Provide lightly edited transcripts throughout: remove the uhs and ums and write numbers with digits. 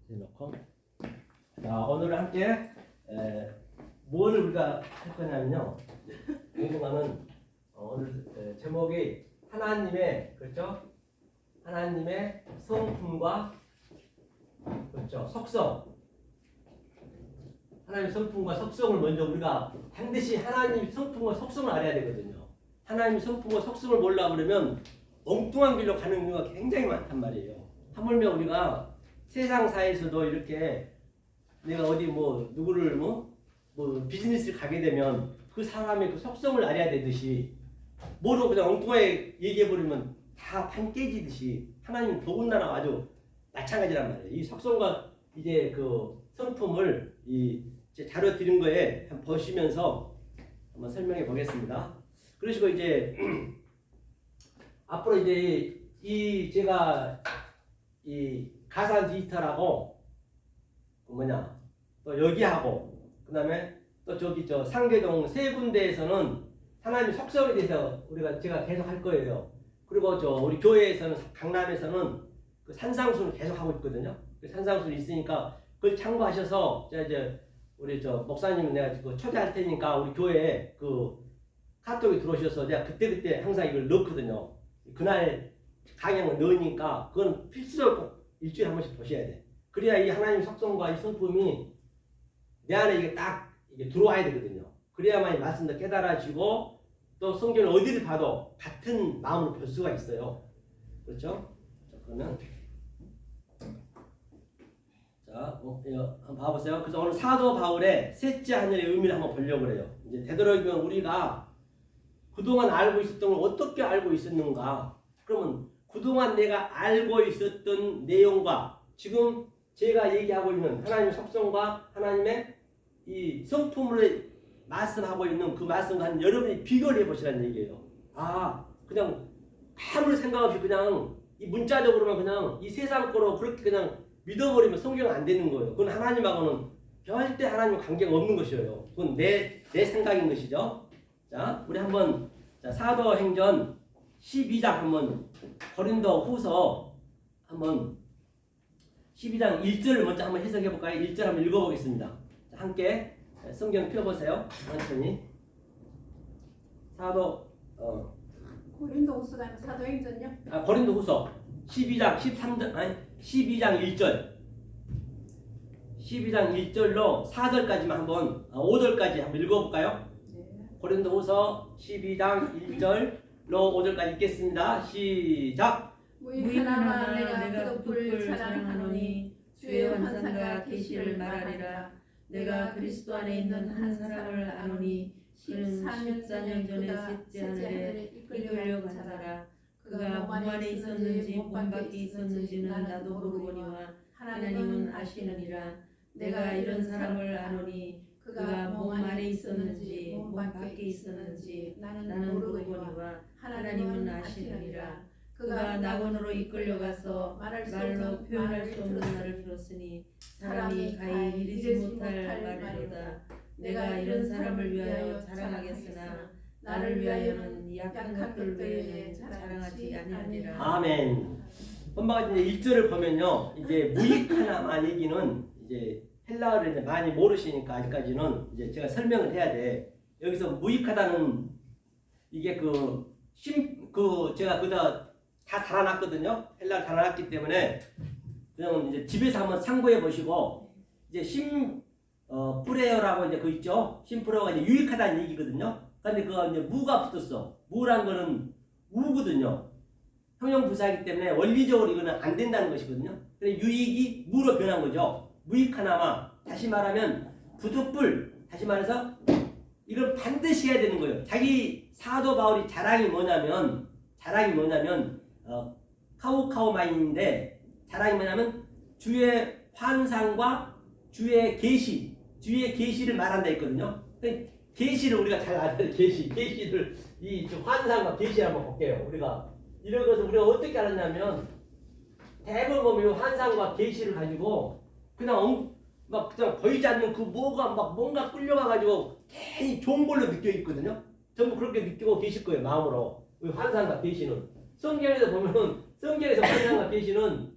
해놓고 자 오늘 함께 뭘 우리가 할 거냐면요 공부하는 오늘 제목이 하나님의 그렇죠 하나님의 성품과 그렇죠 속성 하나님의 성품과 속성을 먼저 우리가 반드시 하나님의 성품과 속성을 알아야 되거든요. 하나님의 성품과 속성을 몰라 그러면 엉뚱한 길로 가는 경우가 굉장히 많단 말이에요. 하물며 우리가 세상 사회에서도 이렇게 내가 어디 뭐 누구를 뭐 비즈니스를 가게 되면 그 사람의 그 속성을 알아야 되듯이 뭐로 그냥 엉뚱하게 얘기해버리면 다 판 깨지듯이 하나님 더군다나 아주 마찬가지란 말이에요. 이 속성과 이제 그 성품을 이 자료 드린 거에 한번 보시면서 한번 설명해 보겠습니다. 그러시고 이제 앞으로 이제 이 제가 이 가상 디지털하고 뭐냐 또 여기하고 그다음에 또 저기 저 상계동 세 군데에서는 하나님의 속성에 대해서 제가 계속 할 거예요. 그리고 저 우리 교회에서는 강남에서는 그 산상수를 계속 하고 있거든요. 그 산상수를 있으니까 그걸 참고하셔서 이제 우리 저 목사님 내가 그 초대할 테니까 우리 교회에 그 카톡에 들어오셔서 내가 그때 항상 이걸 넣거든요. 그날 강연을 넣으니까 그건 필수적으로 꼭 일주일에 한 번씩 보셔야 돼. 그래야 이 하나님 속성과 이 성품이 내 안에 이게 딱 이게 들어와야 되거든요. 그래야만 이 말씀도 깨달아지고 또 성경을 어디를 봐도 같은 마음으로 볼 수가 있어요. 그렇죠? 자, 그러면 자, 한번 봐보세요. 그래서 오늘 사도 바울의 셋째 하늘의 의미를 한번 보려고 그래요. 이제 되도록이면 우리가 그동안 알고 있었던 걸 어떻게 알고 있었는가? 그러면 그동안 내가 알고 있었던 내용과 지금 제가 얘기하고 있는 하나님의 속성과 하나님의 이 성품을 말씀하고 있는 그 말씀과 여러분이 비교를 해보시라는 얘기예요. 그냥 아무리 생각 없이 그냥 이 문자적으로만 그냥 이 세상 거로 그렇게 그냥 믿어버리면 성경은 안 되는 거예요. 그건 하나님하고는 절대 하나님과 관계가 없는 것이에요. 그건 내 생각인 것이죠. 자, 우리 한번 사도행전 12장 한번 고린도후서 한번 12장 1절을 먼저 한번 해석해 볼까요? 1절 한번 읽어보겠습니다. 자, 함께 성경 펴보세요. 천천히. 고린도후서가 아니라 사도행전요? 고린도후서 12장 12장 1절 12장 1절로 4절까지만 한번 5절까지 한번 읽어볼까요? 네. 고린도후서 12장 1절로 5절까지 읽겠습니다. 시작. 무익하나마 내가 그독을 사랑하노니 주의 환상과 계시를 말하리라. 내가 그리스도 안에 있는 한 사람을 아노니 14년 전에 셋째 하늘에 이끌려간 자라. 그가 몸 안에 있었는지 몸 밖에 있었는지는 나도 모르거니와 하나님은 아시느니라. 내가 이런 사람을 아노니 그가 몸 안에 있었는지 몸 밖에 있었는지 나는 모르거니와 하나님은 아시느니라. 그가 낙원으로 이끌려가서 말로 표현할 수 없는 말을 들었으니 사람이 가히 이르지 못할 말이로다. 내가 이런 사람을 위하여 자랑하겠으나 나를 위하여는 약한 것들 외에 자랑하지 아니하리라. 아멘. 엄마가 이제 1절을 보면요, 이제 무익하나마 얘기는 이제 헬라어를 이제 많이 모르시니까 아직까지는 이제 제가 설명을 해야 돼. 여기서 무익하다는 이게 제가 다 달아놨거든요. 헬라어 달아놨기 때문에 그냥 이제 집에서 한번 참고해 보시고 이제 프레어라고 이제 그 있죠. 심프레어가 이제 유익하다는 얘기거든요. 근데 그거 이제 무가 붙었어. 무란 거는 우거든요. 형용부사이기 때문에 원리적으로 이거는 안 된다는 것이거든요. 그래서 유익이 무로 변한 거죠. 무익하나마 다시 말하면 부득불 다시 말해서 이걸 반드시 해야 되는 거예요. 자기 사도 바울이 자랑이 뭐냐면 카우카우마인인데 자랑이 뭐냐면 주의 환상과 주의 계시를 말한다 했거든요. 계시를 우리가 잘 알아야 돼요. 계시를 이 환상과 계시를 한번 볼게요. 우리가 이런 것을 우리가 어떻게 알았냐면 대부분 보면 환상과 계시를 가지고 그냥 보이지 않는 그 뭐가 막 뭔가 끌려가 가지고 괜히 좋은 걸로 느껴 있거든요. 전부 그렇게 느끼고 계실 거예요. 마음으로. 환상과 계시는 성경에서 보면은 성경에서 환상과 계시는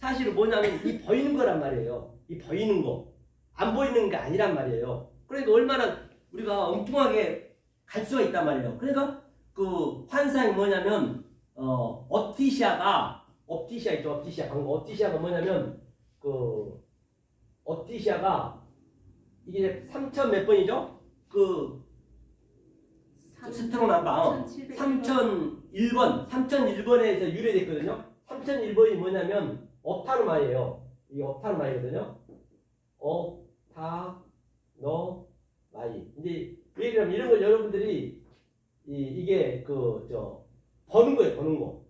사실은 뭐냐면 이 보이는 거란 말이에요. 이 보이는 거. 안 보이는 게 아니란 말이에요. 그러니까 얼마나 우리가 엉뚱하게 갈 수가 있단 말이에요. 그러니까 그 환상이 뭐냐면 옵티시아 있죠. 옵티시아 방금 옵티시아가 뭐냐면 그 옵티시아가 이게 3천 몇 번이죠? 그 스트롱 남방 3001번에서 유래됐거든요. 3001번이 뭐냐면 업타노마이에요. 이게 업타노마이거든요. 업타노마이. 이제 얘기하면 이런 걸 여러분들이 이게 버는 거예요. 버는 거.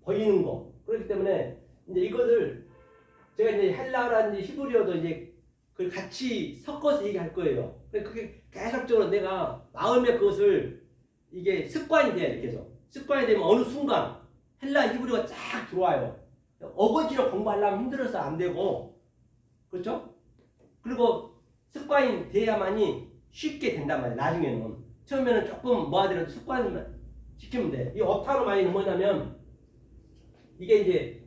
보이는 거. 그렇기 때문에 이제 이것을 제가 이제 헬라어라든지 히브리어도 이제 그걸 같이 섞어서 얘기할 거예요. 그게 계속적으로 내가 마음에 그것을 이게 습관이 돼. 이렇게 해서 습관이 되면 어느 순간 헬라 히브리어가 쫙 들어와요. 어거지로 공부하려면 힘들어서 안 되고, 그렇죠? 그리고 습관이 돼야만이 쉽게 된단 말이에요. 나중에는 처음에는 조금 뭐 하더라도 습관을 시키면 돼. 이 업타노마이는 뭐냐면 이게 이제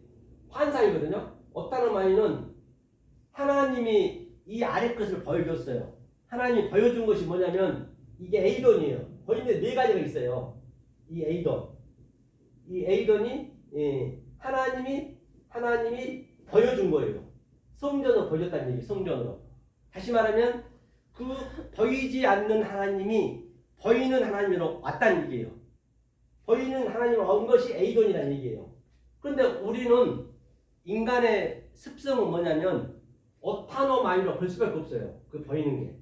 환상이거든요. 업타노마이는 하나님이 이 아래 것을 보여줬어요. 하나님이 보여준 것이 뭐냐면 이게 에이돈이에요. 보이는데 네 가지가 있어요. 이 에이돈이 하나님이 보여준 거예요. 성전으로 보여줬다는 얘기. 성전으로. 다시 말하면 그 보이지 않는 하나님이 보이는 하나님으로 왔다는 얘기예요. 보이는 하나님으로 온 것이 에이돈이라는 얘기예요. 그런데 우리는 인간의 습성은 뭐냐면 업타노마이로 볼 수밖에 없어요. 그 보이는 게.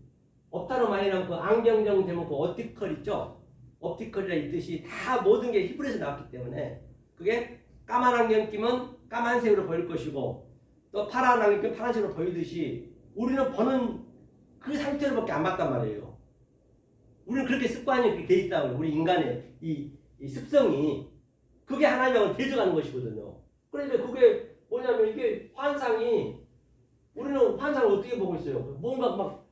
업타노마이랑 그 안경정 되면 그 옵티컬 있죠? 옵티컬이라는 이 뜻이 다 모든 게 히브리에서 나왔기 때문에 그게 까만 안경 끼면 까만색으로 보일 것이고 또 파란 안경 끼면 파란색으로 보이듯이 우리는 보는 그 상태로밖에 안 봤단 말이에요. 우리는 그렇게 습관이 그렇게 돼 있다고. 우리 인간의 이 습성이 그게 하나님하고 대적하는 것이거든요. 그러니까 그게 뭐냐면 이게 환상이 우리는 환상을 어떻게 보고 있어요? 뭔가 막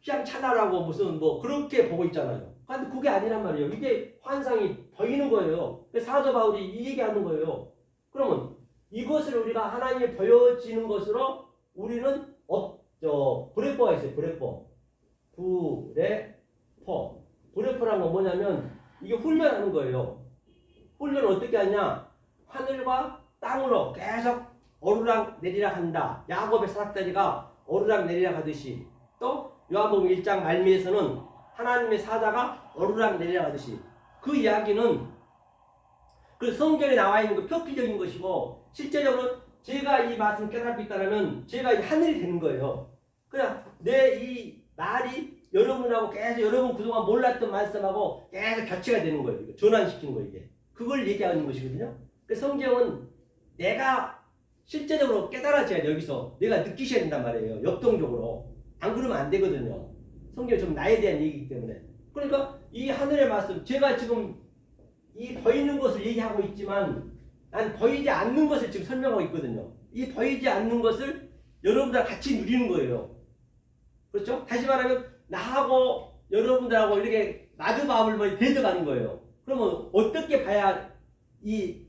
휘황찬란하고 무슨 뭐 그렇게 보고 있잖아요. 근데 그게 아니란 말이에요. 이게 환상이 보이는 거예요. 사도 바울이 이 얘기하는 거예요. 그러면 이것을 우리가 하나님이 보여지는 것으로 우리는 브레퍼가 있어요. 브레퍼라는 건 뭐냐면 이게 훈련하는 거예요. 훈련을 어떻게 하냐? 하늘과 땅으로 계속 오르락 내리락 한다. 야곱의 사닥다리가 오르락 내리락 하듯이 또 요한복음 1장 말미에서는 하나님의 사자가 오르락 내리락 하듯이 그 이야기는 그 성경에 나와 있는 그 표피적인 것이고 실제적으로 제가 이 말씀을 깨닫고 있다면 제가 이 하늘이 되는 거예요. 그냥 내 이 말이 여러분하고 계속 여러분 그동안 몰랐던 말씀하고 계속 교체가 되는 거예요. 이거 전환시키는 거예요. 이게. 그걸 얘기하는 것이거든요. 그 성경은 내가 실제적으로 깨달아져야 돼. 여기서 내가 느끼셔야 된단 말이에요. 역동적으로. 안 그러면 안 되거든요. 성경이 좀 나에 대한 얘기이기 때문에. 그러니까 이 하늘의 말씀 제가 지금 이 보이는 것을 얘기하고 있지만 난 보이지 않는 것을 지금 설명하고 있거든요. 이 보이지 않는 것을 여러분들과 같이 누리는 거예요. 그렇죠? 다시 말하면 나하고 여러분들하고 이렇게 마주마음을 대적하는 거예요. 그러면 어떻게 봐야 이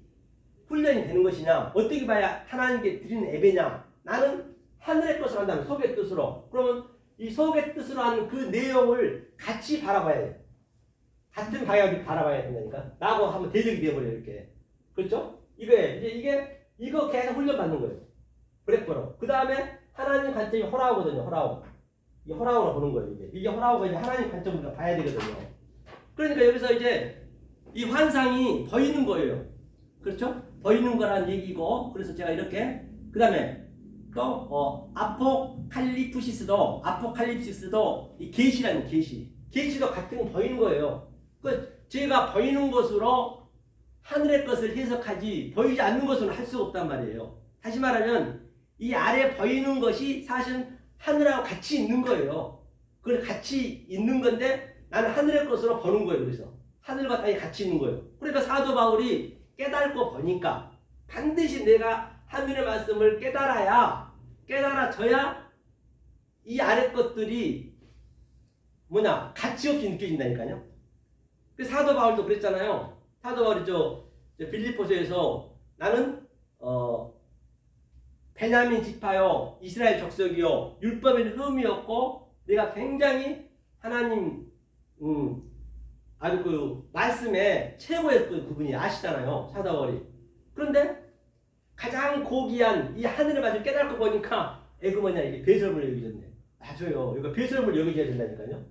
훈련이 되는 것이냐? 어떻게 봐야 하나님께 드리는 예배냐? 나는 하늘의 뜻을 한다면 속의 뜻으로. 그러면 이 속의 뜻으로 하는 그 내용을 같이 바라봐야 돼요. 같은 방향으로 바라봐야 된다니까. 나하고 한번 대적이 되어버려요. 이렇게. 그렇죠? 이거 계속 훈련받는 거예요. 브레퍼로. 그 다음에 하나님 관점이 호라우거든요. 이 호라우로 보는 거예요. 이게 호라우가 이제 하나님 관점으로 봐야 되거든요. 그러니까 여기서 이제 이 환상이 보이는 거예요. 그렇죠? 보이는 거란 얘기고, 그래서 제가 이렇게, 그 다음에 또, 아포칼립시스도 이 계시라는 계시도 같은 보이는 거예요. 제가 보이는 것으로 하늘의 것을 해석하지, 보이지 않는 것은 할 수가 없단 말이에요. 다시 말하면, 이 아래 보이는 것이 사실은 하늘하고 같이 있는 거예요. 그걸 같이 있는 건데, 나는 하늘의 것으로 보는 거예요. 그래서. 하늘과 땅이 같이 있는 거예요. 그러니까 사도 바울이 깨닫고 보니까 반드시 내가 하늘의 말씀을 깨달아져야 이 아래 것들이 가치 없이 느껴진다니까요. 그 사도 바울도 그랬잖아요. 사도 바울이 빌립보서에서 나는 베냐민 지파요, 이스라엘 족속이요, 율법에는 흠이었고 내가 굉장히 하나님 아주 그 말씀에 최고의 그분이 아시잖아요, 사도 바울이. 그런데 가장 고귀한 이 하늘의 맛을 깨닫고 보니까 에그머니가 이게 배설물 여기졌네. 맞아요. 이거 배설물 여기져야 된다니까요.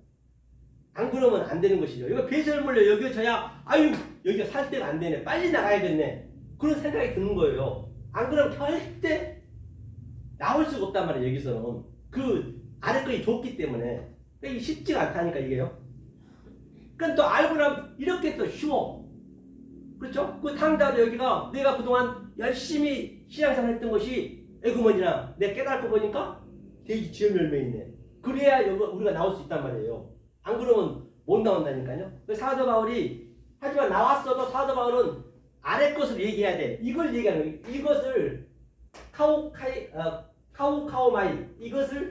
안 그러면 안 되는 것이죠. 이거 배설물로 여겨져야 아유 여기가 살 데가 안 되네. 빨리 나가야겠네. 그런 생각이 드는 거예요. 안 그러면 절대 나올 수가 없단 말이에요. 여기서는 그 아래 것이 좁기 때문에 이게 쉽지가 않다니까 이게요. 그러니까 또 알고 나면 이렇게 또 쉬워. 그렇죠? 그 당자도 여기가 내가 그동안 열심히 신앙생활 했던 것이 에그머니나 내가 깨닫고 보니까 돼지 지연 열매 있네. 그래야 여기 우리가 나올 수 있단 말이에요. 안 그러면 못 나온다니까요. 사도 바울이 하지만 나왔어도 사도 바울은 아래 것을 얘기해야 돼. 이걸 얘기하는 거예요. 이것을 카우카오마이 이것을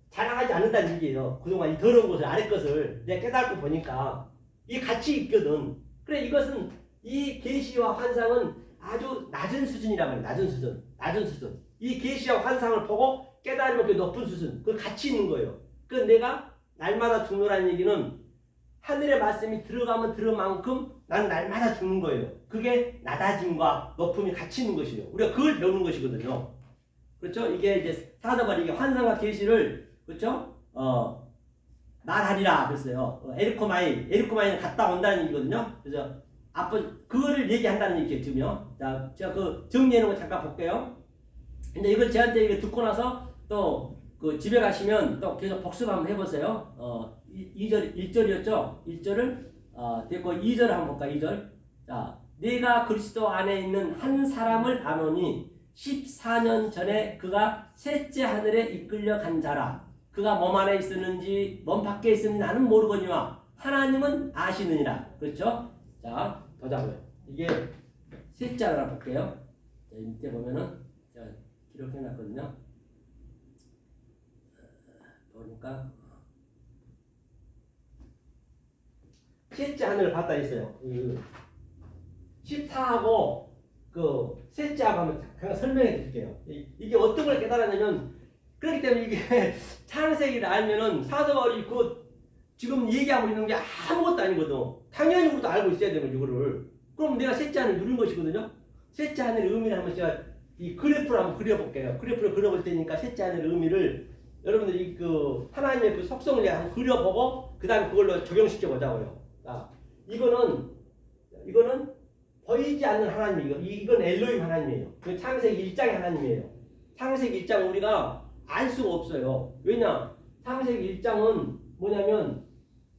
자랑하지 않는다는 얘기예요. 그동안 이 더러운 것을 아래 것을 내가 깨닫고 보니까 이게 같이 있거든. 그래 이것은 이 계시와 환상은 아주 낮은 수준이란 말이에요. 낮은 수준. 이 계시와 환상을 보고 깨달으면 그 높은 수준. 그 같이 있는 거예요. 그 내가 날마다 죽노라는 얘기는 하늘의 말씀이 들어가면 들은 만큼 나는 날마다 죽는 거예요. 그게 낮아짐과 높음이 같이 있는 것이에요. 우리가 그걸 배우는 것이거든요. 그렇죠? 이게 이제 사도 바울이 환상과 계시를 그렇죠? 말하리라 그랬어요. 에리코마이는 갔다 온다는 얘기거든요. 그래서 그거를 얘기한다는 얘기겠죠. 자, 제가 그 정리해놓은 거 잠깐 볼게요. 근데 이걸 저한테 이거 듣고 나서 또 그 집에 가시면 또 계속 복습 한번 해보세요. 1절이었죠? 1절을 됐고 2절을 한번 볼까? 2절. 자, 내가 그리스도 안에 있는 한 사람을 아노니 14년 전에 그가 셋째 하늘에 이끌려 간 자라. 그가 몸 안에 있었는지 몸 밖에 있었는지 나는 모르거니와 하나님은 아시느니라. 그렇죠? 자, 보자고요. 이게 셋째 하나 볼게요. 자, 밑에 보면은 제가 기록해놨거든요. 보니까 셋째 하늘을 봤다 했어요. 14하고 그 셋째하고 한번 잠깐 설명해 드릴게요. 이게 어떤 걸 깨달았냐면 그렇기 때문에 이게 창세기를 알면은 사도 바울이 그 지금 얘기하고 있는 게 아무것도 아니거든. 당연히 우리도 알고 있어야 되는 거죠, 이거를. 그럼 내가 셋째 하늘 누린 것이거든요. 셋째 하늘의 의미를 한번 제가 이 그래프를 한번 그려볼게요. 그래프를 그려볼 테니까 셋째 하늘의 의미를 여러분들이 그 하나님의 그 속성을 한번 그려보고 그 다음에 그걸로 적용시켜 보자고요. 자, 이거는 보이지 않는 하나님이고 이건 엘로힘 하나님이에요. 창세기 1장의 하나님이에요. 창세기 1장은 우리가 알 수가 없어요. 왜냐? 창세기 1장은 뭐냐면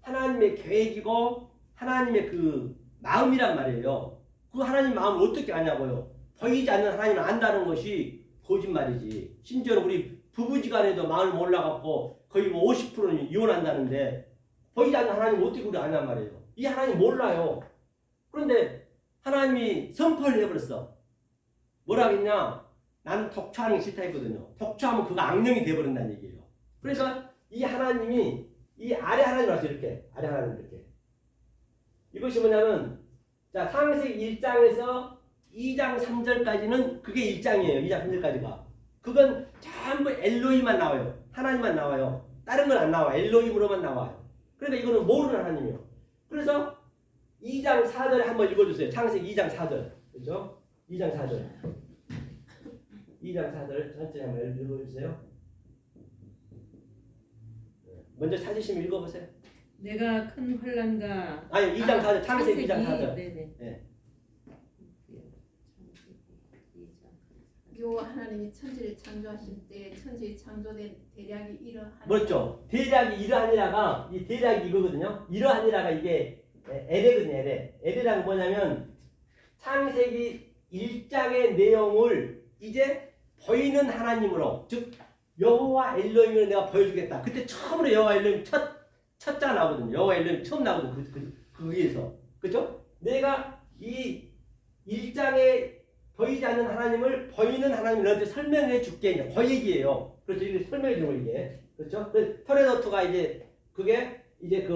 하나님의 계획이고 하나님의 그 마음이란 말이에요. 그 하나님 마음을 어떻게 아냐고요? 보이지 않는 하나님을 안다는 것이 거짓말이지. 심지어 우리 부부지간에도 마음을 몰라갖고 거의 뭐 50%는 이혼한다는데 보이지 않는 하나님을 어떻게 우리 아냔 말이에요. 이 하나님 몰라요. 그런데 하나님이 선포를 해버렸어. 뭐라 하겠냐? 나는 독초하는 게 싫다 했거든요. 독초하면 그가 악령이 돼버린다는 얘기예요. 그래서 이 하나님이 이 아래 하나님이라서 이렇게 아래 하나님 이렇게 이것이 뭐냐면 자 창세기 1장에서 2장 3절까지는 그게 1장이에요. 2장 3절까지가 그건 전부 엘로힘만 나와요. 하나님만 나와요. 다른 건 안 나와. 엘로힘으로만 나와요. 그러니까 이거는 모르는 하나님이에요. 그래서 2장 4절에 한번 읽어주세요. 창세기 2장 4절 그렇죠? 2장 4절 2장 4절 전체 한번 읽어주세요. 먼저 찾으시면 읽어보세요. 내가 큰 환난과 아니 2장 4절 창세기 2장 4절 네네. 네. 요 하나님이 천지를 창조하실 때 천지의 창조된 대략이 이러하니라. 그렇죠. 대략이 이러하니라가 이 대략이 이거거든요. 이러하니라가 이게 에레거든요. 에레라는 뭐냐면 창세기 1장의 내용을 이제 보이는 하나님으로 즉 여호와 엘로힘을 내가 보여주겠다. 그때 처음으로 여호와 엘로힘 첫자가 나오거든요. 여호와 엘로힘 처음 나오거든요. 그 위에서 그렇죠? 내가 이 1장에 보이지 않는 하나님을 보이는 하나님을 너한테 설명해 줄게. 이제 그 얘기예요. 그렇죠? 이게 설명해 주는 거 이게. 그렇죠? 그 토레노트가 이제 그게 이제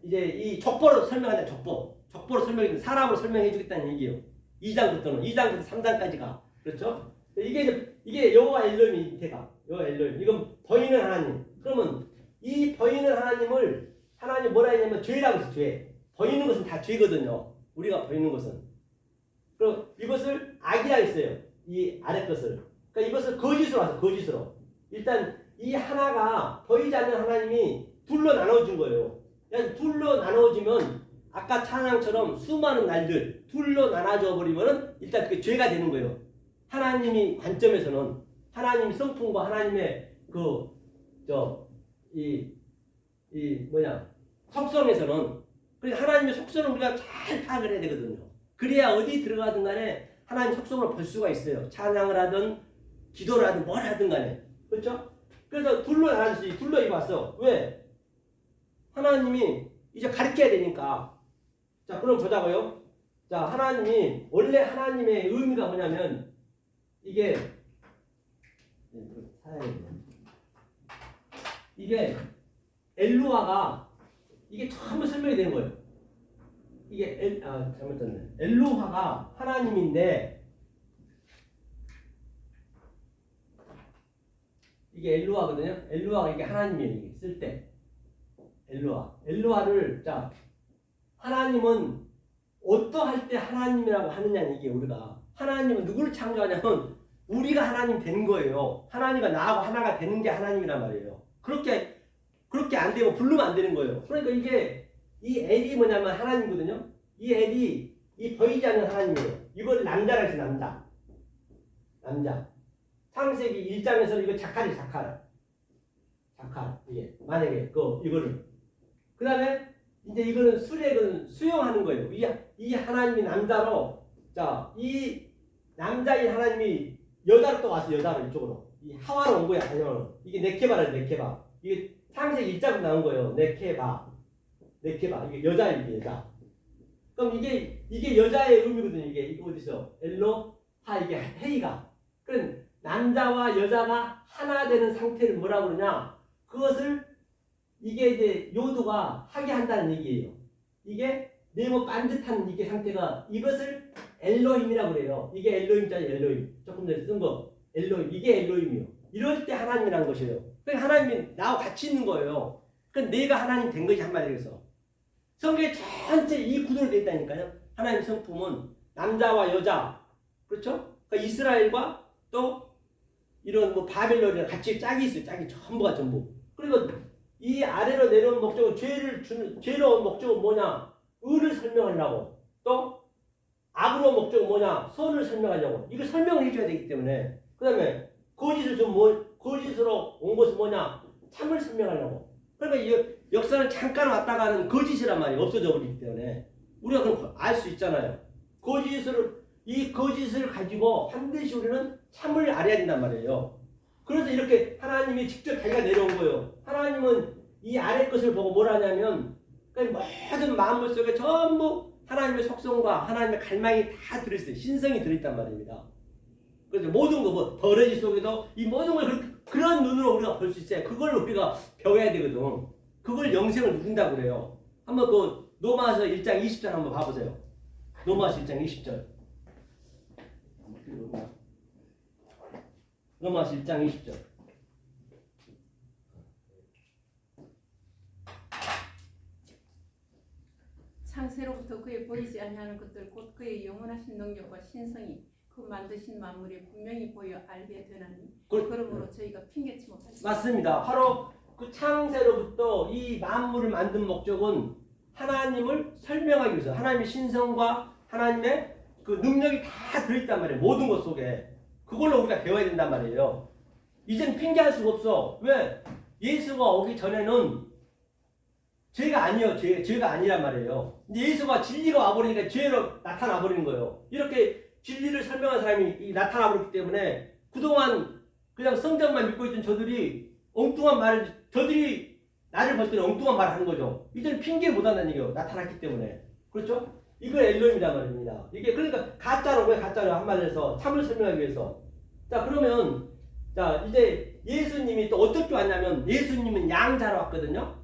이제 이 족보로 설명한다. 족보로 설명해 주는 사람으로 설명해 주겠다는 얘기예요. 2장부터 3장까지가. 그렇죠? 이게 여호와 엘로힘이 밑에가 여호와 엘로힘. 이건 보이는 하나님. 그러면 이 보이는 하나님을 하나님 뭐라 했냐면 죄라고 했어요. 죄. 보이는 것은 다 죄거든요. 우리가 보이는 것은. 그럼 이것을 악이라 했어요. 이 아래 것을. 그러니까 이것을 거짓으로 하세요. 거짓으로. 일단 이 하나가 보이지 않는 하나님이 둘로 나눠진 거예요. 그냥 둘로 나눠지면 아까 찬양처럼 수많은 날들 둘로 나눠져 버리면 일단 그게 죄가 되는 거예요. 하나님이 관점에서는 하나님 성품과 하나님의 속성에서는 그래서 하나님의 속성을 우리가 잘 파악을 해야 되거든요. 그래야 어디 들어가든 간에 하나님 속성을 볼 수가 있어요. 찬양을 하든 기도를 하든 뭘 하든 간에. 그렇죠? 그래서 둘로 나눠졌어요. 둘로 이거 왔어. 왜? 하나님이 이제 가르쳐야 되니까. 자, 그럼 보자고요. 자, 하나님이 원래 하나님의 의미가 뭐냐면 이게 엘로하가 이게 처음 설명이 되는 거예요. 이게 잘못됐네. 엘로하가 하나님인데 이게 엘로하거든요. 엘로하가 이게 하나님이에요. 이게 쓸 때 엘로하를 자 하나님은 어떠할 때 하나님이라고 하느냐는 이게 우리가 하나님은 누구를 창조하냐면 우리가 하나님 되는 거예요. 하나님과 나하고 하나가 되는 게 하나님이란 말이에요. 그렇게 안 되면 부르면 안 되는 거예요. 그러니까 이게 이 엘이 뭐냐면 하나님이거든요. 이 엘이 이 보이지 않는 하나님이에요. 이걸 남자라 해서 남자. 창세기 1장에서는 이거 자칼이 자칼. 이게 만약에 이거를 그 다음에 이제 이거는 수rek은 수용하는 거예요. 이 하나님이 남자로 이 남자인 하나님이 여자로 또 왔어. 여자로 이쪽으로 이 하와로 온 거야. 아니면 이게 네케바래. 네케바 이게 창세기 1장으로 나온 거예요. 네케바 이게 여자예요. 이게 여자. 그럼 이게 여자의 의미거든요. 이게 어디서 엘로하 이게 헤이가 그럼 남자와 여자가 하나 되는 상태를 뭐라고 그러냐? 그것을 이게 이제 요도가 하게 한다는 얘기예요. 이게 네모 반듯한 이게 상태가 이것을 엘로힘이라고 그래요. 이게 엘로힘자리 엘로힘. 조금 전에 쓴 거 엘로힘. 이게 엘로힘이요. 이럴 때 하나님이라는 것이에요. 그러니까 하나님이 나와 같이 있는 거예요. 그러니까 내가 하나님 된 것이 한마디로 해서 성경에 전체 이 구도로 되어 있다니까요. 하나님 성품은 남자와 여자 그렇죠? 그러니까 이스라엘과 또 이런 바벨론이랑 같이 짝이 있어요. 짝이 전부가 전부. 그리고 이 아래로 내려온 목적은 죄로 온 목적은 뭐냐? 의를 설명하려고. 또 악으로 온 목적은 뭐냐? 선을 설명하려고. 이거 설명을 해줘야 되기 때문에. 그 다음에 거짓으로 온 것은 뭐냐? 참을 설명하려고. 그러니까 이 역사는 잠깐 왔다 가는 거짓이란 말이 없어져 버리기 때문에 우리가 그럼 알 수 있잖아요. 이 거짓을 가지고 반드시 우리는 참을 알아야 된단 말이에요. 그래서 이렇게 하나님이 직접 자기가 내려온 거예요. 하나님은 이 아래 것을 보고 뭘 하냐면 모든 마음물 속에 전부 하나님의 속성과 하나님의 갈망이 다 들어있어요. 신성이 들어있단 말입니다. 그래서 모든 거 더러지 속에도 이 모든 걸 그런 눈으로 우리가 볼 수 있어요. 그걸 우리가 배워야 되거든. 그걸 영생을 누린다고 그래요. 한번 로마서 1장 20절 한번 봐보세요. 로마서 1장 20절. 로마서 1장 20절. 창세로부터 그의 보이지 아니하는 것들 곧 그의 영원하신 능력과 신성이 그 만드신 만물에 분명히 보여 알게 되나니 그러므로 저희가 핑계치 못하지. 맞습니다. 바로 그 창세로부터 이 만물을 만든 목적은 하나님을 설명하기 위해서 하나님의 신성과 하나님의 그 능력이 다 들어있단 말이에요. 모든 것 속에. 그걸로 우리가 배워야 된단 말이에요. 이젠 핑계할 수가 없어. 왜? 예수가 오기 전에는 죄가 아니에요. 죄가 아니란 말이에요. 근데 예수가 진리가 와버리니까 죄로 나타나 버리는 거예요. 이렇게 진리를 설명한 사람이 나타나 버렸기 때문에 그동안 그냥 성경만 믿고 있던 저들이 저들이 나를 볼 때는 엉뚱한 말을 하는 거죠. 이제는 핑계를 못 한다는 얘기예요. 나타났기 때문에. 그렇죠? 이거 엘로힘이란 말입니다. 이게 그러니까 가짜로 왜 가짜로 한마디로 해서 참을 설명하기 위해서. 자 그러면 이제 예수님이 또 어떻게 왔냐면 예수님은 양자로 왔거든요.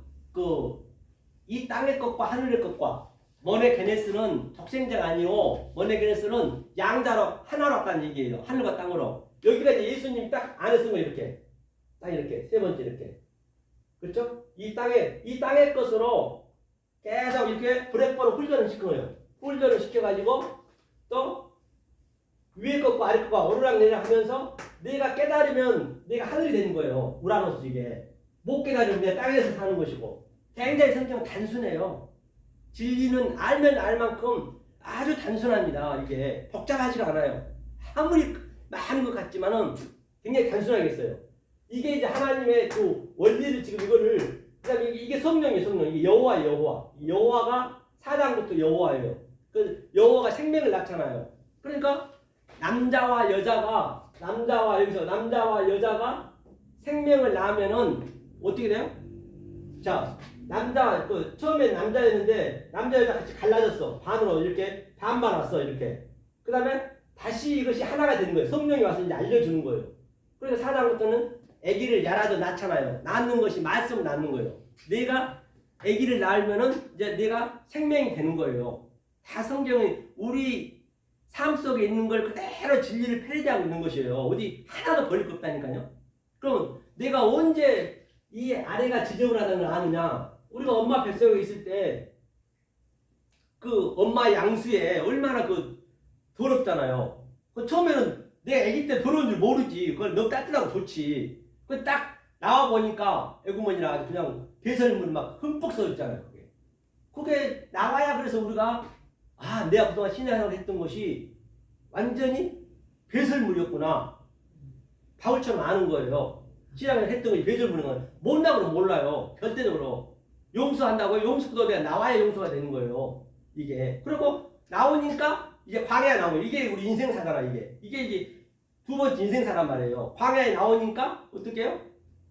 이 땅의 것과 하늘의 것과 모네게네스는 독생자가 아니고 모네게네스는 양자로 하나로 왔다는 얘기예요. 하늘과 땅으로. 여기가 이제 예수님이 딱 안에 쓴 거예요. 이렇게. 딱 이렇게. 세 번째 이렇게. 그렇죠? 이 땅의 것으로 계속 이렇게 브레이크로 훈련을 시킨 거예요. 훈련을 시켜가지고 또 위에 것과 아래 것과 오르락내리락 하면서 내가 깨달으면 내가 하늘이 되는 거예요. 우라노스 이게. 못 깨달으면 내가 땅에서 사는 것이고. 굉장히 성경은 단순해요. 진리는 알면 알 만큼 아주 단순합니다. 이게 복잡하지가 않아요. 아무리 많은 것 같지만은 굉장히 단순하겠어요. 이게 이제 하나님의 그 원리를 지금 이거를 그다음에 이게 성령이에요. 성령. 이게 여호와. 여호와가 사장부터 여호와예요. 그 여호와가 생명을 낳잖아요. 그러니까 남자와 여자가 생명을 낳으면은 어떻게 돼요? 자, 처음엔 남자였는데 남자 여자 같이 갈라졌어. 반으로 이렇게 반반 왔어. 이렇게. 그다음에 다시 이것이 하나가 되는 거예요. 성령이 와서 이제 알려주는 거예요. 그러니까 사장부터는 아기를 야라도 낳잖아요. 낳는 것이 말씀을 낳는 거예요. 내가 아기를 낳으면은 이제 내가 생명이 되는 거예요. 다 성경이 우리 삶 속에 있는 걸 그대로 진리를 폐지하고 있는 것이에요. 어디 하나도 버릴 거 없다니까요. 그럼 내가 언제 이 아래가 지저분하다는 걸 아느냐? 우리가 엄마 뱃속에 있을 때 그 엄마 양수에 얼마나 그 더럽잖아요. 그 처음에는 내 아기 때 더러운 줄 모르지. 그걸 너무 따뜻하고 좋지. 그 딱 나와 보니까 애구머니나 아주 그냥 배설물 막 흠뻑 써 있잖아요. 그게 나와야 그래서 우리가 내가 그동안 신앙생활을 했던 것이 완전히 배설물이었구나. 바울처럼 아는 거예요. 신앙을 했던 것이 배설물인 거예요. 모른다고 그러면 몰라요. 절대적으로. 용서한다고요? 용서도 내가 나와야 용서가 되는 거예요. 이게. 그리고 나오니까 이제 광야에 나오고 이게 우리 인생사잖아. 이게 이제 두 번째 인생사란 말이에요. 광야에 나오니까 어떻게 해요?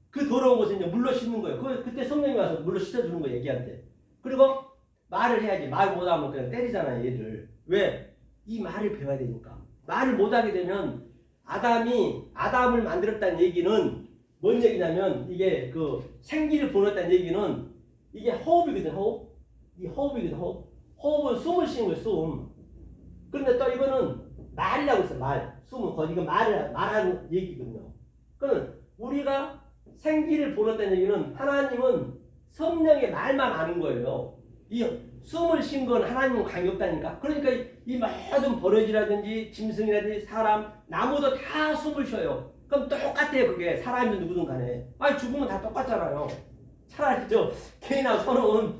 그 더러운 것을 이제 물로 씻는 거예요. 그때 성령이 와서 물로 씻어주는 거예요. 애기한테. 그리고 말을 해야지. 말 못하면 그냥 때리잖아요. 얘를. 왜? 이 말을 배워야 되니까. 말을 못하게 되면 아담을 만들었다는 얘기는 뭔 얘기냐면 이게 그 생기를 보냈다는 얘기는 이게 호흡이거든. 호흡. 이 호흡이거든. 호흡은 숨을 쉬는 거예요. 숨. 그런데 또 이거는 말이라고 있어요. 말. 숨은 거의 이거 말하는 얘기거든요. 그러면 우리가 생기를 보냈다는 얘기는 하나님은 성령의 말만 아는 거예요. 이 숨을 쉰 건 하나님은 관계 없다니까. 그러니까 이 모든 버러지라든지 짐승이라든지 사람, 나무도 다 숨을 쉬어요. 그럼 똑같아요. 그게 사람이든 누구든 간에. 죽으면 다 똑같잖아요. 차라리 개나 소는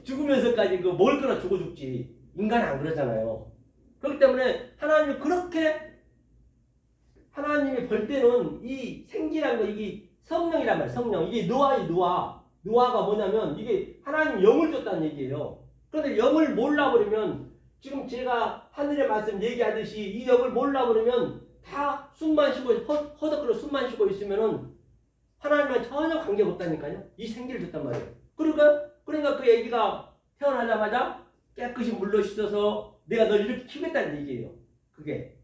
죽으면서까지 그 먹을 거나 주고 죽지. 인간은 안 그러잖아요. 그렇기 때문에 하나님이 그렇게 하나님이 볼 때는 이 생기라는 거 이게 성령이란 말이에요. 성령. 이게 노아가 뭐냐면 이게 하나님 영을 줬다는 얘기예요. 그런데 영을 몰라버리면 지금 제가 하늘의 말씀 얘기하듯이 이 영을 몰라버리면 다 숨만 쉬고 허덕거려 숨만 쉬고 있으면은 하나님과 전혀 관계가 없다니까요. 이 생기를 줬단 말이에요. 그러니까 그 애기가 태어나자마자 깨끗이 물로 씻어서 내가 널 이렇게 키우겠다는 얘기예요. 그게.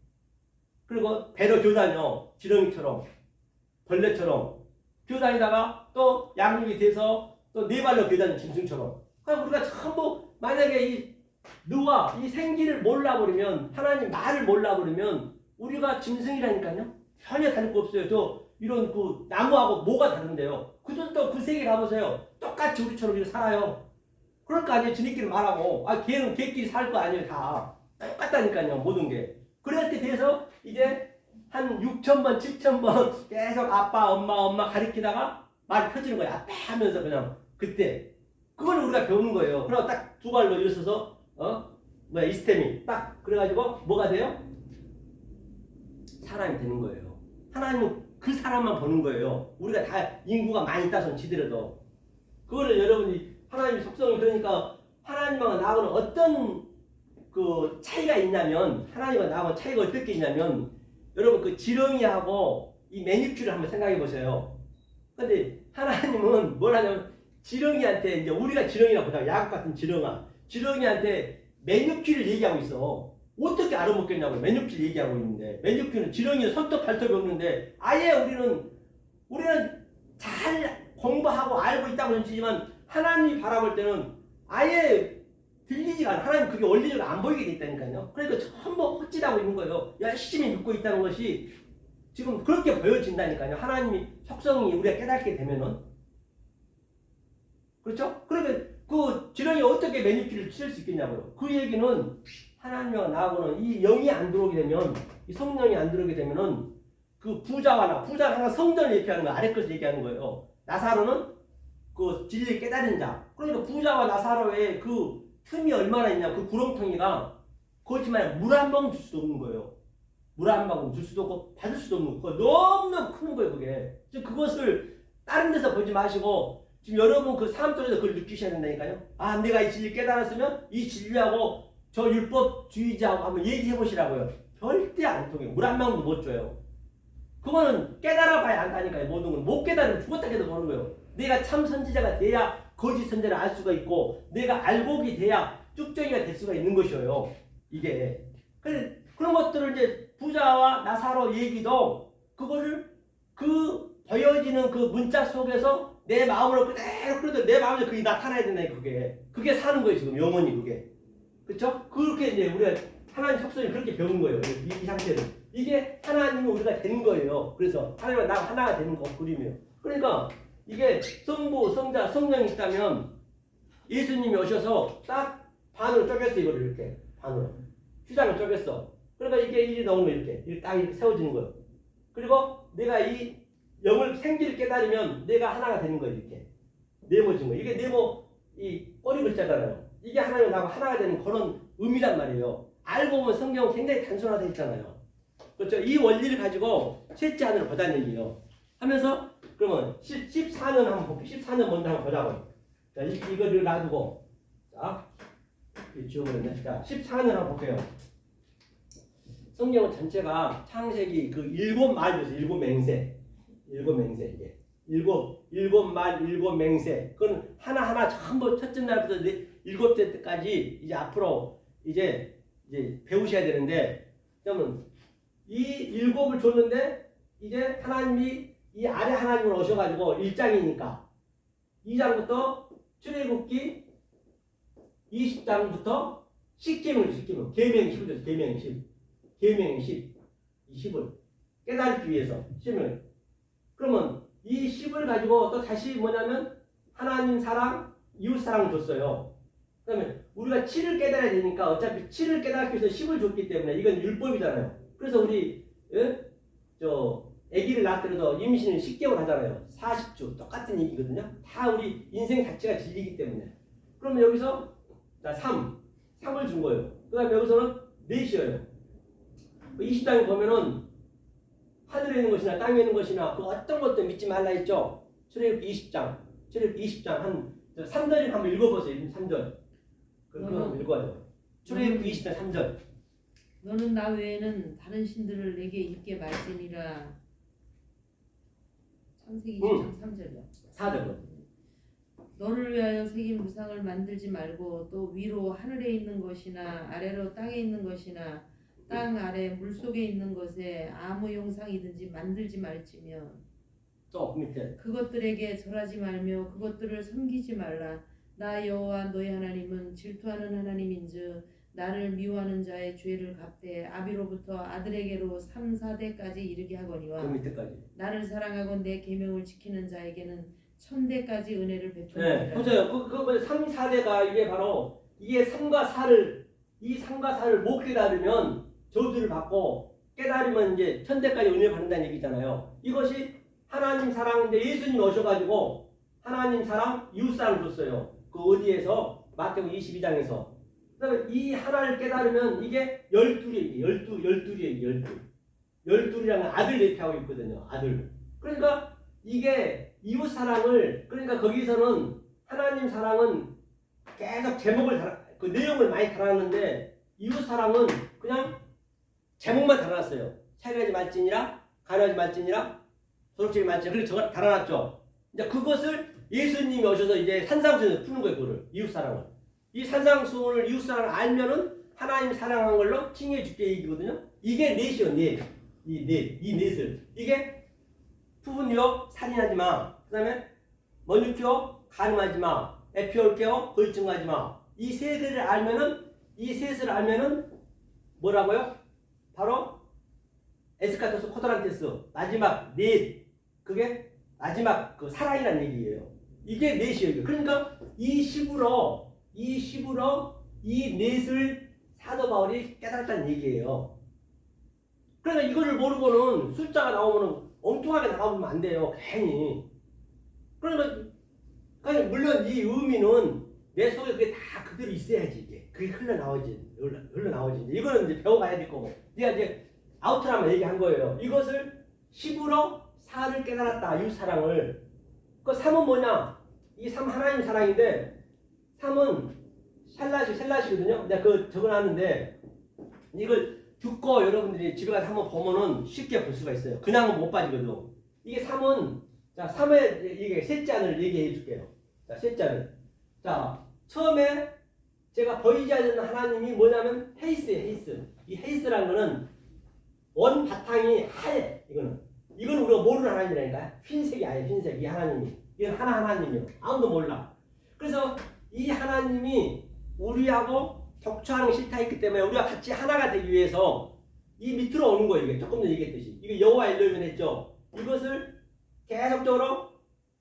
그리고 배로 교다녀. 지렁이처럼 벌레처럼 교다니다가 또 양육이 돼서 또 네 발로 교다니는 짐승처럼. 그러니까 우리가 전부 만약에 이 생기를 몰라버리면 하나님 말을 몰라버리면 우리가 짐승이라니까요. 전혀 다를 거 없어요. 이런 그 나무하고 뭐가 다른데요. 그들도 그 세계 가보세요. 똑같이 우리처럼 이렇게 살아요. 그럴 거 아니에요. 지네끼리 말하고. 걔는 걔끼리 살 거 아니에요. 다 똑같다니까요. 모든 게. 그렇게 돼서 이제 한 6,000번, 7,000번 계속 아빠, 엄마 가리키다가 말이 펴지는 거예요. 아빠 하면서 그냥 그때. 그걸 우리가 배우는 거예요. 그리고 딱 두 발로 일어서서 이스템이 딱 그래가지고 뭐가 돼요? 사람이 되는 거예요. 하나님은 그 사람만 보는 거예요. 우리가 다 인구가 많이 따선 지더라도. 그거를 여러분이 하나님의 속성이 그러니까 하나님하고 나하고는 어떤 그 차이가 있냐면 하나님과 나하고 차이가 어떻게 있냐면 여러분 그 지렁이하고 이 매니큐를 한번 생각해 보세요. 근데 하나님은 뭘 하냐면 지렁이한테 이제 우리가 지렁이라고 보자. 야곱 같은 지렁이한테 매니큐를 얘기하고 있어. 어떻게 알아먹겠냐고 매니큐를 얘기하고 있는데 매니큐는 지렁이는 손톱 발톱이 없는데 아예 우리는 잘 공부하고 알고 있다고 전치지만 하나님이 바라볼 때는 아예 들리지가 않아. 하나님 그게 원리적으로 안 보이게 돼 있다니까요. 그러니까 전부 헛짓하고 있는 거예요. 열심히 믿고 있다는 것이 지금 그렇게 보여진다니까요. 하나님이 속성이 우리가 깨닫게 되면은. 그렇죠? 그러면 그 지렁이 어떻게 매니큐를 칠 수 있겠냐고요. 그 얘기는 하나님과 나하고는 이 영이 안 들어오게 되면, 이 성령이 안 들어오게 되면은 그 부자는 항상 성전을 얘기하는 거예요. 아래 것을 얘기하는 거예요. 나사로는 그 진리를 깨달은 자. 그러니까 부자와 나사로의 그 틈이 얼마나 있냐. 그 구렁텅이가 그렇지만 물 한 방울 줄 수도 없는 거예요. 물 한 방울 줄 수도 없고 받을 수도 없는 거. 너무너무 큰 거예요, 그게. 그것을 다른 데서 보지 마시고 지금 여러분 그 삶 속에서 그걸 느끼셔야 된다니까요. 아, 내가 이 진리를 깨달았으면 이 진리하고 저 율법주의자하고 한번 얘기해 보시라고요. 절대 안 통해요. 물 한 방울도 못 줘요. 그거는 깨달아봐야 안다니까요. 모든 건 못 깨달으면 죽었다 해도 모르는 거예요. 내가 참 선지자가 돼야 거짓 선지자를 알 수가 있고, 내가 알곡이 돼야 쭉정이가 될 수가 있는 것이에요. 이게. 그런 것들을 이제 부자와 나사로 얘기도 그거를 그 보여지는 그 문자 속에서 내 마음으로 그대로 그래도 내 마음에 그게 나타나야 된다니까. 그게 사는 거예요. 지금 영원히 그게. 그렇죠? 그렇게 이제 우리가 하나님 속성이 그렇게 배운 거예요. 이 상태를. 이게 하나님이 우리가 되는 거예요. 그래서 하나님과 나가 하나가 되는 거 그림이에요. 그러니까 이게 성부, 성자, 성령이 있다면 예수님이 오셔서 딱 반으로 쪼갰어. 이거를 이렇게 반으로 휘장을 쪼갰어. 그러니까 이게 일이 나오는 거 이렇게 딱 이렇게 세워지는 거예요. 그리고 내가 이 영을 생기를 깨달으면 내가 하나가 되는 거예요. 이렇게 네모진 거. 이게 네모 이 꼬리 글자잖아요. 이게 하나님과 나가 하나가 되는 그런 의미란 말이에요. 알고 보면 성경은 굉장히 단순화되어 있잖아요. 그렇죠? 이 원리를 가지고 셋째 하늘을 보자는 얘기예요. 하면서 그러면 14년 한번 볼게요. 14년 먼저 한번 보자고요. 자, 이거를 놔두고 자, 지워버렸네. 자, 14년 한번 볼게요. 성경은 전체가 창세기 그 일곱 말이죠. 일곱 맹세 이게 일곱 말 일곱 맹세. 그건 하나하나 전부 첫째 날부터 일곱째 때까지 이제 앞으로 이제 배우셔야 되는데, 그러면 이 일곱을 줬는데 이제 하나님이 이 아래 하나님을 오셔가지고 1장이니까 2장부터 출애굽기 20장부터 십계명 계명이 10을 계명이 10 이 10을 깨달기 위해서 10을. 그러면 이 10을 가지고 또 다시 뭐냐면 하나님 사랑 이웃 사랑을 줬어요. 그러면 우리가 7을 깨달아야 되니까 어차피 7을 깨닫기 위해서 10을 줬기 때문에 이건 율법이잖아요. 그래서 우리 아기를 낳더라도 임신을 10개월 하잖아요. 40주 똑같은 얘기거든요. 다 우리 인생 자체가 진리이기 때문에. 그러면 여기서 자 3을 준 거예요. 그 다음에 여기서는 4시예요. 20장에 보면은 하늘에 있는 것이나 땅에 있는 것이나 그 어떤 것도 믿지 말라 했죠. 출애굽기 20장 한 3절을 한번 읽어보세요. 3절. 그거 읽어요. 출애굽기 20장 3절. 너는 나 외에는 다른 신들을 내게 있게 말지니라. 창세기 20장 3절이요. 4절. 너를 위하여 새긴 우상을 만들지 말고 또 위로 하늘에 있는 것이나 아래로 땅에 있는 것이나 땅 아래 물속에 있는 것에 아무 형상이든지 만들지 말지며 또 밑에 그것들에게 절하지 말며 그것들을 섬기지 말라. 나 여호와 너희 하나님은 질투하는 하나님인즉 나를 미워하는 자의 죄를 갚되 아비로부터 아들에게로 3, 4대까지 이르게 하거니와 그 밑에까지. 나를 사랑하고 내 계명을 지키는 자에게는 1000대까지 은혜를 네, 베푸니라. 보세요. 그 3, 4대가 이게 바로 이게 3과 4를 못 깨달으면 저주를 받고 깨달으면 이제 1000대까지 은혜 받는다는 얘기잖아요. 이것이 하나님 사랑인데 예수님 오셔가지고 하나님 사랑, 이웃 사랑 줬어요. 그 어디에서? 마태복음 22장에서. 그다음에 이 하나를 깨달으면 이게 12이에요. 12이라는 아들 얘기하고 있거든요. 아들. 그러니까 이게 이웃 사랑을, 그러니까 거기서는 하나님 사랑은 계속 그 내용을 많이 달았는데 이웃 사랑은 그냥 제목만 달아놨어요. 살인하지 말지니라, 간하지 말지니라, 도둑질하지 말지니라. 그렇게 저걸 달아놨죠. 이제 그것을 예수님이 오셔서 이제 산상수훈에서 푸는 거예요. 그거를 이웃 사랑을. 이 산상수훈을 이웃 사랑을 알면은 하나님 사랑한 걸로 칭해 줄게 얘기거든요. 이게 넷이요, 넷. 이 넷을. 이게 푸분이요, 살인하지 마. 그다음에 머니큐어, 간음하지 마. 에피올게어, 거짓 증거하지 마. 이 세 개를 알면은, 이 셋을 알면은 뭐라고요? 바로 에스카토스 쿼드란테스, 마지막 넷, 그게 마지막 그 사랑이라는 얘기예요. 이게 넷이에요. 그러니까 이 식으로 이 넷을 사도 바울이 깨달았다는 얘기예요. 그러니까 이거를 모르고는 숫자가 나오면 엉뚱하게 나오면 안 돼요. 괜히. 그러니까 물론 이 의미는 내 속에 그게 다 그대로 있어야지 이게. 그게 흘러나오지. 이거는 이제 배워가야 될 거고. 내가 이제 아우트라만 얘기한 거예요. 이것을 10으로 4를 깨달았다. 이웃사랑을. 그 3은 뭐냐? 이 3 하나님 사랑인데 3은 샬라시거든요. 내가 그 적어놨는데 이걸 듣고 여러분들이 집에 가서 한번 보면은 쉽게 볼 수가 있어요. 그냥은 못 빠지거든. 이게 3은 자 3의 이게 셋째 안을 얘기해 줄게요. 자 셋째 안을. 자 처음에 제가 보이지 않는 하나님이 뭐냐면 헤이스예요. 헤이스. 이 헤이스라는 거는 원 바탕이 하얘. 이거는 우리가 모르는 하나님이라니까요. 흰색이 아예 흰색. 이 하나님이. 이건 하나님이요. 아무도 몰라. 그래서 이 하나님이 우리하고 독처하는 게 싫다 했기 때문에 우리가 같이 하나가 되기 위해서 이 밑으로 오는 거예요. 이게 조금 전에 얘기했듯이. 이거 여호와 일러면 했죠. 이것을 계속적으로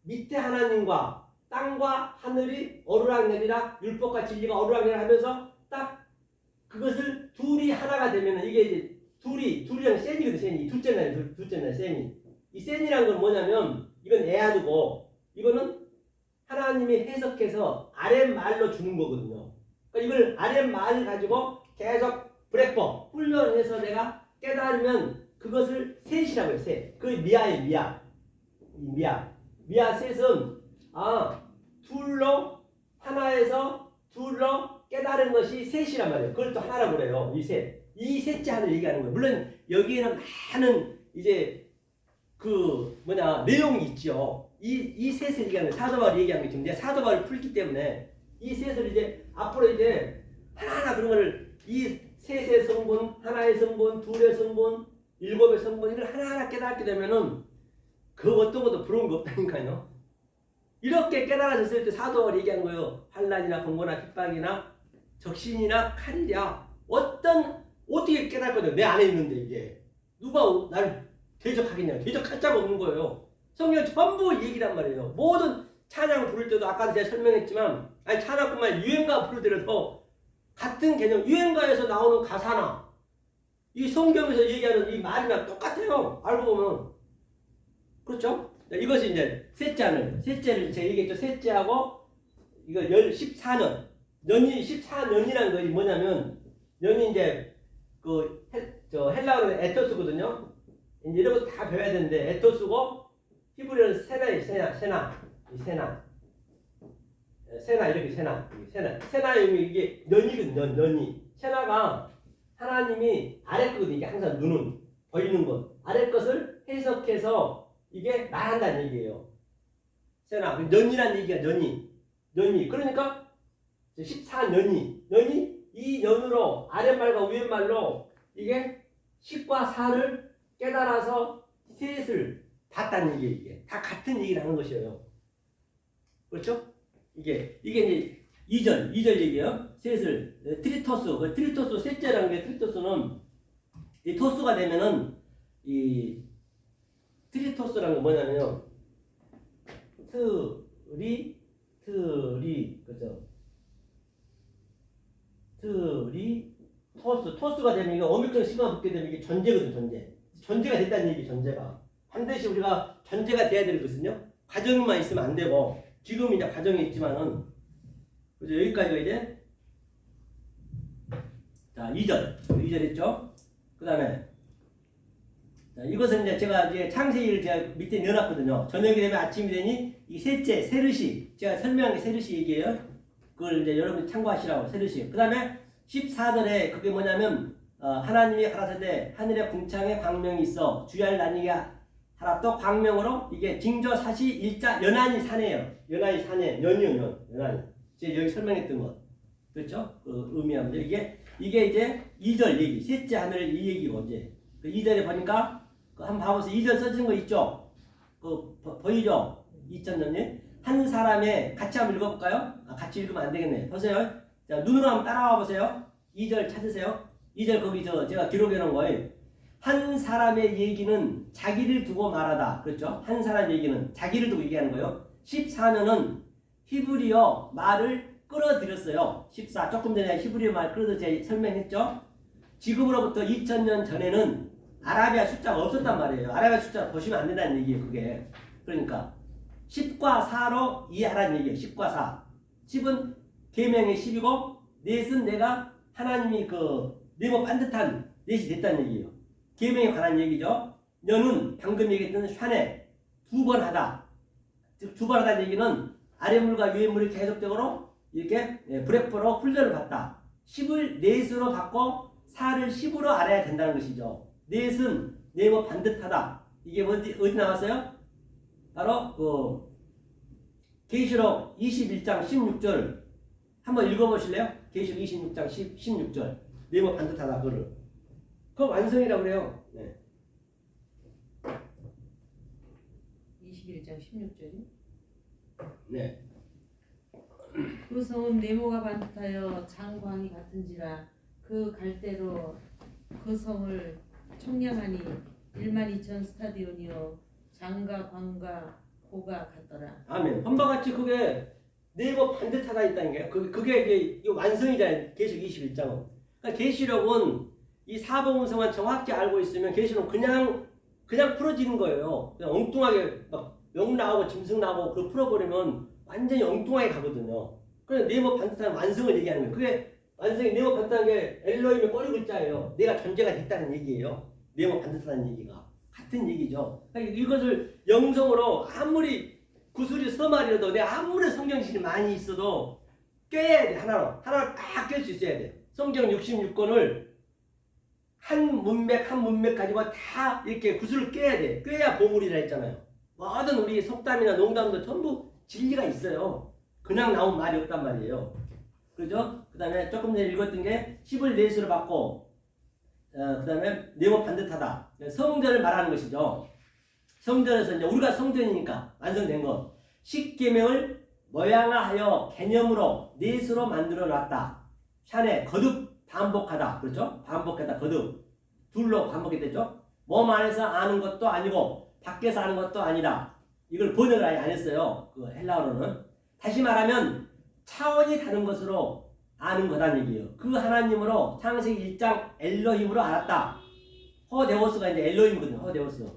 밑에 하나님과 땅과 하늘이 오르락내리락 율법과 진리가 오르락내리락 하면서 딱 그것을 둘이 하나가 되면은 이게 이제 둘이랑 셈이거든. 셈이 둘째 날 셈이. 이 셈이란 건 뭐냐면 이건 에아드고 이거는 하나님이 해석해서 아랫말로 주는 거거든요. 그러니까 이걸 아랫말을 가지고 계속 브레퍼 훈련해서 내가 깨달으면 그것을 셋이라고 해요. 셋. 그 미아예요. 미아 셋은 둘로 하나에서 둘로 깨달은 것이 셋이란 말이에요. 그걸 또 하나라고 그래요. 이 셋. 이 셋째 하나를 얘기하는 거예요. 물론 여기에는 많은 이제 내용이 있죠. 이 셋을 얘기하는 사도바울이 얘기하는 게 지금 내가 사도바울을 풀기 때문에 이 셋을 이제 앞으로 이제 하나하나 그런 거를 이 셋의 성분, 하나의 성분, 둘의 성분, 일곱의 성분 이걸 하나하나 깨닫게 되면은 그 어떤 것도 부러운 거 없다니까요. 이렇게 깨달아졌을 때 사도바울이 얘기한 거예요. 환난이나 공고나 핍박이나 적신이나 칼이랴 어떻게 깨닫거든요. 내 안에 있는데 이게 누가 날 대적하겠냐. 대적할 자가 없는 거예요. 성경 전부 얘기란 말이에요. 모든 찬양 부를 때도 아까도 제가 설명했지만 찬양뿐만 유행가 부를 때도 같은 개념 유행가에서 나오는 가사나 이 성경에서 얘기하는 이 말이나 똑같아요. 알고 보면. 그렇죠? 이것이 이제 셋째를 제가 얘기했죠. 셋째하고 이거 14년 년이 14년이라는 것이 뭐냐면 년이 이제 헬라어는 에토스거든요. 이제 이런 거 다 배워야 되는데 에토스고 히브리어는 세나 이렇게 세나의 의미 이게 년이거든요. 년이 세나가 하나님이 아래 거거든요. 이게 항상 눈은 보이는 것 아래 것을 해석해서 이게 말한다는 얘기예요. 세나 년이라는 얘기가 년이 그러니까 14년이 이 년으로 아랫말과 위에말로 이게 10과 4를 깨달아서 셋을 봤다는 얘기예요. 이게 다 같은 얘기를 하는 것이에요. 그렇죠? 이게 이제 2절 얘기예요. 셋을 트리토스 셋째라는 게 트리토스는 이 토스가 되면은 이 트리토스라는 게 뭐냐면요. 그죠? 토스가 되면 이거 오미크론 시그마 붙게 되면 이게 전제거든. 전제가 됐다는 얘기. 전제가 반드시 우리가 전제가 돼야 되거든요. 과정만 있으면 안 되고 지금 이제 과정이 있지만은 그죠? 여기까지가 이제 자 2절 했죠. 그 다음에 이것은 이제 제가 창세기를 제가 밑에 넣어놨거든요. 저녁이 되면 아침이 되니 이 셋째 세르시 제가 설명한 게 세르시 얘기예요. 그걸 이제 여러분이 참고하시라고 세르시. 그 다음에 14절에 그게 뭐냐면 하나님이 가라사대 하늘의 궁창에 광명이 있어 주야를 나뉘게 하라. 또 광명으로 이게 징조사시 일자 연한이 사네요. 연한이 사네. 연이요. 제가 여기 설명했던 것 그렇죠? 그 의미하면 이게 이제 2절 얘기 셋째 하늘 이 얘기고 이제 그 2절에 보니까 한번 봐보세요. 2절 써진 거 있죠? 보이죠? 2000년에 한 사람의 같이 한번 읽어볼까요? 같이 읽으면 안 되겠네. 보세요. 자, 눈으로 한번 따라와 보세요. 2절 찾으세요. 2절 거기 제가 기록해 놓은 거예요. 한 사람의 얘기는 자기를 두고 말하다. 그렇죠? 한 사람의 얘기는 자기를 두고 얘기하는 거예요. 14년은 히브리어 말을 끌어들였어요. 14 조금 전에 히브리어 말 끌어들여 설명했죠. 지금으로부터 2000년 전에는 아라비아 숫자가 없었단 말이에요. 아라비아 숫자 보시면 안 된다는 얘기예요. 그게 그러니까 10과 4로 이해하라는 얘기예요. 10과 4. 10은 계명의 10이고 넷은 내가 하나님이 네모 반듯한 넷이 됐다는 얘기예요. 계명에 관한 얘기죠. 년은 방금 얘기했던 샤네 2번 하다. 즉 2번 하다는 얘기는 아랫물과 위에물이 계속적으로 이렇게 브레퍼로 훈련을 받다. 10을 넷으로 바꿔 4를 10으로 알아야 된다는 것이죠. 넷은 네모 반듯하다. 이게 어디 나왔어요? 바로 계시록 21장 16절 한번 읽어보실래요? 계시록 26장 16절 네모 반듯하다 그거를. 그거 완성이라고 그래요. 네. 21장 16절이 네. 그 성은 네모가 반듯하여 장광이 같은지라 그 갈대로 그 성을 청량하니 12000 스타디온이요 장과 광과 고가 같더라. 아멘. 한바같이 그게 네모 반듯하다 있다는 게요. 그게 이제 완성이잖아요. 계시록 21장은. 그러니까 계시록은 이 사복음서만 정확히 알고 있으면 계시록은 그냥 풀어지는 거예요. 그냥 엉뚱하게 막 명 나오고 짐승 나오고 그걸 풀어버리면 완전히 엉뚱하게 가거든요. 그래서 네모 반듯한 완성을 얘기하는 거예요. 그게 완성이 네모 반듯한 게 엘로힘의 꼬리 글자예요. 내가 존재가 됐다는 얘기예요. 네모 반듯하다는 얘기가 같은 얘기죠. 그러니까 이것을 영성으로 아무리 구슬이 서말이라도 내가 아무리 성경신이 많이 있어도 꿰야 돼. 하나로 딱 꿰 수 있어야 돼. 성경 66권을 한 문맥 한 문맥 가지고 다 이렇게 구슬을 꿰야 돼. 꿰야 보물이라 했잖아요. 모든 우리 속담이나 농담도 전부 진리가 있어요. 그냥 나온 말이 없단 말이에요. 그죠? 그 다음에 조금 전에 읽었던 게 10을 넷으로 받고 그 다음에 네모 반듯하다. 성전을 말하는 것이죠. 성전에서 이제 우리가 성전이니까 완성된 것. 10계명을 모양화하여 개념으로 넷으로 만들어 놨다. 샤네 거듭 반복하다. 그렇죠? 반복하다 거듭. 둘로 반복했겠죠? 몸 안에서 아는 것도 아니고 밖에서 아는 것도 아니다. 이걸 번역을 아예 안 했어요. 그 헬라어로는. 다시 말하면 차원이 다른 것으로 아는 거다는 얘기예요. 그 하나님으로 창세기 1장 엘로힘으로 알았다. 호데오스가 이제 엘로힘이거든요. 호데오스.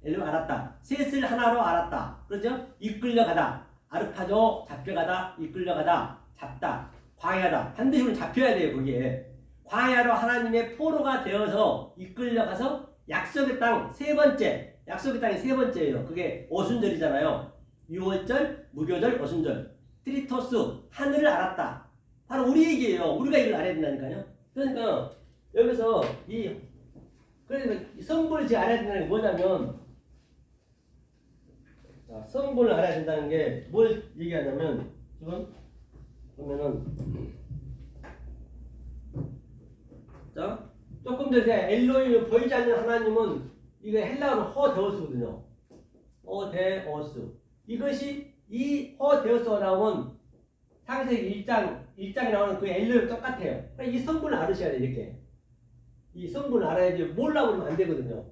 엘로힘 알았다. 셋을 하나로 알았다. 그렇죠? 이끌려가다. 아르파조 잡혀가다. 이끌려가다. 잡다. 광야다. 반드시 우리는 잡혀야 돼요. 거기에. 광야로 하나님의 포로가 되어서 이끌려가서 약속의 땅 세 번째. 약속의 땅이 세 번째예요. 그게 오순절이잖아요. 유월절, 무교절, 오순절. 트리토스, 하늘을 알았다. 바로 우리 얘기예요. 우리가 이걸 알아야 된다니까요. 그러니까 여기서 그러니까 성분을 제가 알아야 된다는 게 뭐냐면, 자, 성분을 알아야 된다는 게 뭘 얘기하냐면, 지금 보면은, 자, 조금 전에 엘로힘 보이지 않는 하나님은 이게 헬라어는 호데오스거든요. 호데오스. 이것이 이 호데오스가 나오면 창세기 1장에 나오는 그 엘로힘 똑같아요. 그러니까 이 성분을 알으셔야 돼요. 이렇게. 이 성분을 알아야지 몰라고 그러면 안 되거든요.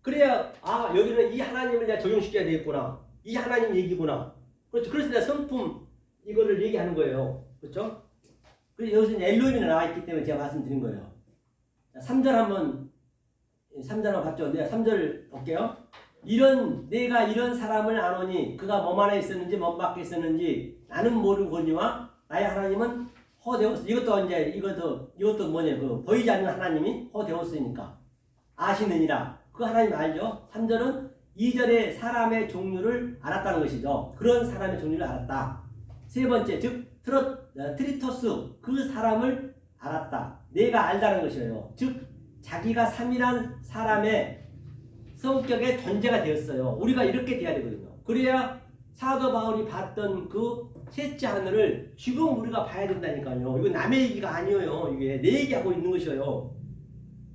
그래야 여기는 이 하나님을 내가 적용시켜야 되겠구나. 이 하나님 얘기구나. 그렇죠. 그래서 내가 성품 이거를 얘기하는 거예요. 그렇죠? 그래서 여기서 엘로힘이 나와 있기 때문에 제가 말씀드린 거예요. 자, 3절 한번 봤죠? 내가 3절 볼게요. 내가 이런 사람을 아노니 그가 몸 안에 있었는지 몸 밖에 있었는지 나는 모르거니와 나의 하나님은 호데오스. 이것도 뭐냐, 보이지 않는 하나님이 호데오스니까 아시느니라. 그 하나님 알죠? 3절은 2절에 사람의 종류를 알았다는 것이죠. 그런 사람의 종류를 알았다. 세 번째, 즉 트리토스, 그 사람을 알았다. 내가 알다는 것이에요. 즉 자기가 3이란 사람의 성격의 존재가 되었어요. 우리가 이렇게 돼야 되거든요. 그래야 사도 바울이 봤던 그 셋째 하늘을 지금 우리가 봐야 된다니까요. 이거 남의 얘기가 아니에요. 이게 내 얘기하고 있는 것이에요.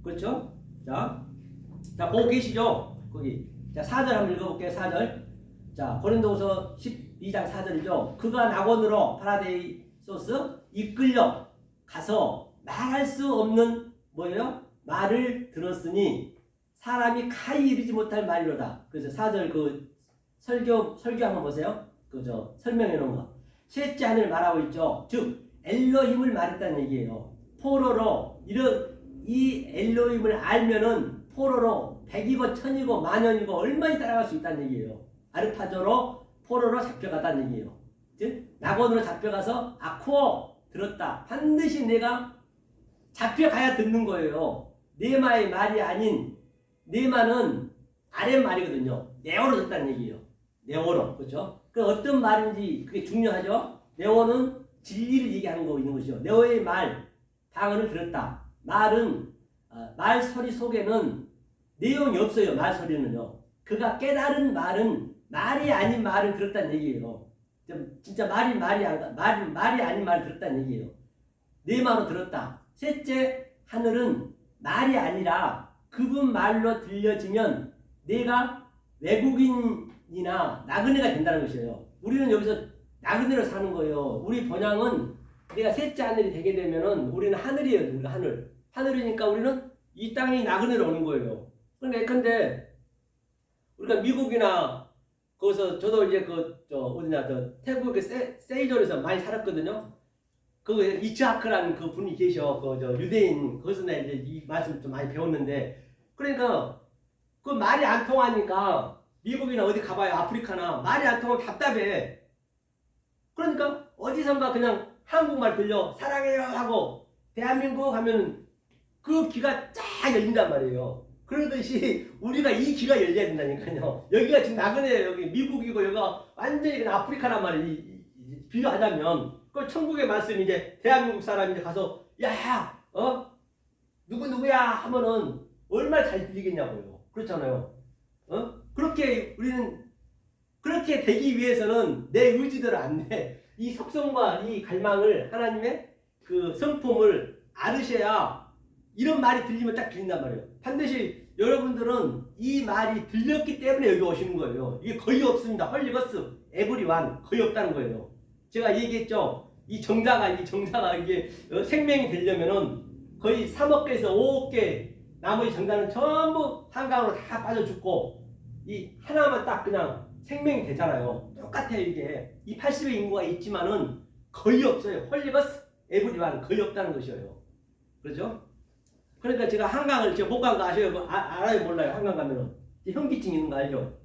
그렇죠? 자, 보고 계시죠? 거기. 자, 4절 한번 읽어볼게요. 4절. 자, 고린도후서 12장 4절이죠. 그가 낙원으로 파라데이스 소스 이끌려 가서 말할 수 없는 뭐예요? 말을 들었으니 사람이 가히 이르지 못할 말이로다. 그래서 4절 그 설교 한번 보세요. 그저 설명해 놓은 거. 셋째 하늘 말하고 있죠. 즉 엘로힘을 말했다는 얘기예요. 포로로 이 엘로힘을 알면은 포로로 100이고 1000이고 만연이고 얼마나 따라갈 수 있다는 얘기예요. 아르파조로 포로로 잡혀갔다는 얘기예요. 즉 낙원으로 잡혀가서 아쿠어 들었다. 반드시 내가 잡혀가야 듣는 거예요. 네마의 말이 아닌 네마는 아랫말이거든요. 네오로 듣다는 얘기예요. 네오로. 그렇죠? 그 어떤 말인지 그게 중요하죠. 네오는 진리를 얘기하는 거 있는 것이죠. 네오의 말 방언을 들었다. 말은 말 소리 속에는 내용이 없어요. 말 소리는요. 그가 깨달은 말은 말이 아닌 말을 들었다는 얘기예요. 진짜 말이 아닌 말을 들었다는 얘기예요. 네마로 들었다. 셋째 하늘은 말이 아니라 그분 말로 들려지면 내가 외국인이나 나그네가 된다는 것이에요. 우리는 여기서 나그네로 사는 거예요. 우리 번향은 내가 셋째 하늘이 되게 되면은 우리는 하늘이에요. 우리가 하늘이니까 우리는 이 땅이 나그네로 오는 거예요. 근데 우리가 미국이나 거기서 저도 이제 태국의 세이존에서 많이 살았거든요. 그 이츠하크라는 그 분이 계셔. 유대인 거기서 내가 이제 이 말씀 좀 많이 배웠는데, 그러니까 그 말이 안 통하니까 미국이나 어디 가봐요. 아프리카나 말이 안 통하면 답답해. 그러니까 어디선가 그냥 한국말 들려 사랑해요 하고 대한민국 하면은 그 귀가 쫙 열린단 말이에요. 그러듯이 우리가 이 귀가 열려야 된다니까요. 여기가 지금 나그네예요. 여기 미국이고 여기가 완전히 그냥 아프리카란 말이에요. 비교하자면 그 천국의 말씀 이제 대한민국 사람이 이제 가서 야 누구야 하면은 얼마나 잘 들리겠냐고요. 그렇잖아요. 그렇게 우리는 그렇게 되기 위해서는 내 의지대로 안 돼. 이 속성과 이 갈망을 하나님의 그 성품을 알으셔야 이런 말이 들리면 딱 들린단 말이에요. 반드시 여러분들은 이 말이 들렸기 때문에 여기 오시는 거예요. 이게 거의 없습니다. 헐리거스 에브리완 거의 없다는 거예요. 제가 얘기했죠. 이 정자가 이게 생명이 되려면은 거의 3억 개에서 5억 개 나머지 정자는 전부 한강으로 다 빠져 죽고 이 하나만 딱 그냥 생명이 되잖아요. 똑같아요. 이게 이 80의 인구가 있지만은 거의 없어요. 헐리거스 에브리완 거의 없다는 것이에요. 그렇죠? 그러니까 제가 한강을 제가 못 간 거 아셔요? 알아요? 몰라요? 한강 가면은 현기증 있는 거 알죠?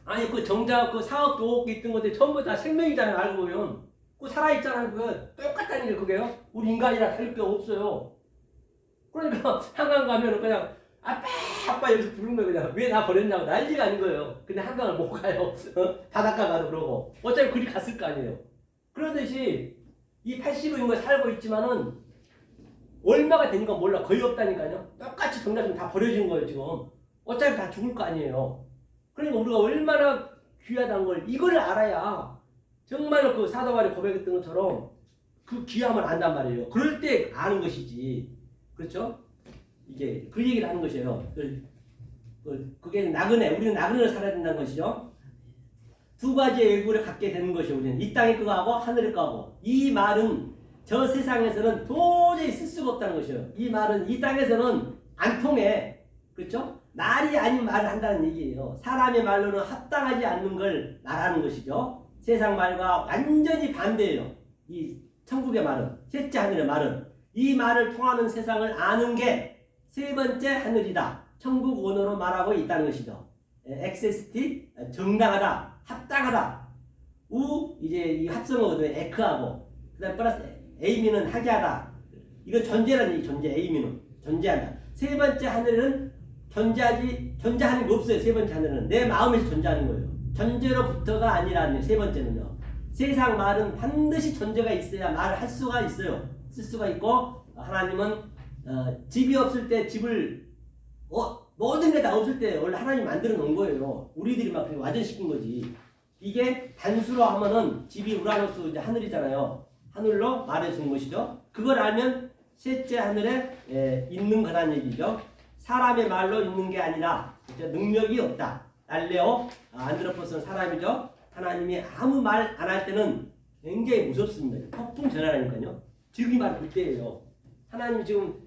아니 그 정자 그 4억 5억 있던 건데 전부 다 생명이잖아요. 알고 보면 그 살아있잖아요. 그거 똑같다는 게 그게요. 우리 인간이랑 다를 게 없어요. 그러니까 한강 가면은 그냥 아빠 여기서 부른 거예요. 그냥 왜 나 버렸냐고 난리가 아닌 거예요. 근데 한강을 못 가요. 바닷가 가도 그러고 어차피 그리 갔을 거 아니에요. 그러듯이 이 80의 인구가 살고 있지만은 얼마가 되는 건 몰라. 거의 없다니까요. 똑같이 정자좀 다 버려진 거예요. 지금 어차피 다 죽을 거 아니에요. 그러니까 우리가 얼마나 귀하다는 걸 이걸 알아야 정말로 그 사도바울이 고백했던 것처럼 그 귀함을 안단 말이에요. 그럴 때 아는 것이지. 그렇죠? 이게 그 얘기를 하는 것이에요. 그게 나그네, 우리는 나그네로 살아야 된다는 것이죠. 두 가지의 외국을 갖게 되는 것이에요. 우리는 이 땅의 거하고 하늘의 거하고. 이 말은 저 세상에서는 도저히 쓸 수가 없다는 것이에요. 이 말은 이 땅에서는 안 통해. 그렇죠? 말이 아닌 말을 한다는 얘기예요. 사람의 말로는 합당하지 않는 걸 말하는 것이죠. 세상 말과 완전히 반대예요. 이 천국의 말은, 셋째 하늘의 말은. 이 말을 통하는 세상을 아는 게 세 번째 하늘이다. 천국 언어로 말하고 있다는 것이죠. 엑세스티, 정당하다, 합당하다. 이제 이 합성어거든요. 에크하고. 그 다음에 플러스 에이미는 하게 하다. 이건 존재라는 얘기, 존재. 에이미는 존재한다. 세 번째 하늘은 존재하는 게 없어요. 세 번째 하늘은 내 마음에서 존재하는 거예요. 존재로부터가 아니라는 세 번째는요. 세상 말은 반드시 존재가 있어야 말을 할 수가 있어요. 쓸 수가 있고, 하나님은 집이 없을 때 집을 모든 게 다 없을 때 원래 하나님 만들어 놓은 거예요. 우리들이 막 와전시킨 거지. 이게 단수로 하면은 집이 우라노스 이제 하늘이잖아요. 하늘로 말해주는 것이죠. 그걸 알면 셋째 하늘에 있는 거란 얘기죠. 사람의 말로 있는 게 아니라 능력이 없다. 알레오 안드로포스는 사람이죠. 하나님이 아무 말 안 할 때는 굉장히 무섭습니다. 폭풍 전환하니까요. 지금이 바로 그때예요. 하나님 지금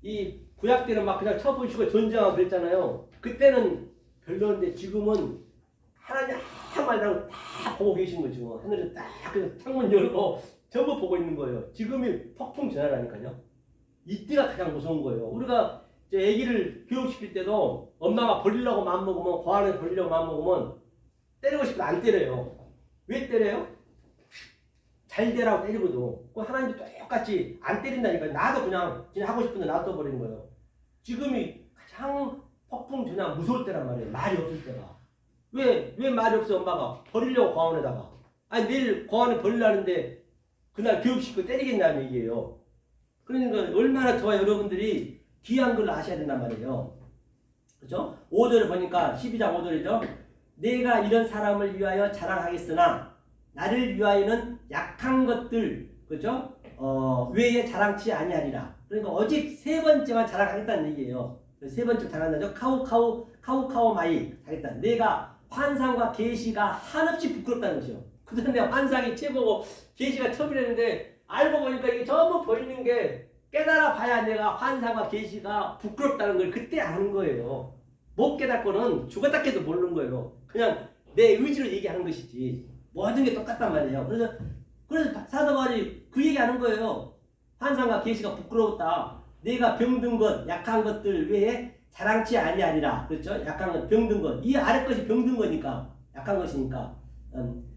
이 구약 때는 막 그냥 쳐부시고 전쟁하고 그랬잖아요. 그때는 별로인데 지금은 하나님 아무 말 안 하고 다 보고 계신 거죠. 하늘에 딱 그냥 창문 열고 전부 보고 있는 거예요. 지금이 폭풍 전환하니까요. 이때가 가장 무서운 거예요. 우리가 이제 아기를 교육시킬 때도 엄마가 버리려고 마음먹으면 고아를 버리려고 마음먹으면 때리고 싶어도 안 때려요. 왜 때려요? 잘 되라고 때리거든. 하나님도 똑같이 안 때린다니까. 나도 그냥 하고 싶은데 놔둬버리는 거예요. 지금이 가장 폭풍 전환 무서울 때란 말이에요. 말이 없을 때가. 왜 말이 없어 엄마가? 버리려고 고아원에다가. 아니 내일 고아원에 버리려는데 그날 교육시키고 때리겠냐는 얘기예요. 그러니까 얼마나 저와 여러분들이 귀한 걸 아셔야 된단 말이에요. 그렇죠? 5절을 보니까 12장 5절이죠. 내가 이런 사람을 위하여 자랑하겠으나 나를 위하여는 약한 것들 그렇죠? 외에 자랑치 아니하리라. 그러니까 오직 세 번째만 자랑하겠다는 얘기예요. 세 번째 자랑하죠. 카우카우 마이 하겠다. 내가 환상과 계시가 한없이 부끄럽다는 것이요. 그런데 환상이 최고고 계시가 처음이랬는데 알고 보니까 이게 전부 보이는 게 깨달아 봐야 내가 환상과 계시가 부끄럽다는 걸 그때 아는 거예요. 못 깨닫고는 죽었다 깨도 모르는 거예요. 그냥 내 의지로 얘기하는 것이지 모든 게 똑같단 말이에요. 그래서 사도 바울이 그 얘기하는 거예요. 환상과 계시가 부끄러웠다. 내가 병든 것, 약한 것들 외에 자랑치 아니하리라. 그렇죠? 약한 것, 병든 것. 이 아래 것이 병든 거니까 약한 것이니까.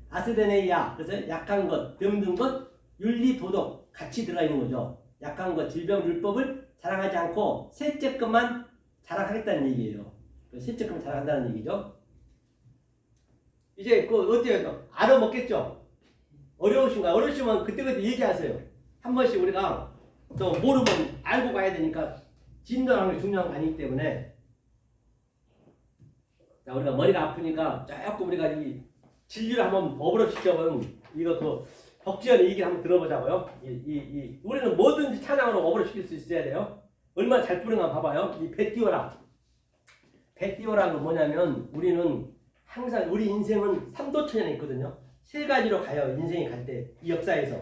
아스데네이아. 그래서 약한 것, 병든 것, 윤리, 도덕 같이 들어가 있는 거죠. 약한 것, 질병, 율법을 자랑하지 않고 셋째 것만 자랑하겠다는 얘기예요. 셋째 것만 자랑한다는 얘기죠. 이제 그 어때요? 알아먹겠죠? 어려우신가요? 어려우시면 그때그때 얘기하세요. 한 번씩 우리가 또 모르면 알고 가야 되니까 진도하는 게 중요한 거 아니기 때문에 자 우리가 머리가 아프니까 조금 우리가 이 진리를 한번 어그로 시켜보면 이거 그 덕지연의 얘기를 한번 들어보자고요. 우리는 뭐든지 찬양으로 어그로 시킬 수 있어야 돼요. 얼마나 잘 부르는가 봐봐요. 이 배 띄워라. 배 띄워라는 건 뭐냐면 우리는 항상 우리 인생은 삼도천연에 있거든요. 세 가지로 가요. 인생이 갈 때 이 역사에서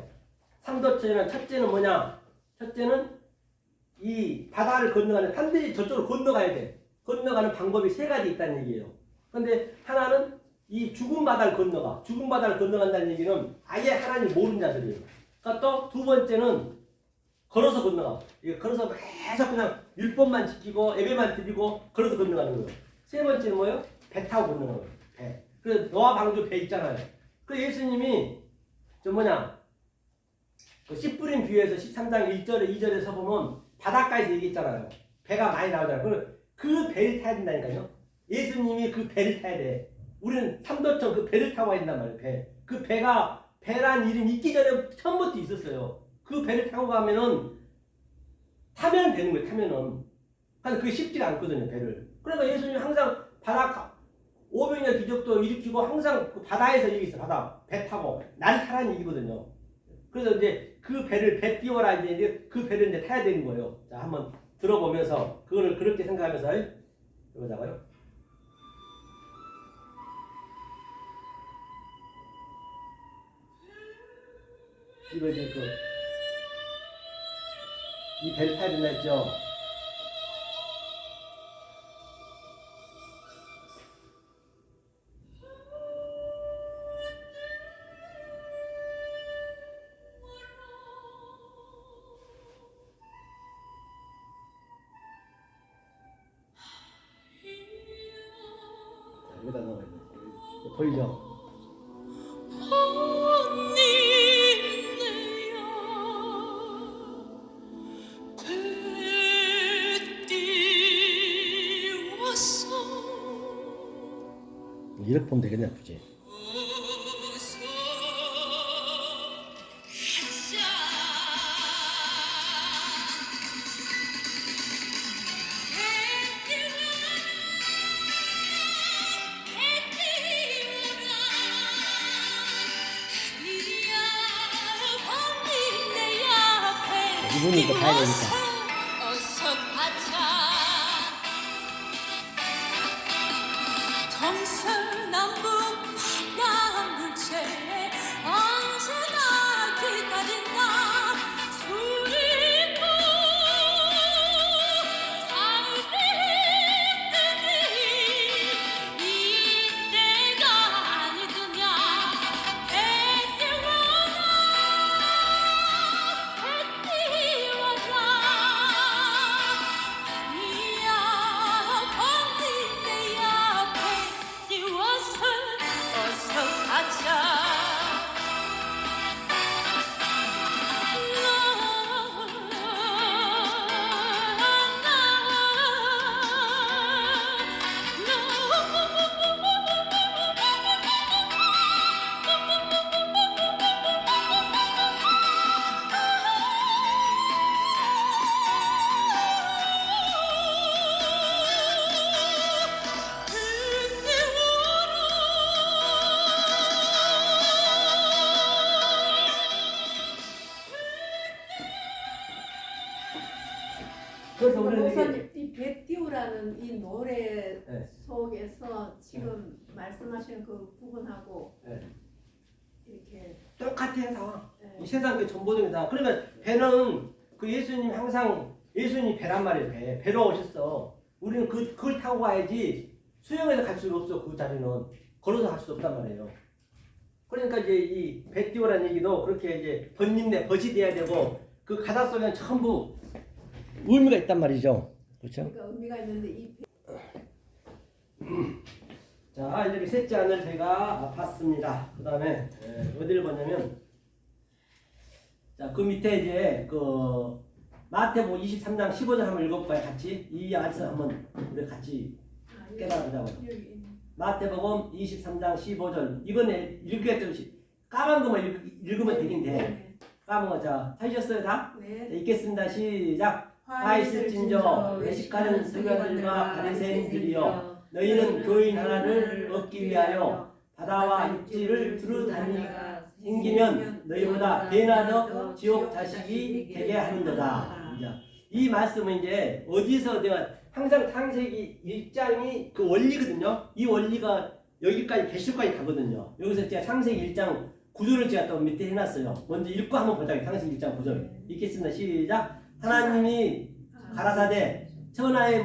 삼도천연 첫째는 뭐냐? 첫째는 이 바다를 건너가는 반드시 저쪽으로 건너가야 돼. 건너가는 방법이 세 가지 있다는 얘기예요. 그런데 하나는 이 죽은 바다를 건너가. 죽은 바다를 건너간다는 얘기는 아예 하나님 모르는 자들이에요. 그러니까 또 두 번째는 걸어서 건너가. 이거 걸어서 계속 그냥 율법만 지키고 예배만 드리고 걸어서 건너가는 거예요. 세 번째는 뭐예요? 배 타고 건너가는 거예요. 배. 그 노아 방주 배 있잖아요. 그 예수님이 그 씨 뿌린 비유에서 13장 1절에 2절에서 보면 바닷가에서 얘기했잖아요. 배가 많이 나오잖아요. 그 배를 타야 된다니까요. 예수님이 그 배를 타야 돼. 우리는 삼도천 그 배를 타고 가야 된단 말이에요. 배. 그 배가 배란 이름이 있기 전에 처음부터 있었어요. 그 배를 타고 가면은 타면 되는 거예요. 타면은. 근데 그게 쉽지가 않거든요. 배를. 그러니까 예수님이 항상 바닷가 500년 기적도 일으키고 항상 그 바다에서 얘기했어요. 바다. 배 타고 날 타라는 얘기거든요. 그래서 이제 그 배를 배 띄워라 이제 그 배를 이제 타야 되는 거예요. 자, 한번 들어보면서 그거를 그렇게 생각하면서 해보자고요. 이거 이제 이 배를 타야 된다 했죠. 여기다 넣어야 돼. 보이죠? 이렇게 보면 되겠네, 그치? 이분이 또 가야 되니까. 동서남북 바람을 저는 이 노래 네. 속에서 지금 말씀하시는 그 부분하고 네. 이렇게 똑같아요 다. 네. 이 세상 그 전보등이 다. 그러니까 배는 그 예수님 항상 예수님 배란 말이에요. 배로 오셨어. 우리는 그걸 타고 가야지 수영해서 갈 수가 없어. 그 자리는 걸어서 갈 수 없단 말이에요. 그러니까 이제 이 배 띄우라는 얘기도 그렇게 이제 벗이 돼야 되고 그 가사 속에는 전부 의미가 있단 말이죠. 그렇죠? 그러니까 의미가 있는데 이 자, 이제 셋째 안을 제가 봤습니다. 그 다음에 어디를 봤냐면 자, 그 밑에 이제 그 마태복음 23장 15절 한번 읽어볼까요? 같이 이 안에서 한번 우리 같이 깨달아보자고요. 여기 마태복음 23장 15절 이건 읽겠듯이 까만 것만 읽으면 되긴 돼. 네. 까만 거. 자, 찾으셨어요 다? 네. 자, 읽겠습니다. 시작. 화 있을진저 외식하는 서기관들과 바리새인들이여 너희는 교인 하나를 얻기 위하여 바다와 육지를 두루 다니니가 생기면 너희보다 배나 더 지옥 자식이 되게 하는도다. 이 말씀은 이제 어디서 내가 항상 창세기 1장이 그 원리거든요. 이 원리가 여기까지 계시까지 가거든요. 여기서 제가 창세기 1장 9절을 제가 또 밑에 해놨어요. 먼저 읽고 한번 보자. 창세기 1장 9절 읽겠습니다. 시작. 하나님이 가라사대 천하의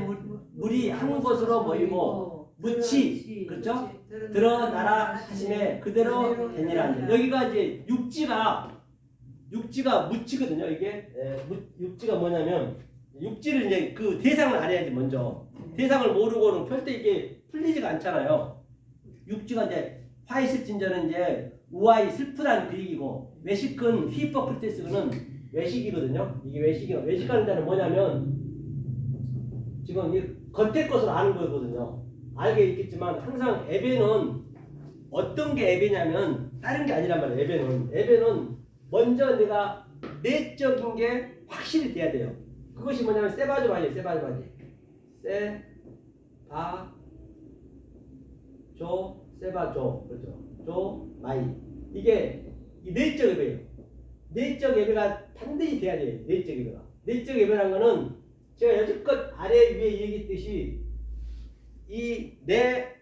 물이 한 곳으로 모이고 묻이 그렇죠? 드러나라 하심에 그대로 되니라. 여기가 이제 육지가 묻지거든요. 이게 육지가 뭐냐면 육지를 이제 그 대상을 알아야지 먼저. 대상을 모르고는 절대 이게 풀리지가 않잖아요. 육지가 이제 화 있을진저는 이제 우아히 슬프다는 그 얘기고 외식은 히포크리테스는 외식이거든요. 이게 외식하는 자는 뭐냐면 지금 이 겉에 것을 아는 거거든요. 알게 있겠지만 항상 예배는 어떤 게 예배냐면 다른 게 아니란 말이에요. 예배는 먼저 내가 내적인 게 확실히 돼야 돼요. 그것이 뭐냐면 세바조바지. 세바조 그렇죠. 조마이 이게 이 내적 예배예요. 내적 예배가 반드시 돼야 돼요. 내적 예배가. 내적 예배라는 거는 제가 여지껏 아래 위에 얘기했듯이 이 내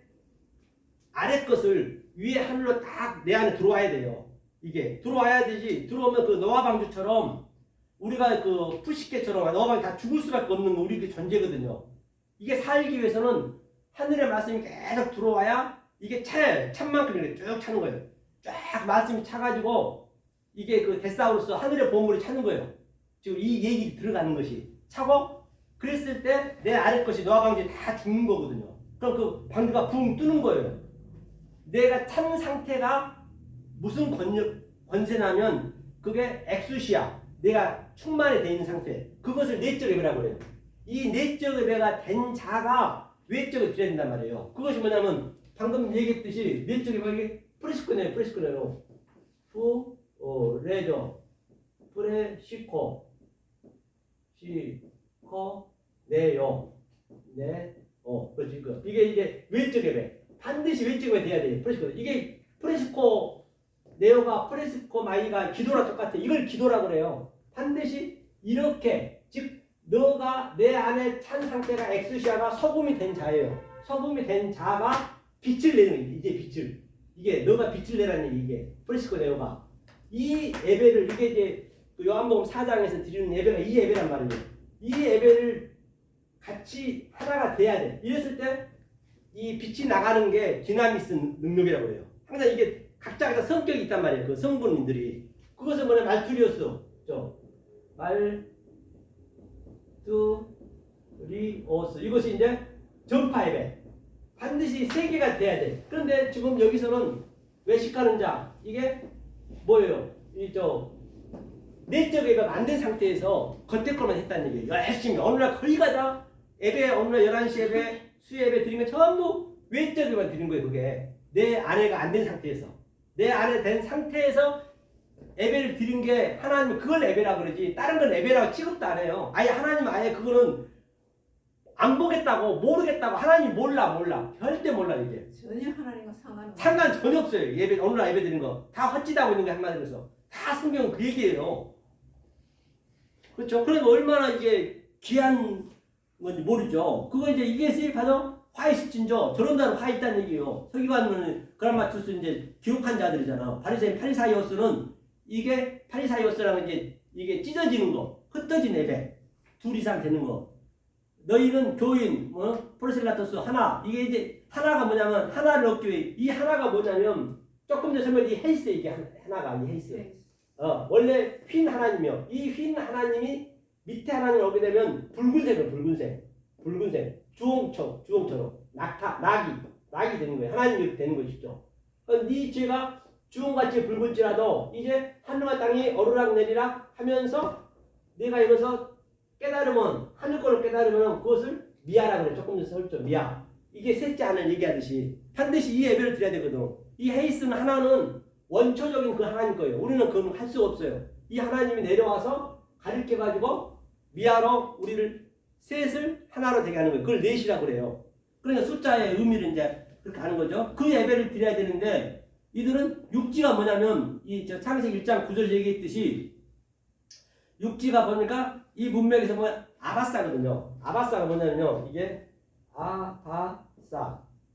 아래 것을 위에 하늘로 딱 내 안에 들어와야 돼요. 이게 들어와야 되지. 들어오면 그 노아 방주처럼 우리가 그 푸시케처럼 노아 방주 다 죽을 수밖에 없는 우리 그 존재거든요. 이게 살기 위해서는 하늘의 말씀이 계속 들어와야 이게 찬만큼 쭉 차는 거예요. 쫙 말씀이 차가지고 이게 그 데사우루스 하늘의 보물이 차는 거예요. 지금 이 얘기 들어가는 것이 차고 그랬을 때 내 아래 것이 노아 방주에 다 죽는 거거든요. 그럼 그 방주가 붕 뜨는 거예요. 내가 찬 상태가 무슨 권세냐면 그게 엑수시아 내가 충만히 되어 있는 상태 그것을 내적 예배라고 해요. 이 내적 예배가 된 자가 외적을 드려야 된단 말이에요. 그것이 뭐냐면 방금 얘기했듯이 내적 예배가 프레시코네요. 레저 프레시코 시코 네요 그렇지. 이게 이제 외적 예배 반드시 외적 예배 돼야 돼요. 프레시코 이게 프레시코 네오가 프레시코 마이가 기도랑 똑같아. 이걸 기도라고 그래요. 반드시 이렇게 즉 너가 내 안에 찬 상태가 엑스시아가 소금이 된 자예요. 소금이 된 자가 빛을 내는 거예요. 이제 빛을 이게 너가 빛을 내라는 얘기 이게 프레시코 네오가 이 예배를 이게 이제 요한복음 4장에서 드리는 예배가 이 예배란 말이에요. 이 예배를 같이 하나가 돼야 돼. 이랬을 때 이 빛이 나가는 게 디나미스 능력이라고 해요. 항상 이게 각자가 성격이 있단 말이에요. 그 성분들이 그것은 뭐냐 말투리오스, 말투리오스 이것이 이제 전파 예배 반드시 세 개가 돼야 돼. 그런데 지금 여기서는 외식하는 자 이게 뭐예요? 내적 예배가 안 된 상태에서 겉에 것만 했다는 얘기예요. 열심히 어느 날 거의 가자 예배 어느 날 11시 예배 수예배 드리면 전부 외적 예배만 드리는 거예요. 그게 내 안에가 안 된 상태에서 내 안에 된 상태에서 예배를 드린 게 하나님은 그걸 예배라고 그러지 다른 건 예배라고 취급도 안 해요. 아예 하나님은 아예 그거는 안 보겠다고 모르겠다고 하나님 몰라 절대 몰라 이게 전혀 하나님과 상관 전혀 없어요. 예배 어느 날 예배 드리는 거 다 헛짓하고 있는 게 한마디로 해서 다 성경은 그 얘기예요. 그렇죠? 그래서 얼마나 이게 귀한 건지 모르죠. 그거 이제 이게 바로 화이시진저 저런 자로 화 있다는 얘기예요. 서기관은 그라마투스 이제 기록한 자들이잖아. 바리새인 파리사이어스는 이게 파리사이어스라는 이제 이게 찢어지는 거, 흩어진 예배 둘 이상 되는 거. 너희는 교인, 프로셀라토스 하나. 이게 이제 하나가 뭐냐면 하나를 얻기 위해 이 하나가 뭐냐면 조금 전에 설명한 이 헤이스 이게 하나가 이 헤이스. 원래 휜 하나님이요. 이 휜 하나님이 밑에 하나님을 얻게 되면 붉은색은 붉은색, 주홍처럼 낙이 되는 거예요. 하나님이 되는 것이죠. 네 죄가 주홍같이 붉을지라도 이제 하늘과 땅이 오르락 내리락 하면서 내가 이것서 깨달으면 하늘 거를 깨달으면 그것을 미아라고 그래. 조금 전에 설죠. 미아. 이게 셋째 하늘 얘기하듯이 반드시 이 예배를 드려야 되거든. 이 헤이스는 하나는 원초적인 그 하나님 거예요. 우리는 그건 할 수가 없어요. 이 하나님이 내려와서 가르쳐 가지고 미아로 우리를 셋을 하나로 되게 하는 거예요. 그걸 넷이라고 그래요. 그러니까 숫자의 의미를 이제 그렇게 하는 거죠. 그 예배를 드려야 되는데 이들은 육지가 뭐냐면 이 창세기 1장 9절 얘기했듯이 육지가 보니까 이 문맥에서 뭐야 아바사거든요. 아바사가 뭐냐면요. 이게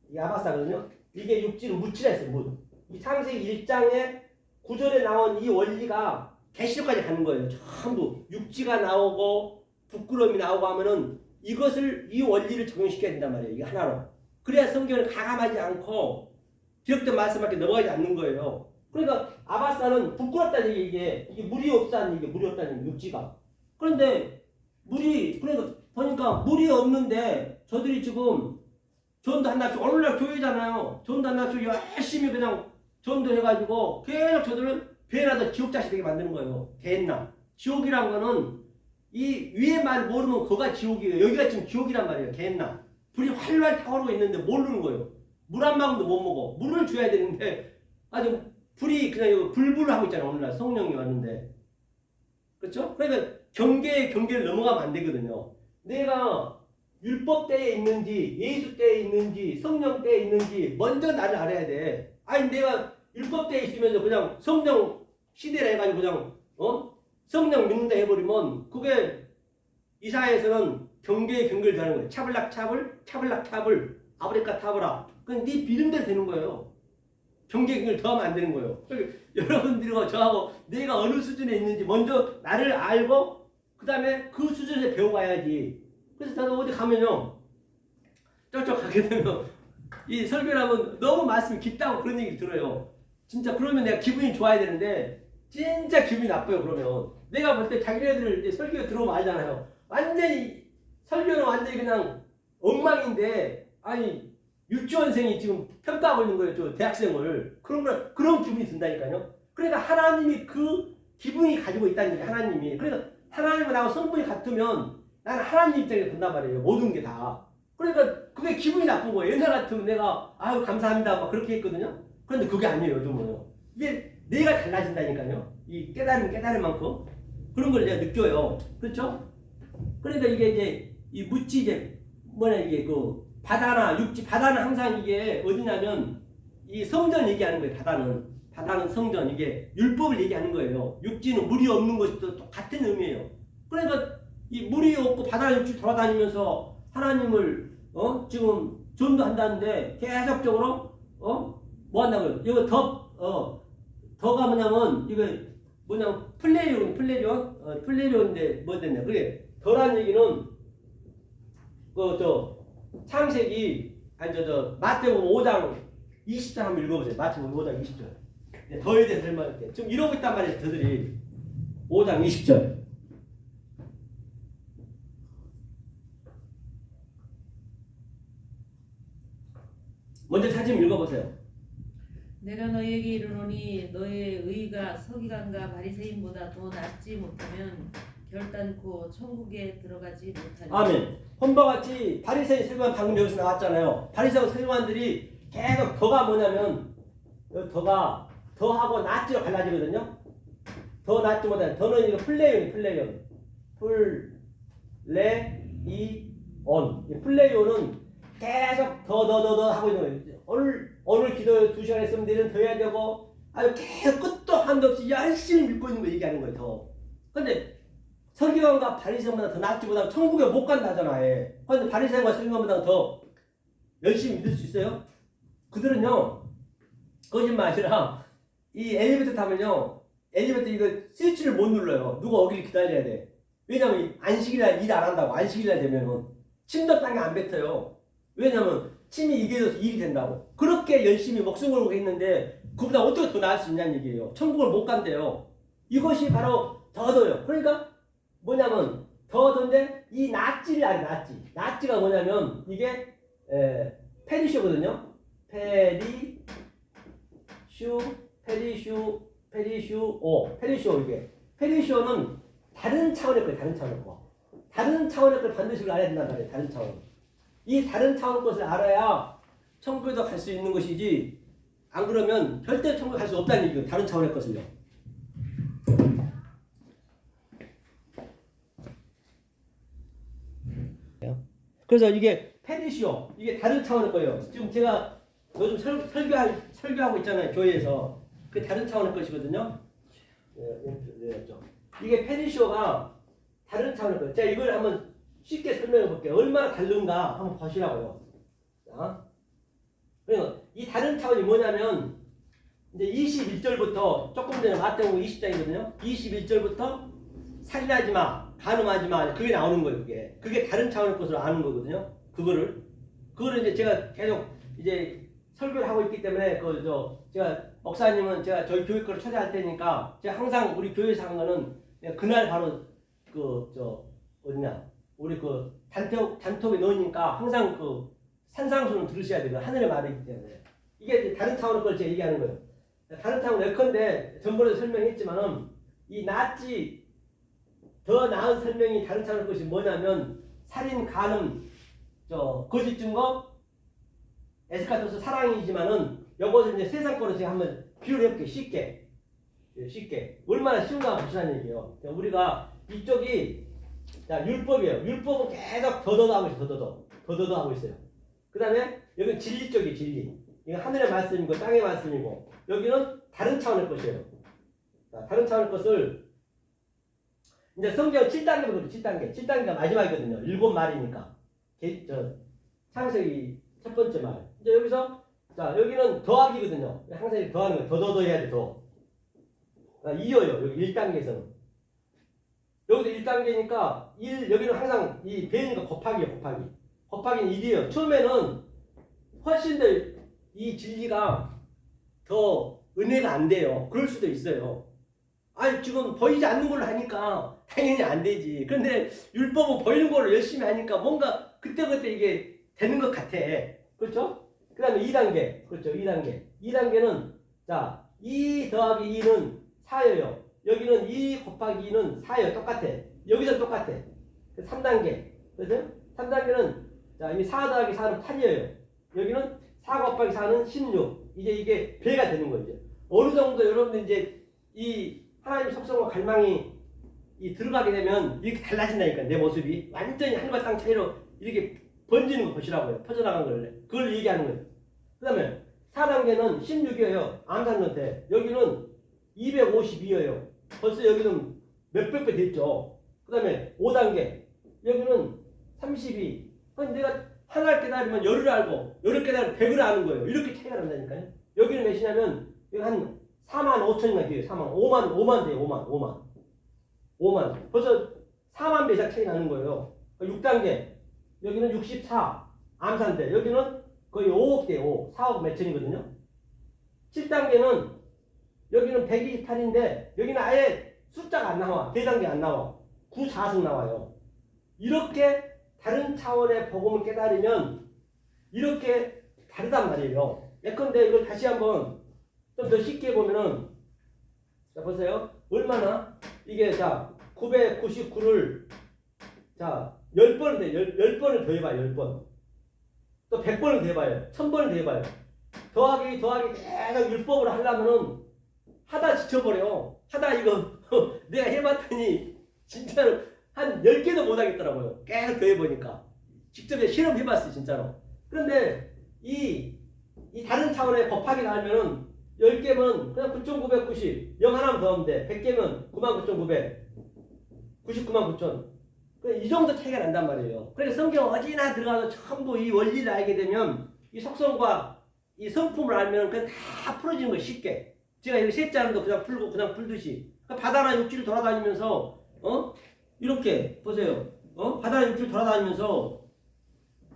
이게 아바사거든요. 이게 육지를 묻히라 했어요. 묻. 이 창세기 1장에 9절에 나온 이 원리가 계시록까지 가는 거예요. 전부 육지가 나오고 부끄러움이 나오고 하면은 이것을 이 원리를 적용시켜야 된단 말이에요. 이게 하나로. 그래야 성경을 가감하지 않고 기록된 말씀밖에 넘어가지 않는 거예요. 그러니까 아바사는 부끄럽다는 얘기 이게 물이 없다는 얘기, 물이 없다는 얘기, 육지가. 그런데 그러니까 보니까 물이 없는데 저들이 지금 전도 한답시고 오늘날 교회잖아요. 전도 한답시고 열심히 그냥 전도해가지고 계속 저들은 배나도 지옥자식 되게 만드는 거예요. 개나 지옥이란 거는 이 위에만 모르면 거가 지옥이에요. 여기가 지금 지옥이란 말이에요. 개나 불이 활활 타오르고 있는데 모르는 거예요. 물 한 방울도 못 먹어. 물을 줘야 되는데 아주 불이 그냥 이거 불불 하고 있잖아요. 오늘날 성령이 왔는데 그렇죠? 그러니까 경계를 넘어가면 안 되거든요. 내가 율법 때에 있는지 예수 때에 있는지 성령 때에 있는지 먼저 나를 알아야 돼. 아니 내가 율법 때에 있으면서 그냥 성령 시대라 해가지고 그냥 성령 믿는다 해버리면 그게 이사야에서는 경계를 다는 거예요. 차블락 차블 아브레카 타브라. 그건 네 비름대로 되는 거예요. 경계를 더하면 안 되는 거예요. 여러분들과 저하고 내가 어느 수준에 있는지 먼저 나를 알고 그 다음에 그 수준에서 배워가야지. 그래서 저도 어디 가면요 쩍쩍 가게 되면 이 설교를 하면 너무 말씀이 깊다고 그런 얘기를 들어요. 진짜 그러면 내가 기분이 좋아야 되는데 진짜 기분이 나빠요. 그러면 내가 볼 때 자기네들 이제 설교 들어오면 알잖아요. 완전히 설교는 완전히 그냥 엉망인데 아니 유치원생이 지금 평가하고 있는 거예요. 저 대학생을. 그런 기분이 든다니까요. 그러니까 하나님이 그 기분이 가지고 있다는 얘기예요. 하나님이. 그러니까 하나님과 나하고 성분이 같으면 나는 하나님 입장에서 본단 말이에요. 모든 게 다. 그러니까 그게 기분이 나쁜 거예요. 옛날 같으면 내가 아유 감사합니다 막 그렇게 했거든요. 그런데 그게 아니에요. 요즘은. 이게 내가 달라진다니까요. 이 깨달은 만큼 그런 걸 내가 느껴요. 그렇죠? 그러니까 이게 이제 이 무치 이제 이게 그 바다나 육지 바다는 항상 이게 어디냐면 이 성전 얘기하는 거예요. 바다는 성전 이게 율법을 얘기하는 거예요. 육지는 물이 없는 것도 똑같은 의미예요. 그러니까 이 물이 없고 바다 육지 돌아다니면서 하나님을 지금 전도한다는데 계속적으로 뭐 한다고요? 이거 더가 뭐냐면 이거 플레리온인데 뭐 됐냐? 그게 더라는 얘기는 창세기 마태복음 5장 20절 한번 읽어보세요. 마태복음 5장 20절. 더에 대해서 설명할게요. 지금 이러고 있단 말이에요. 저들이 5장 20절. 먼저 찾으면 읽어보세요. 내가 너희에게 이르노니 너희의 의가 서기관과 바리새인보다 더 낫지 못하면 결단코 천국에 들어가지 못하리라. 아멘. 헌바같이 바리새인 서기관 방금 여기서 나왔잖아요. 바리새인 서기관들이 계속 더가 뭐냐면 더가 더하고 낫지로 갈라지거든요. 더 낫지 못하는 더는 이거 플레이온. 플레이온은 계속 더 하고 있는 거예요. 오늘 기도 2시간 했으면 내일은 더 해야 되고 아주 계속 끝도 한도 없이 열심히 믿고 있는 거 얘기하는 거예요. 더. 근데 서기관과 바리새인보다 더 낫지 못하고 천국에 못 간다잖아. 그런데 바리새인과 서기관보다 더 열심히 믿을 수 있어요? 그들은요 거짓말이라 이 엘리베이터 타면요 엘리베이터 이거 스위치를 못 눌러요. 누가 오길 기다려야 돼. 왜냐면 안식일날 일 안 한다고. 안식일날 되면은 침도 땅에 안 뱉어요. 왜냐면 침이 이겨져서 일이 된다고. 그렇게 열심히 목숨 걸고 했는데 그보다 어떻게 더 나을 수 있냐는 얘기예요. 천국을 못 간대요. 이것이 바로 더더요. 그러니까 뭐냐면 더더인데 이 낫지를 알아요. 낫지. 낫지가 뭐냐면 이게 페리쇼거든요. 페리쇼 이게. 페리쇼는 다른 차원의 거예요. 다른 차원의 거. 다른 차원의 걸 반드시 알아야 된단 말이에요. 다른 차원. 이 다른 차원 것을 알아야 천국에도 갈 수 있는 것이지 안 그러면 절대 천국에 갈 수 없다는 얘기예요. 다른 차원의 것을요. 그래서 이게 페리시오 이게 다른 차원의 거예요. 지금 제가 요즘 설교하고 있잖아요. 교회에서 그 다른 차원의 것이거든요. 이게 페리시오가 다른 차원의 거예요. 제가 이걸 한번 쉽게 설명해 볼게요. 얼마나 다른가 한번 보시라고요. 자, 그러니까 이 다른 차원이 뭐냐면 이제 21절부터 조금 전에 마태복음 20장이거든요. 21절부터 살인하지 마, 간음하지 마. 그게 나오는 거예요. 그게 다른 차원의 것으로 아는 거거든요. 그거를 이제 제가 계속 이제 설교를 하고 있기 때문에 제가 목사님은 제가 저희 교회 거를 초대할 테니까 제가 항상 우리 교회에서 하는 거는 그날 바로 어디냐 우리 단톡에 넣으니까 항상 산상수는 들으셔야 돼요. 하늘의 말이기 때문에 이게 다른 차원의 걸 제가 얘기하는 거예요. 다른 차원 예컨대 전번에도 설명했지만은 이 낫지 더 나은 설명이 다른 차원의 것이 뭐냐면 살인, 간음, 거짓 증거, 에스카토스 사랑이지만은 이것을 이제 세상 거로 제가 한번 비유를 해볼게요. 쉽게 얼마나 쉬운가 보시라는 얘기예요. 우리가 이쪽이 율법이에요. 율법은 계속 더더더 하고 있어요. 더더더 하고 있어요. 그 다음에 여기는 진리 쪽이에요. 진리. 이건 하늘의 말씀이고 땅의 말씀이고 여기는 다른 차원의 것이에요. 다른 차원의 것을 이제 성경 7단계도 그렇죠. 7단계가 마지막이거든요. 7말이니까. 창세기 첫 번째 말. 이제 여기서 여기는 더하기거든요. 항상 이렇게 더하는 거예요. 더더더 해야 돼. 더. 이어요. 여기 1단계에서는. 여기도 1단계니까 여기는 항상 이 배니까 곱하기예요. 곱하기는 1이에요. 처음에는 훨씬 더 이 진리가 더 은혜가 안 돼요. 그럴 수도 있어요. 아니 지금 보이지 않는 걸로 하니까 당연히 안 되지. 그런데 율법은 보이는 걸로 열심히 하니까 뭔가 그때그때 이게 되는 것 같아. 그렇죠? 그 다음에 2단계. 그렇죠. 2단계는 2 더하기 2는 4예요. 여기는 2 곱하기 2는 4예요. 똑같아. 여기서 똑같아. 3단계. 그렇죠? 3단계는 이 4 더하기 4는 8이에요. 여기는 4 곱하기 4는 16. 이제 이게 배가 되는 거죠. 어느 정도 여러분들 이제 이 하나님의 속성과 갈망이 들어가게 되면 이렇게 달라진다니까. 내 모습이 완전히 하늘과 땅 차이로 이렇게 번지는 거 보시라고요. 퍼져나간 걸. 그걸 얘기하는 거예요. 그 다음에 4단계는 16이에요. 암산노태. 여기는 252예요. 벌써 여기는 몇백 배 됐죠. 그 다음에 5단계. 여기는 32. 내가 하나를 깨달으면 열을 알고, 열을 깨달으면 100을 아는 거예요. 이렇게 차이가 난다니까요. 여기는 몇이냐면, 여기 한 4만 5천이나 돼요. 5만 돼요. 5만. 벌써 4만 배 이상 차이 나는 거예요. 6단계. 여기는 64. 암산대. 여기는 거의 5억 대 5. 4억 몇 천이거든요. 7단계는 여기는 128인데 여기는 아예 숫자가 안 나와. 대단계 안 나와. 9, 4승 나와요. 이렇게 다른 차원의 복음을 깨달으면 이렇게 다르단 말이에요. 예컨대 이걸 다시 한번 좀 더 쉽게 보면은 보세요. 얼마나 이게 999를 10번을 돼. 10번을 더 해봐요. 10번. 또 100번을 더 해봐요. 1000번을 더 해봐요. 더하기 계속 율법으로 하려면은 하다 지쳐버려. 하다 이거 내가 해봤더니 진짜로 한 10개도 못하겠더라고요. 계속 더 해보니까. 직접 실험해봤어요. 진짜로. 그런데 이 다른 차원의 곱하기를 하면은 10개면 그냥 9,990. 0 하나만 더 하면 돼. 100개면 99,900. 99만 9천. 이 정도 차이가 난단 말이에요. 그러니까 성경 어디나 들어가서 전부 이 원리를 알게 되면 이 속성과 이 성품을 알면 그냥 다 풀어지는 거예요. 쉽게. 제가 이거 셋째 하는도 그냥 풀고 그냥 풀듯이. 그러니까 바다나 육지를 돌아다니면서 이렇게 보세요. 바다나 육지를 돌아다니면서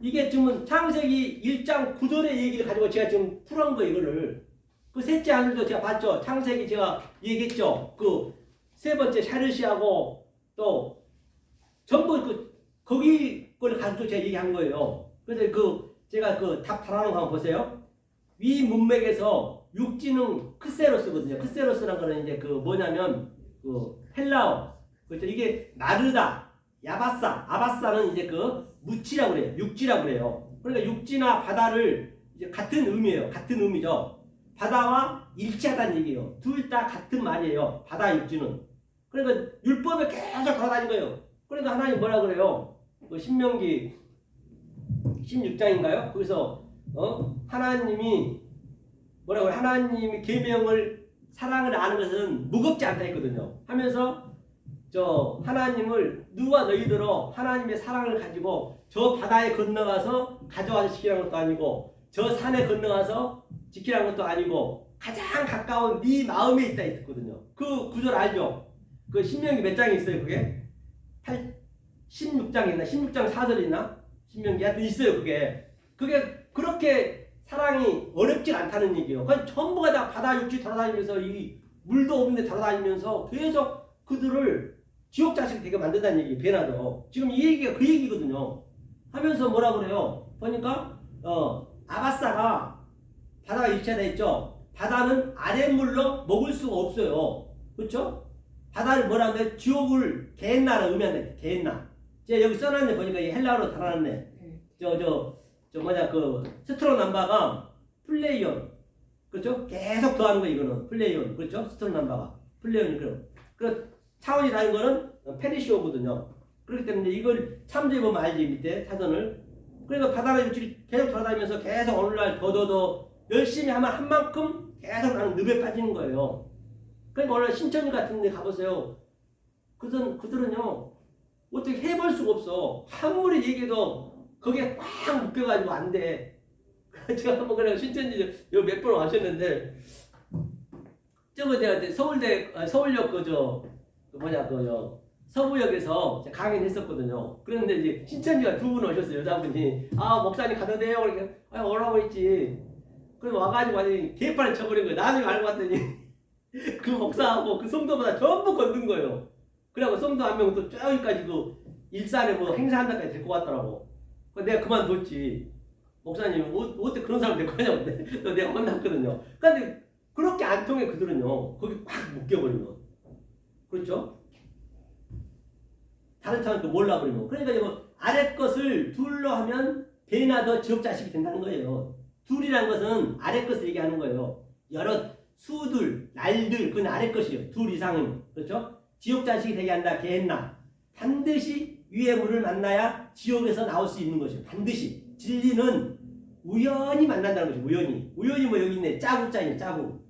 이게 지금 창세기 1장 9절의 얘기를 가지고 제가 지금 풀은 거예요. 이거를. 그 셋째 하늘도 제가 봤죠. 창세기 제가 얘기했죠. 그 세 번째 샤르시하고 또 전부 거기 걸 가지고 제가 얘기한 거예요. 그래서 제가 답 달아놓은 거 한번 보세요. 위 문맥에서 육지는 크세로스거든요. 크세로스라는 거는 이제 뭐냐면 헬라어. 그렇죠. 이게 마르다, 야바사, 아바사는 이제 무치라고 그래요. 육지라고 그래요. 그러니까 육지나 바다를 이제 같은 의미예요. 같은 의미죠. 바다와 일치하다는 얘기예요. 둘 다 같은 말이에요. 바다 육지는. 그러니까 율법에 계속 돌아다닌 거예요. 그러니까 하나님 뭐라 그래요? 신명기 16장인가요? 거기서 하나님이 뭐라고 해요? 하나님이 계명을 사랑을 아는 것은 무겁지 않다 했거든요. 하면서 하나님을 누가 너희들어 하나님의 사랑을 가지고 저 바다에 건너가서 가져와서 지키라는 것도 아니고 저 산에 건너가서 지키라는 것도 아니고 가장 가까운 네 마음에 있다 했거든요. 그 구절 알죠? 그 신명기 몇 장이 있어요 그게? 16장 있나? 16장 4절 있나? 신명기 하여튼 있어요 그게. 그게 그렇게 사랑이 어렵지 않다는 얘기예요. 그건 전부가 다 바다 육지 돌아다니면서 이 물도 없는데 돌아다니면서 계속 그들을 지옥 자식이 되게 만든다는 얘기예요. 배나도. 지금 이 얘기가 그 얘기거든요. 하면서 뭐라 그래요? 보니까 아바사가 바다가 일치하다 했죠. 바다는 아랫물로 먹을 수가 없어요. 그렇죠? 바다를 뭐라 하는데 지옥을 게헨나라 의미한다. 게헨나. 제가 여기 써놨네. 보니까 이 헬라어로 달아놨네. 스트로 남바가 플레이온. 그렇죠? 계속 더하는 거 이거는 플레이온. 그렇죠? 스트로 남바가 플레이온이 그 차원이 다른 거는 페리시오거든요. 그렇기 때문에 이걸 참조해 보면 알지 밑에 사전을. 그러니까 바다나 육지를 계속 돌아다니면서 계속 어느 날 더 열심히 하면 한 만큼 계속 나는 늪에 빠지는 거예요. 그러니까 원래 신천지 같은 데 가보세요. 그들은요 어떻게 해볼 수가 없어. 아무리 얘기해도 거기에 꽉 묶여가지고 안 돼. 제가 한번 그래 신천지 여기 몇 번 와셨는데 제가 서울역 서부역에서 강의를 했었거든요. 그런데 이제 신천지가 두 분 오셨어요. 여자분이 목사님 가도 돼요? 그렇게 오라고 했지. 그래서 와가지고 완전히 개판을 쳐버린 거예요. 나중에 알고 봤더니 그 목사하고 그 성도보다 전부 건든 거예요. 그래갖고 성도 한 명 또 저기까지 일산에 행사한다까지 데리고 왔더라고. 내가 그만뒀지. 목사님 어떻게 그런 사람 데리고 하냐고 또 내가 혼났거든요. 근데 그렇게 안 통해 그들은요. 거기 꽉 묶여버리면. 그렇죠? 다른 차는 또 몰라버리면. 그러니까 아래 것을 둘로 하면 배나 더 지옥 자식이 된다는 거예요. 둘이란 것은 아래 것을 얘기하는 거예요. 여러 수들, 날들, 그건 아래 것이에요. 둘 이상은. 그렇죠? 지옥 자식이 되게 한다. 게헨나. 반드시 위의 물을 만나야 지옥에서 나올 수 있는 것이에요. 반드시. 진리는 우연히 만난다는 것이에요. 우연히. 우연히 여기 있네. 짜구짜니 짜구.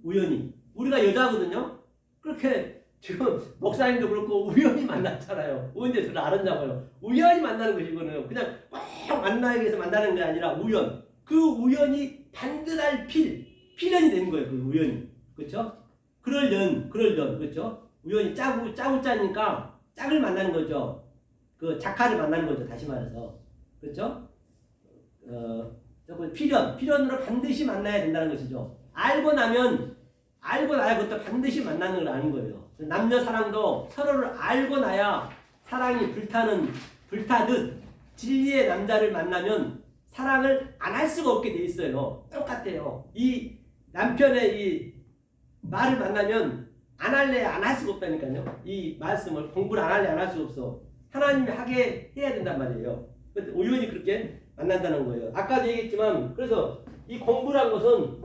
우연히. 우리가 여자거든요. 그렇게 지금 목사님도 그렇고 우연히 만났잖아요. 언제 저를 알았냐고요. 우연히 만나는 것이 이거는 그냥 꼭 만나기 위해서 만나는 게 아니라 우연. 그 우연이 반드날 필연이 되는 거예요. 그 우연이. 그렇죠? 그럴 그렇죠? 우연히 짜니까 짝을 만나는 거죠. 그 작가를 만나는 거죠. 다시 말해서. 그렇죠? 필연으로 반드시 만나야 된다는 것이죠. 알고 나야 그것도 반드시 만나는 걸 아는 거예요. 남녀 사랑도 서로를 알고 나야 사랑이 불타듯 진리의 남자를 만나면 사랑을 안 할 수가 없게 돼 있어요. 똑같아요. 이 남편의 이 말을 만나면 안 할 수가 없다니까요. 이 말씀을 공부를 안 할 수가 없어. 하나님이 하게 해야 된단 말이에요. 우연히 그렇게 만난다는 거예요. 아까도 얘기했지만 그래서 이 공부란 것은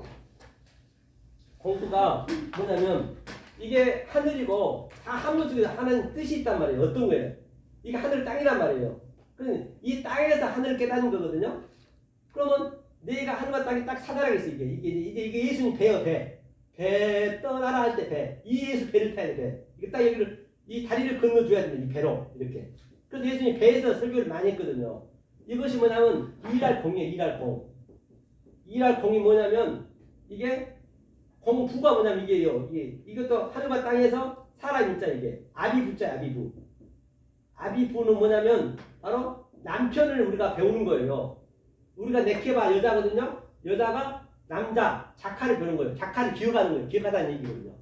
공부가 뭐냐면 이게 하늘이고 다 하늘 속에 하나님 뜻이 있단 말이에요. 어떤 거예요? 이게 하늘 땅이란 말이에요. 그러니까 이 땅에서 하늘을 깨닫는 거거든요. 그러면 내가 하늘과 땅이 딱 사다라겠어. 이게 예수님 배요. 배 떠나라 할 때 배. 이 예수 배를 타야 돼. 배. 이게 딱 여기를 이 다리를 건너줘야 됩니다. 이 배로 이렇게. 그래서 예수님이 배에서 설교를 많이 했거든요. 이것이 뭐냐면 일할 공이에요. 일할 공. 일할 공이 뭐냐면 이게 공부가 뭐냐면 이게요. 이것도 하늘과 땅에서 사람 있자 이게 아비부자 아비부. 아비부는 뭐냐면 바로 남편을 우리가 배우는 거예요. 우리가 네케바 여자거든요. 여자가 남자 자카를 배우는 거예요. 자카를 기억하는 거예요. 기억하다는 얘기거든요.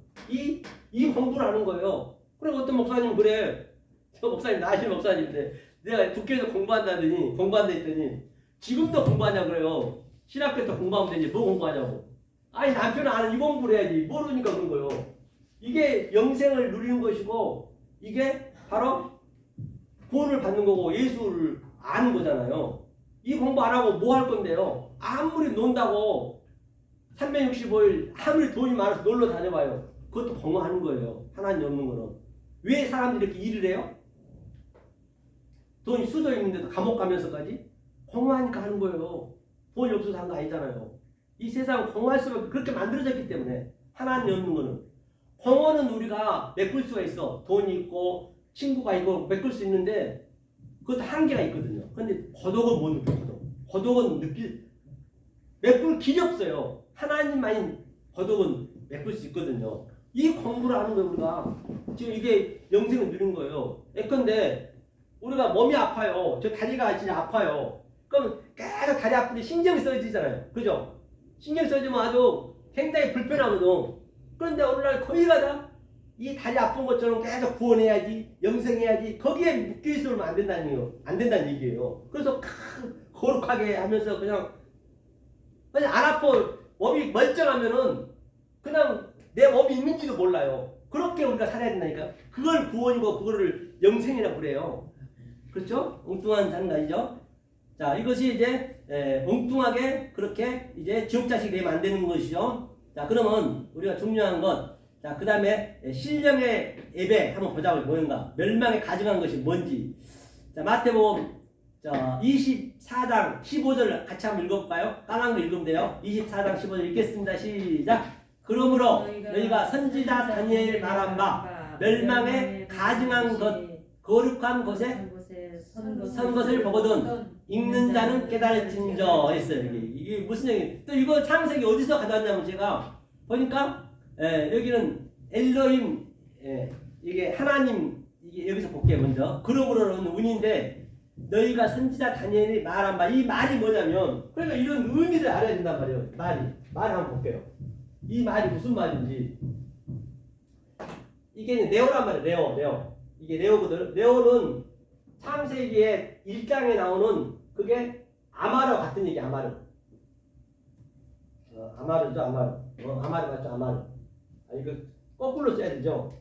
이 공부를 하는 거예요. 그리고 어떤 목사님 그래. 저 목사님 나시는 목사님인데 내가 국회에서 공부한다 했더니 지금도 공부하냐 그래요. 신학교 때 공부하면 되지 뭐 공부하냐고. 아니 남편은 아는 이 공부를 해야지 모르니까 그런 거예요. 이게 영생을 누리는 것이고 이게 바로 구원을 받는 거고 예수를 아는 거잖아요. 이 공부 안 하고 뭐 할 건데요. 아무리 논다고 365일 아무리 돈이 많아서 놀러 다녀봐요. 그것도 공허하는 거예요. 하나님 없는 거는. 왜 사람들이 이렇게 일을 해요? 돈이 쏟아 있는데도 감옥 가면서까지 공허하니까 하는 거예요. 돈이 없어서 한 거 아니잖아요. 이 세상은 공허할 수밖에 그렇게 만들어졌기 때문에 하나님 없는 거는 공허는 우리가 메꿀 수가 있어. 돈이 있고 친구가 있고 메꿀 수 있는데 그것도 한계가 있거든요. 근데 고독은 못 느껴요. 고독은 메꿀 길이 없어요. 하나님만이 고독은 메꿀 수 있거든요. 이 공부를 하는 거예요. 우리가 지금 이게 영생을 누린 거예요. 예컨대 우리가 몸이 아파요. 저 다리가 진짜 아파요. 그럼 계속 다리 아픈데 신경이 써지잖아요. 그죠? 신경이 써지면 아주 굉장히 불편하거든. 그런데 오늘날 거의 가다 이 다리 아픈 것처럼 계속 구원해야지, 영생해야지, 거기에 묶여있으면 안 된다는 얘기예요. 그래서 거룩하게 하면서 그냥 안 아파. 몸이 멀쩡하면은 그냥 내 몸이 있는지도 몰라요. 그렇게 우리가 살아야 된다니까. 그걸 구원이고 그거를 영생이라고 그래요. 그렇죠? 엉뚱한 장난이죠. 자, 이것이 이제 엉뚱하게 그렇게 이제 지옥자식이 되면 안 되는 것이죠. 자, 그러면 우리가 중요한 건, 자, 그 다음에 신령의 예배 한번 보자고요. 뭐인가? 멸망에 가증한 것이 뭔지. 자, 마태복음 24장 15절 같이 한번 읽어볼까요? 까만 거 읽으면 돼요. 24장 15절 읽겠습니다. 시작. 그러므로 너희가 선지자 다니엘 말한 바 멸망에 가증한 것 거룩한 곳에 선 것을 보거든 읽는 자는 깨달을진저 했어요. 이게 무슨 얘기? 또 이거 창세기 어디서 가져왔냐면 제가 보니까 여기는 엘로힘 이게 하나님 이게 여기서 볼게요. 먼저 그러므로는 운인데 너희가 선지자 다니엘이 말한 바 이 말이 뭐냐면 그러니까 이런 의미를 알아야 된단 말이에요. 말 한번 볼게요. 이 말이 무슨 말인지 이게 네오란 말이에요. 네오 이게 네오거든. 네오는 창세기에 1장에 나오는 그게 아마르 같은 얘기. 아마르 아마르죠. 아마르 아마르 맞죠. 아마르 이거 거꾸로 써야 되죠.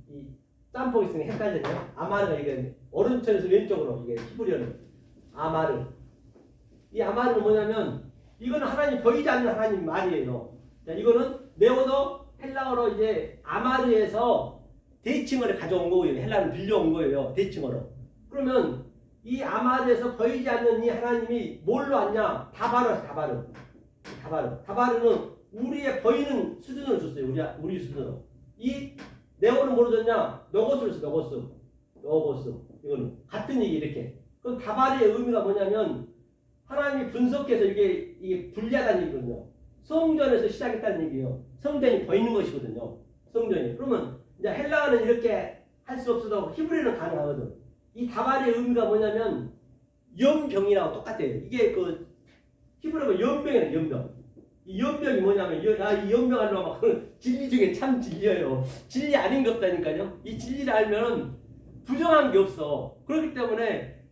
이 짬뽕 있으면 헷갈리네요. 아마르가 이게 오른쪽에서 왼쪽으로 이게 히브리어는 아마르. 이 아마르는 뭐냐면 이거는 하나님 보이지 않는 하나님 말이에요. 자, 이거는 네오도 헬라어로 이제 아마르에서 대칭어를 가져온 거고요. 헬라를 빌려온 거예요. 대칭어로. 그러면 이 아마르에서 보이지 않는 이 하나님이 뭘로 왔냐? 다바르. 다바르는 우리의 보이는 수준으로 줬어요. 우리 수준으로. 이 네오는 뭐로 줬냐? 노고스로 줬어. 노고스. 이거는 같은 얘기 이렇게. 그럼 다바르의 의미가 뭐냐면 하나님이 분석해서 이게 불리하다는 얘기거든요. 성전에서 시작했다는 얘기예요. 성전이 보이는 것이거든요. 성전이. 그러면 이제 헬라어는 이렇게 할 수 없어도 히브리어는 가능하거든. 이 다발의 의미가 뭐냐면 연병이라고 똑같아요. 이게 그 히브리어가 연병이에요. 연병. 이 연병이 뭐냐면 이 연병 하려고 막 진리 중에 참 진리예요. 진리 아닌 게 없다니까요. 이 진리를 알면 부정한 게 없어. 그렇기 때문에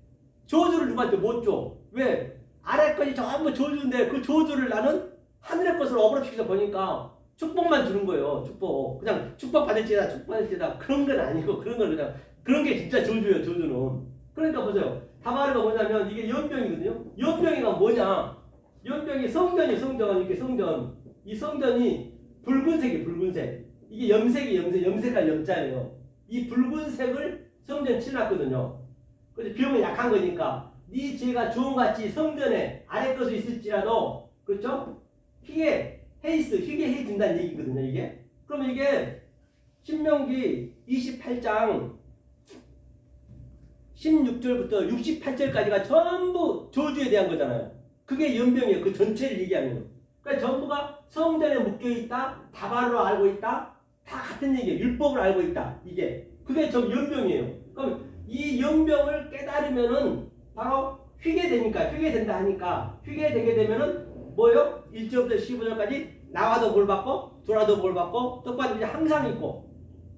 저주를 누구한테 못 줘. 왜? 아래 것이 전부 저주인데 그 저주를 나는 하늘의 것을 억울시켜서 보니까 축복만 주는 거예요. 축복. 그냥 축복 받을지다. 그런 건 아니고 그런 건 그냥 그런 게 진짜 저주예요. 저주는. 그러니까 보세요. 다바르가 뭐냐면 이게 연병이거든요. 연병이가 뭐냐? 연병이 성전. 이게 성전. 이 성전이 붉은색. 이게 염색할 염자예요. 이 붉은색을 성전 칠해놨거든요. 그래서 비용이 약한 거니까 네 죄가 주홍같이 성전에 아래 것이 있을지라도 그렇죠? 휘게 해준다는 얘기거든요. 이게 그러면 이게 신명기 28장 16절부터 68절까지가 전부 저주에 대한 거잖아요. 그게 연병이에요. 그 전체를 얘기하면. 그러니까 전부가 성전에 묶여있다, 다발로 알고 있다, 다 같은 얘기예요. 율법을 알고 있다. 이게. 그게 저 연병이에요. 그럼 이 연병을 깨달으면은 바로 휘게 되니까, 휘게 된다 하니까, 휘게 되게 되면은 뭐요? 1절부터 15절까지 나와도 뭘 받고, 돌아도 뭘 받고, 똑바로 이제 항상 있고,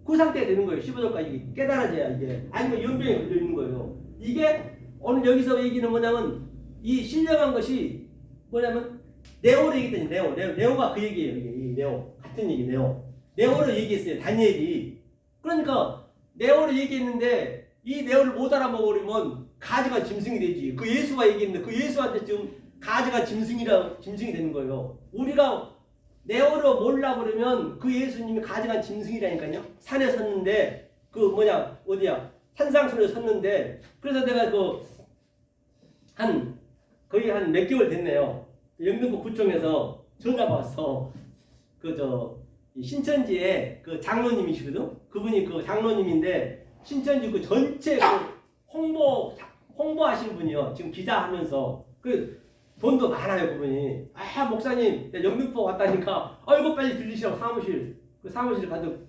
그 상태가 되는 거예요. 15절까지 깨달아져야 이게. 아니면 연병이 걸려 있는 거예요. 이게 오늘 여기서 얘기는 뭐냐면, 이 신령한 것이 뭐냐면, 네오를 얘기했더니, 네오가 그 얘기예요. 이게 이 네오. 같은 얘기, 네오를 얘기했어요. 다니엘이. 그러니까, 네오를 얘기했는데, 이 네오를 못 알아먹으면 가지가 짐승이 되지. 그 예수가 얘기했는데, 그 예수한테 지금 가지가 짐승이 되는 거예요. 우리가 네오를 몰라버리면 그 예수님이 가져간 짐승이라니까요. 산에 섰는데 어디야 산상수에 섰는데 그래서 내가 거의 한 몇 개월 됐네요. 영등포 구청에서 전화가 왔어. 신천지에 그 장로님이시거든. 그분이 그 장로님인데 신천지 그 전체 그 홍보하시는 분이요. 지금 기자하면서 돈도 많아요, 그분이. 목사님, 영등포 왔다니까, 이거 빨리 들리시라고 그 사무실 가도,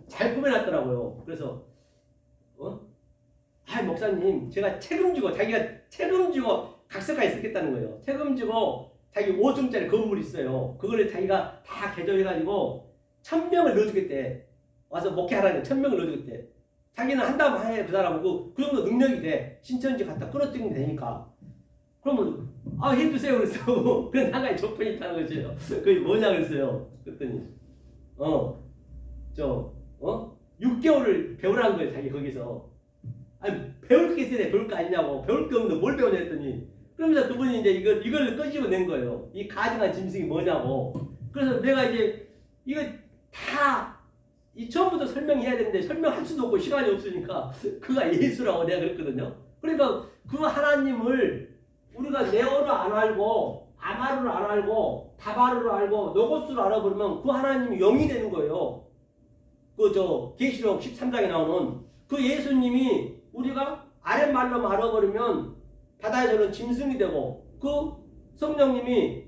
잘 꾸며놨더라고요. 그래서, 목사님, 제가 자기가 책임지고 각서가 있었겠다는 거예요. 책임지고, 자기 5층짜리 건물이 있어요. 그거를 자기가 다 개조해가지고, 1000명을 넣어주겠대. 와서 목회하라는 1000명을 넣어주겠대. 자기는 한다고 해, 그 사람은. 그 정도 능력이 돼. 신천지 갖다 끌어들이면 되니까. 그러면 해주세요 그랬어. 그런 상관이 조건이 있다는 거죠. 그게 뭐냐 그랬어요. 그랬더니 6개월을 배우라는 거예요. 자기 거기서. 배울 게 있어야 돼. 배울 거 아니냐고. 배울 게 없는데 뭘 배우냐 했더니 그러면서 그분이 이제 이걸 끄집어낸 거예요. 이 가증한 짐승이 뭐냐고. 그래서 내가 이제 이거 다 처음부터 설명해야 되는데 설명할 수도 없고 시간이 없으니까 그가 예수라고 내가 그랬거든요. 그러니까 그 하나님을 우리가 네오를 안 알고 아마루를 안 알고 다바루를 알고 노고스를 알아버리면 그 하나님이 영이 되는 거예요. 계시록 13장에 나오는 그 예수님이 우리가 아랫말로만 알아버리면 바다에서는 짐승이 되고 그 성령님이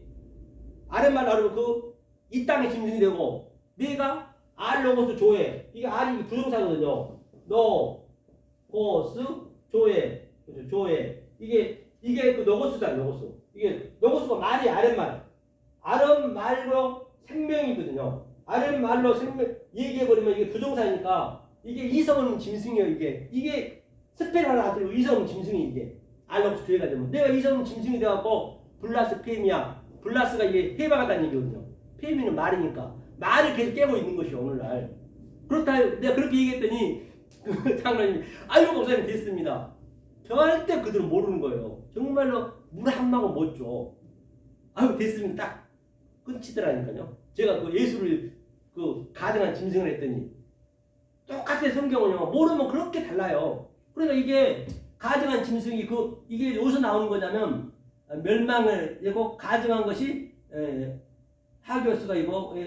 아랫말로 알아보면 이 땅의 짐승이 되고 네가 알로고스 조회 이게 알이 부동사거든요. 노고스 조회 이게 그 노고스잖아요. 노고스. 이게 노고스가 말이 아랫말. 아랫말로 생명이거든요. 아랫말로 생명 얘기해버리면 이게 부정사니까 이게 이성은 짐승이에요. 이게 스페라는 아들로 이성은 짐승이 이게 알로고스 조회가 되면 내가 이성은 짐승이 돼갖고 블라스 페미야. 블라스가 이게 해방하다는 얘기거든요. 페미는 말이니까 말을 계속 깨고 있는 것이 오늘날. 그렇다 내가 그렇게 얘기했더니 그 장로님이 아이고 목사님 됐습니다. 절대 그들은 모르는 거예요. 정말로 물 한 방울 못 줘. 됐으면 딱 끊치더라니까요. 제가 그 예수를 가증한 짐승을 했더니 똑같은 성경은요. 모르면 그렇게 달라요. 그러니까 이게 가증한 짐승이 이게 어디서 나오는 거냐면 멸망을 이거 가증한 것이 하기오스가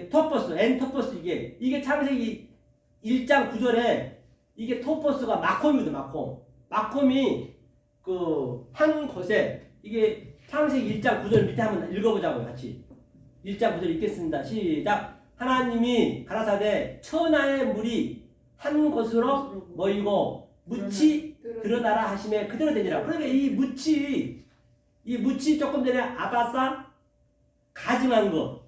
토퍼스 엔토퍼스 이게 창세기 1장 9절에 이게 토퍼스가 마콤이거든. 마콤이 한 곳에 이게 창세기 1장 9절 밑에 한번 읽어보자고요. 같이 1장 9절 읽겠습니다. 시작. 하나님이 가라사대 천하의 물이 한 곳으로 모이고 묻이 드러나라 하심에 그대로 되니라. 그러니까 이 묻이 조금 전에 아바사 가증한 거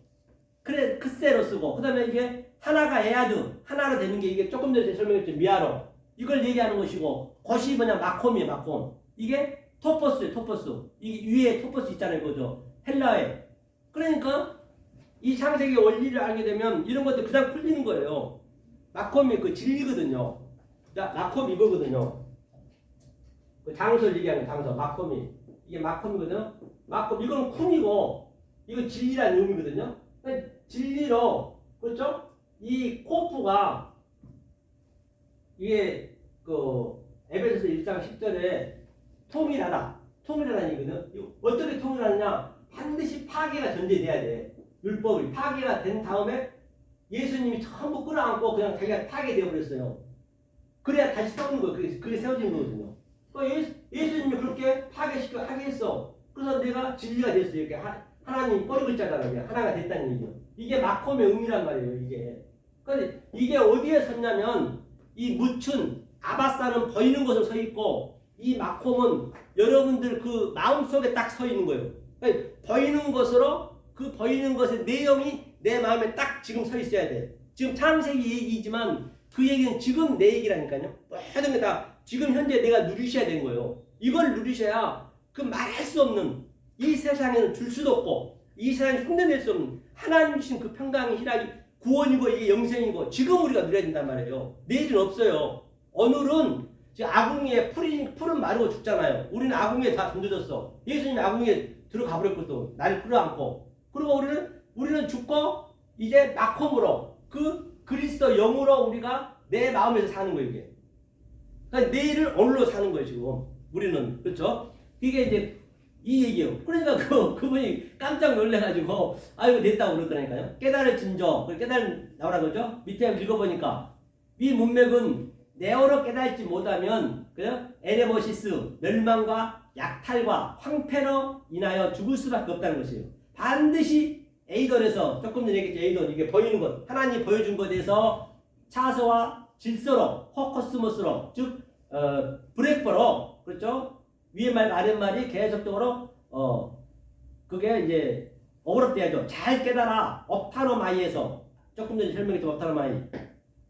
그래 크세로 쓰고 그 다음에 이게 하나가 에아드 하나로 되는 게 이게 조금 전에 설명했죠. 미아로 이걸 얘기하는 것이고 곳이 뭐냐 마콤이에요. 마콤 이게 토퍼스예요. 토퍼스 이게 위에 토퍼스 있잖아요. 그죠 헬라에. 그러니까 이 창세기 원리를 알게 되면 이런 것들 그냥 풀리는 거예요. 마콤이 진리거든요. 마콤 이거거든요. 장소를 얘기하는 장소 마콤이 이게 마콤이거든요. 마콤 이거는 쿰이고 이건 진리라는 의미거든요. 진리로 그렇죠? 이 코프가 이게 에베소서 1장 10절에 통일하라는 얘기거든요. 어떻게 통일하느냐? 반드시 파괴가 전제돼야 돼. 율법이 파괴가 된 다음에 예수님이 전부 끌어안고 그냥 자기가 타게 되어버렸어요. 그래야 다시 세우는 거예요. 그게 세워지는 거거든요. 그러니까 예수님이 그렇게 파괴시켜 하게 했어. 그래서 내가 진리가 됐어요. 이렇게 하나님 꼬리 글자잖아요. 하나가 됐다는 얘기죠. 이게 마콤의 의미란 말이에요. 이게. 그런데 이게 어디에 섰냐면 이 묻춘 아바사는 보이는 곳에 서 있고 이 마콤은 여러분들 그 마음속에 딱 서 있는 거예요. 그러니까 보이는 것으로 그 보이는 것의 내용이 내 마음에 딱 지금 서 있어야 돼. 지금 창세기 얘기이지만 그 얘기는 지금 내 얘기라니까요. 모든 게 다 지금 현재 내가 누리셔야 되는 거예요. 이걸 누리셔야 그 말할 수 없는 이 세상에는 줄 수도 없고 이 세상에 흉내낼 수 없는 하나님 주신 그 평강의 희락이 구원이고 이게 영생이고 지금 우리가 누려야 된단 말이에요. 내일은 없어요. 오늘은 지금 아궁이에 풀은 마르고 죽잖아요. 우리는 아궁이에 다 던져졌어. 예수님이 아궁이에 들어가 버렸거든. 나를 끌어안고. 그리고 우리는 죽고 이제 마콤으로 그 그리스도 영으로 우리가 내 마음에서 사는 거예요. 이게. 그러니까 내일을 오늘로 사는 거예요. 지금 우리는. 그렇죠? 이게 이제 이 얘기예요. 그러니까 그분이 깜짝 놀래가지고 아이고 됐다고 그러더라니까요. 깨달을 진저. 나오라 그러죠? 밑에 읽어보니까 이 문맥은 네오로 깨달지 못하면 에레버시스 멸망과 약탈과 황폐로 인하여 죽을 수밖에 없다는 것이에요. 반드시 에이돈에서 조금 전에 얘기했죠. 에이돈 이게 보이는 것 하나님이 보여준 것에서 차서와 질서로 호커스모스로 즉 브레이퍼로 그렇죠. 위에 말 아랫 말이 계속적으로 그게 이제 어그럽돼야죠. 잘 깨달아 업타노마이에서 조금 전에 설명했죠. 업타노마이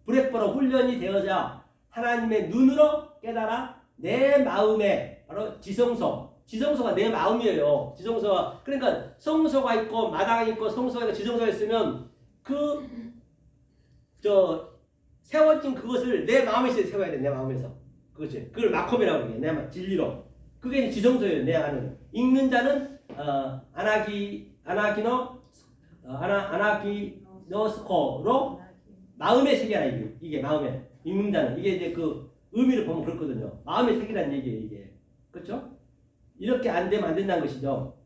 브레이퍼로 훈련이 되어야 하나님의 눈으로 깨달아 내 마음에 바로 지성소가 내 마음이에요. 지성소가 그러니까 성소가 있고 마당이 있고 성소가 있고 지성소가 있으면 세워진 그것을 내 마음에서 세워야 돼. 내 마음에서 그것이 그걸 마콤이라고 그래. 내 진리로 그게 지성소예요. 내 안은 읽는 자는 아나기노스코로 마음의 세계라 이게 마음에 읽는 자는 이게 이제 그 의미를 보면 그렇거든요. 마음의 세계라는 얘기예요. 이게 그렇죠? 이렇게 안 되면 안 된다는 것이죠.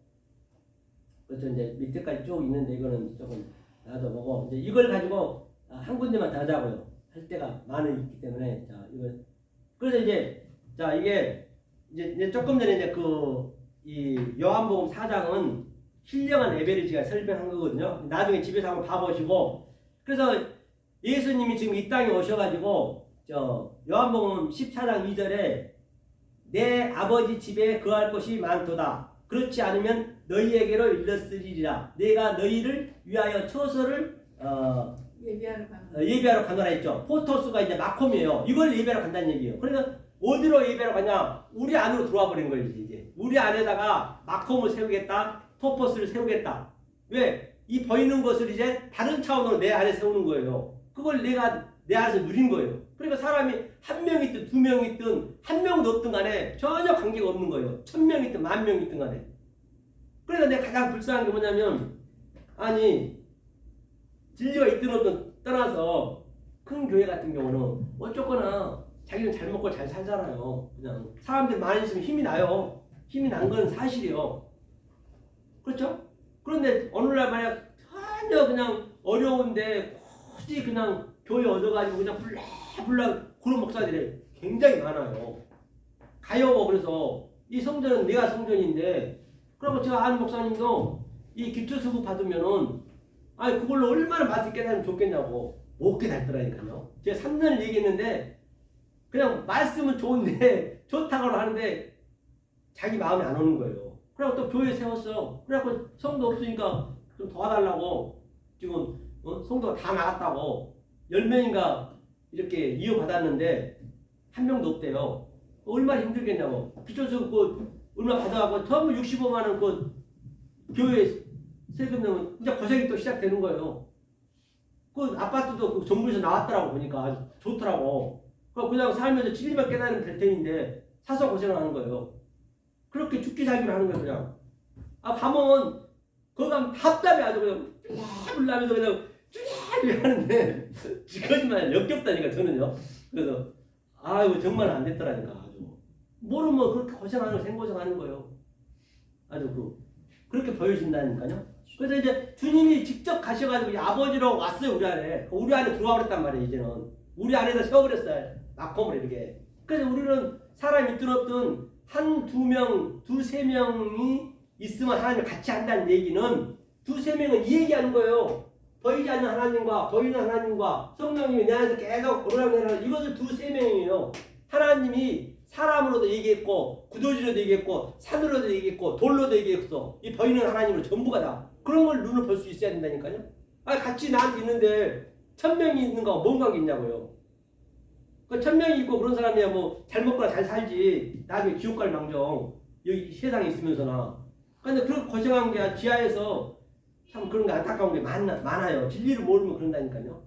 그렇죠. 이제 밑에까지 쭉 있는데 이거는 조금 놔둬보고 이제 이걸 가지고 한 군데만 더 하자고요. 할 때가 많이 있기 때문에 자 이거 그래서 이제 자 이게 이제 조금 전에 이제 이 요한복음 4장은 신령한 레벨을 제가 설명한 거거든요. 나중에 집에서 한번 봐보시고 그래서 예수님이 지금 이 땅에 오셔가지고 요한복음 14장 2절에 내 아버지 집에 거할 곳이 많도다. 그렇지 않으면 너희에게로 일렀으리라. 내가 너희를 위하여 처소를 예배하러 가노라 했죠. 포토스가 이제 마콤이에요. 이걸 예배하러 간다는 얘기예요. 그러니까 어디로 예배하러 가냐? 우리 안으로 들어와 버린 거예요. 이제 우리 안에다가 마콤을 세우겠다. 토포스를 세우겠다. 왜? 이 보이는 것을 이제 다른 차원으로 내 안에 세우는 거예요. 그걸 내가 내 안에서 누린 거예요. 그러니까 사람이 한 명이든 두 명이든 한 명도 없든 간에 전혀 관계가 없는 거예요. 1000명이든 10,000명이든 간에. 그러니까 내가 가장 불쌍한 게 뭐냐면 아니 진리가 있든 없든 떠나서 큰 교회 같은 경우는 어쨌거나 자기는 잘 먹고 잘 살잖아요. 그냥 사람들 많이 있으면 힘이 나요. 힘이 난 건 사실이에요. 그렇죠? 그런데 오늘날 만약 전혀 그냥 어려운데 굳이 그냥 교회 얻어가지고 그냥 불락불락 그런 목사들이 굉장히 많아요. 가요. 그래서 이 성전은 내가 성전인데 그러고 제가 아는 목사님도 이 기초수급 받으면은 아니 그걸로 얼마나 맛을 깨달으면 좋겠냐고 못 깨달더라니까요. 제가 3년을 얘기했는데 그냥 말씀은 좋은데 좋다고 하는데 자기 마음에 안 오는 거예요. 그래고 또 교회 세웠어. 그래갖고 성도 없으니까 좀 도와달라고 지금 성도가 다 나갔다고 10명인가 이렇게 이어받았는데 한 명도 없대요. 얼마나 힘들겠냐고. 기초수급 얼마 받아갖고 전부 65만 원 그 교회 세금 내면 이제 고생이 또 시작되는 거예요. 그 아파트도 그 정부에서 나왔더라고 보니까 아주 좋더라고. 그냥 살면서 진리만 깨달으면 될 텐데 사서 고생을 하는 거예요. 그렇게 죽기 살기를 하는 거예요 그냥. 가면 거기 가면 답답해 아주 그냥 불나면서 그냥 쭈야쭈야 하는데 거짓말 역겹다니까 저는요. 그래서 아이고 정말 안 됐더라니까 아주. 모르면 그렇게 고생하는 거 생고생하는 거예요. 아주 그렇게 보여진다니까요. 그래서 이제 주님이 직접 가셔가지고 이 아버지로 왔어요, 우리 안에. 우리 안에 들어와 버렸단 말이에요, 이제는. 우리 안에서 세워버렸어요. 낙홈을 이렇게. 그래서 우리는 사람 있든 없든 한, 두 명, 두세 명이 있으면 하나님을 같이 한다는 얘기는 두세 명은 이 얘기하는 거예요. 보이지 않는 하나님과 보이는 하나님과 성령님이 내 안에서 계속 오르락내리락 이것을 두세 명이에요. 하나님이 사람으로도 얘기했고 구도지로도 얘기했고 산으로도 얘기했고 돌로도 얘기했어. 이 보이는 하나님으로 전부가 다. 그런 걸 눈을 볼 수 있어야 된다니까요. 아 같이 나한테 있는데 1000명이 있는 거하고 뭔 관계 있냐고요. 그 1000명이 있고 그런 사람이야 뭐 잘 먹거나 잘 살지. 나중에 지옥 갈 망정. 여기 세상에 있으면서나. 근데 그렇게 고생한 게 지하에서 참 그런 게 안타까운 게 많아요. 진리를 모르면 그런다니까요.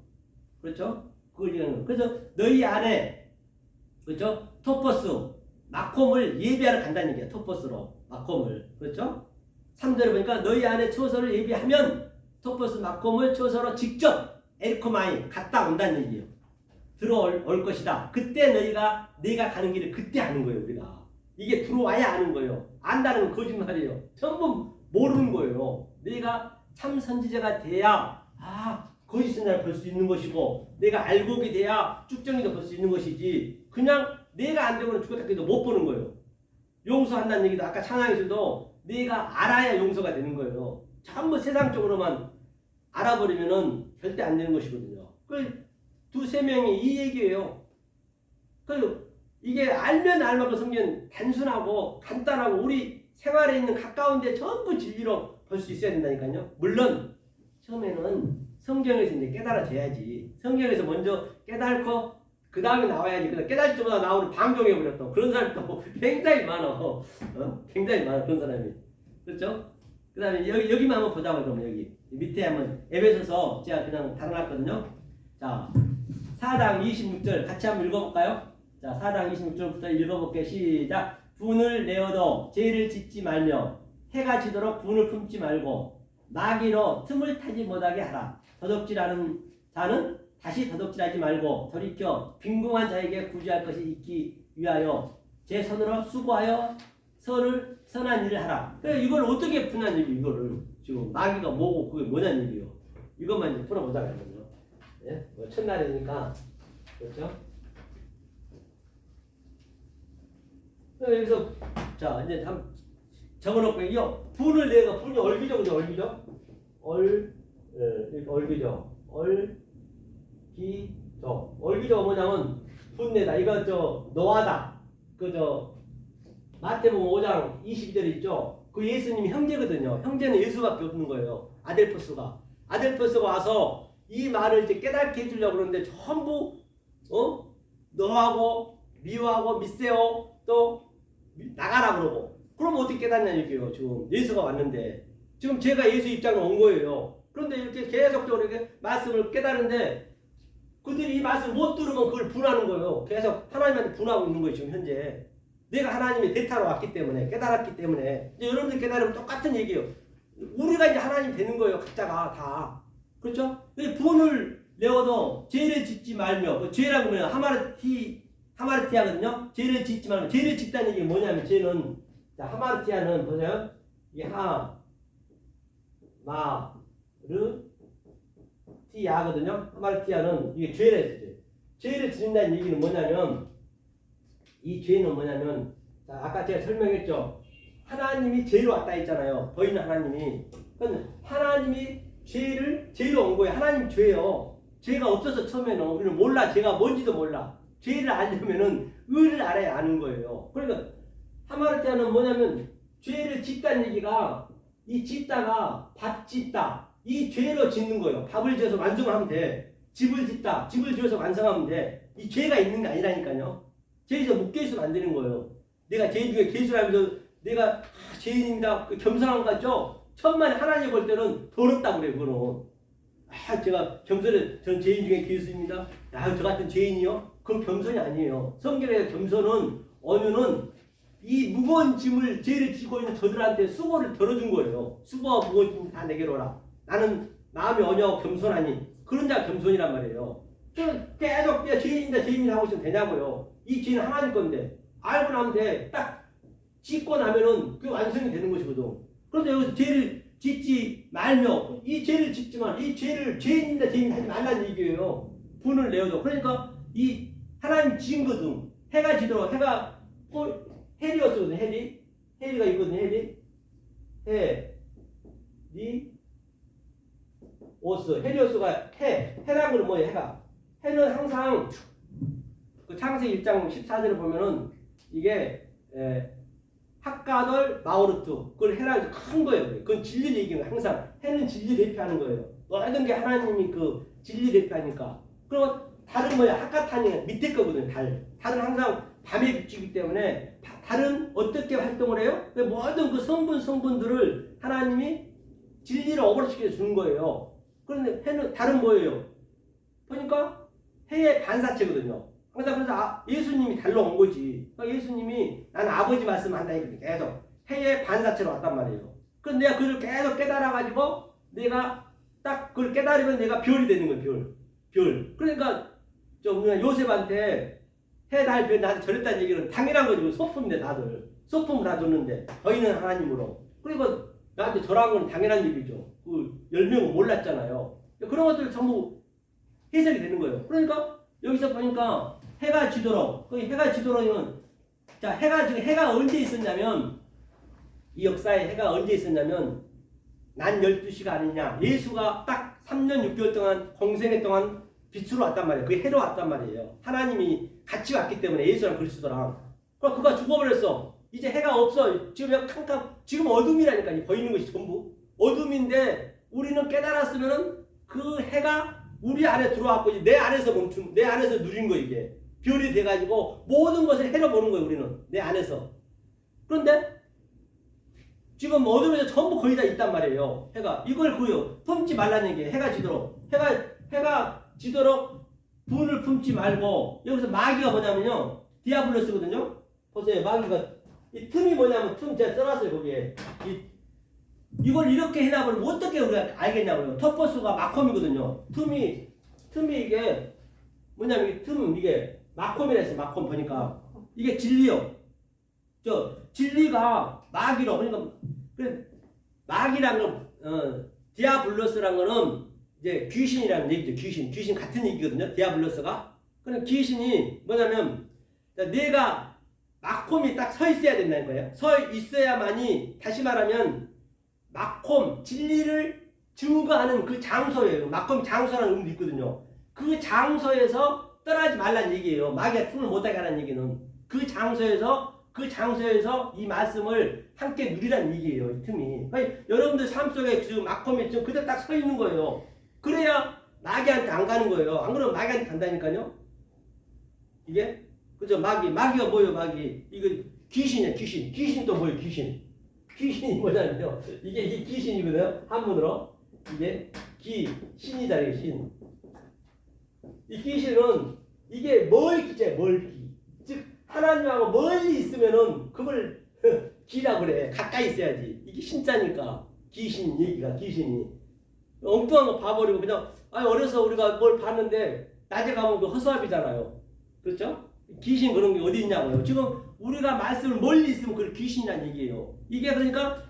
그렇죠? 그걸 얘기하는 거예요. 그래서 너희 안에 그렇죠? 토퍼스, 마콤을 예비하러 간다는 얘기야. 토퍼스로 마콤을. 그렇죠? 3절에 보니까 너희 안에 초서를 예비하면 토퍼스, 마콤을 초서로 직접 에리코마이 갔다 온다는 얘기예요. 들어올 것이다. 그때 내가 가는 길을 그때 아는 거예요. 우리가. 이게 들어와야 아는 거예요. 안다는 건 거짓말이에요. 전부 모르는 거예요. 내가 참 선지자가 돼야 거짓 선자를 볼 수 있는 것이고 내가 알곡이 돼야 쭉정이도 볼 수 있는 것이지 그냥 내가 안 되면 죽었다 해도 못 보는 거예요. 용서한다는 얘기도 아까 찬양에서도 내가 알아야 용서가 되는 거예요. 전부 세상적으로만 알아버리면은 절대 안 되는 것이거든요. 그 두세 명이 이 얘기예요. 그 이게 알면 알만큼 성경 단순하고 간단하고 우리 생활에 있는 가까운 데 전부 진리로 볼 수 있어야 된다니까요. 물론 처음에는 성경에서 이제 깨달아져야지. 성경에서 먼저 깨닫고 그 다음에 나와야지. 그냥 깨달을 때마다 나오는 방종해버렸다. 그런 사람이 또 굉장히 많아. 굉장히 많아 그런 사람이. 그렇죠? 그 다음에 여기만 한번 보자고요. 그러면 여기 밑에 한번 에베소서 제가 그냥 달아놨거든요. 자 4장 26절 같이 한번 읽어볼까요? 자 4장 26절부터 읽어볼게요. 시작. 분을 내어도 죄를 짓지 말며 해가 지도록 분을 품지 말고 마귀로 틈을 타지 못하게 하라. 더덕질하는 자는 다시 더덕질하지 말고 돌이켜 빈궁한 자에게 구제할 것이 있기 위하여 제 손으로 수고하여 선한 일을 하라. 그래 이걸 어떻게 푸냐는 얘기 이거를 지금 마귀가 뭐고 그게 뭐냐는 얘기요. 이것만 이제 풀어보자고요. 예? 뭐 첫날이니까 그렇죠? 여기서 자 이제 한번 적어놓고 이요. 분을 내가 분이 얼기죠, 그죠? 얼기죠? 얼기죠. 얼기죠. 얼기죠 뭐냐면 분내다. 이거 노아다. 마태복음 5장 22절 있죠. 그 예수님이 형제거든요. 형제는 예수밖에 없는 거예요. 아델포스가 와서 이 말을 이제 깨닫게 해주려고 그러는데 전부 너하고 미워하고 믿세요 또 나가라 그러고. 그럼 어떻게 깨닫냐는 얘기예요. 지금 예수가 왔는데 지금 제가 예수 입장으로 온 거예요. 그런데 이렇게 계속적으로 이렇게 말씀을 깨달는데 그들이 이 말씀을 못 들으면 그걸 분하는 거예요. 계속 하나님한테 분하고 있는 거예요. 지금 현재 내가 하나님의 대타로 왔기 때문에 깨달았기 때문에 이제 여러분들 깨달으면 똑같은 얘기예요. 우리가 이제 하나님 되는 거예요. 각자가 다. 그렇죠? 분을 내어도 죄를 짓지 말며 죄라고 하면 하마르티아거든요. 죄를 짓지 말며 죄를 짓다는 얘기 뭐냐면 죄는 자, 하마르티아는 보세요. 이게 하마르티아거든요. 하마르티아는 이게 죄를 짓는다는 얘기는 뭐냐면 이 죄는 뭐냐면 자, 아까 제가 설명했죠. 하나님이 죄로 왔다 했잖아요. 보이는 하나님이. 그러니까 하나님이 죄로 온 거예요. 하나님 죄요. 죄가 없어서 처음에는 우리는 몰라. 죄가 뭔지도 몰라. 죄를 알려면은 의를 알아야 아는 거예요. 그러니까 하마르티아는 뭐냐면 죄를 짓다는 얘기가 이 짓다가 밥 짓다 이 죄로 짓는 거예요. 밥을 지어서 완성하면 돼. 집을 짓다 집을 지어서 완성하면 돼. 이 죄가 있는 게 아니라니까요. 죄에서 묶여있으면 안 되는 거예요. 내가 죄 중에 개수하면서 내가 죄인입니다. 그 겸손한 거 같죠? 천만에 하나님 볼 때는 더럽다고 그래요. 그거는 제가 겸손해 전 죄인 중에 개수입니다. 저 같은 죄인이요? 그건 겸손이 아니에요. 성경의 겸손은 언유는 이 무거운 짐을 죄를 지고 있는 저들한테 수고를 덜어준 거예요. 수고와 무거운 짐 다 내게로 오라. 나는 마음이 언약하고 겸손하니 그런 자가 겸손이란 말이에요. 계속 죄인이다 하고 있으면 되냐고요. 이 죄는 하나님 건데 알고 나면 돼. 딱 짓고 나면은 그 완성이 되는 것이거든. 그런데 여기서 죄를 짓지 말며 이 죄를 짓지만 이 죄를 죄인인데 죄인 하지 말라는 얘기예요. 분을 내어도. 그러니까 이 하나님 지은 거든 해가 지도록 해가 해리어스거든. 해리가 있거든. 해리어스가 해라는 건 뭐예요? 해는 항상 그 창세기 1장 14절을 보면은 이게 학가돌 마오르트 그걸 해라 큰 거예요. 그건 진리를 얘기하는 거예요. 항상 해는 진리 대표하는 거예요. 모든 게 하나님이 그 진리 대표하니까. 그리고 달은 뭐야? 학가탄이 밑에 거거든요. 달은 항상 밤에 비추기 때문에 달은 어떻게 활동을 해요? 모든 그 성분들을 하나님이 진리를 어그러시켜 주는 거예요. 그런데 달은 뭐예요? 보니까 해의 반사체거든요. 항상 그래서 예수님이 달로 온 거지. 그러니까 예수님이 나는 아버지 말씀한다 이렇게 계속 해의 반사체로 왔단 말이에요. 그래서 내가 그걸 계속 깨달아가지고 내가 딱 그걸 깨달으면 내가 별이 되는 거예요. 별. 그러니까 우리가 요셉한테 해, 달, 별 나한테 저랬다는 얘기는 당연한 거지. 소품인데 다들 소품을 다 줬는데 저희는 하나님으로. 그리고 나한테 저라는 건 당연한 얘기죠. 그 10명은 몰랐잖아요. 그런 것들 전부 해석이 되는 거예요. 그러니까 여기서 보니까 해가 지도록, 그 해가 지도록이면, 자, 해가 언제 있었냐면, 이 역사에 해가 언제 있었냐면, 난 12시가 아니냐. 예수가 딱 3년 6개월 동안, 공생애 동안 빛으로 왔단 말이에요. 그게 해로 왔단 말이에요. 하나님이 같이 왔기 때문에 예수랑 그리스도랑. 그가 죽어버렸어. 이제 해가 없어. 지금 어둠이라니까. 보이는 것이 전부. 어둠인데, 우리는 깨달았으면은 그 해가 우리 안에 들어왔고 내 안에서 내 안에서 누린 거 이게 별이 돼가지고 모든 것을 해로 보는 거예요. 우리는 내 안에서. 그런데 지금 어둠에서 전부 거의 다 있단 말이에요. 해가 이걸 품지 말라는 얘기예요. 해가 지도록 분을 품지 말고 여기서 마귀가 뭐냐면요 디아블로스거든요. 보세요. 마귀가 이 틈이 뭐냐면 제가 써놨어요. 거기에 이걸 이렇게 해나버리면 어떻게 우리가 알겠냐고요. 터포스가 마콤이거든요. 틈이 이게 뭐냐면 이게 마콤이라 했어요. 마콤 보니까 이게 진리요. 진리가 마귀로 그러니까 마귀란 건 디아블로스란 거는 이제 귀신이라는 얘기죠. 귀신 같은 얘기거든요. 디아블로스가. 그럼 귀신이 뭐냐면 내가 마콤이 딱 서 있어야 된다는 거예요. 서 있어야만이 다시 말하면 마콤 진리를 증거하는 그 장소예요. 마콤 장소라는 의미도 있거든요. 그 장소에서 떠나지 말라는 얘기예요. 마귀가 틈을 못하게 하라는 얘기는 그 장소에서 이 말씀을 함께 누리라는 얘기예요. 이 틈이. 그러니까 여러분들 삶 속에 지금 마콤이 지금 그대로 딱 서 있는 거예요. 그래야 마귀한테 안 가는 거예요. 안 그러면 마귀한테 간다니까요. 이게 그죠? 마귀가 뭐예요? 마귀 이거 귀신이야. 귀신 또 뭐예요? 귀신이 뭐냐면요. 이게 귀신이거든요. 한문으로 이게 신이다. 이게 신. 이 귀신은 이게 멀기. 즉 하나님하고 멀리 있으면은 그걸 기라고 그래. 가까이 있어야지. 이게 신자니까 귀신 얘기가 귀신이 엉뚱한 거 봐버리고 그냥 어려서 우리가 뭘 봤는데 낮에 가면 그 허수아비잖아요. 그렇죠? 귀신 그런 게 어디 있냐고요. 지금 우리가 말씀을 멀리 있으면 그걸 귀신이라는 얘기예요. 이게 그러니까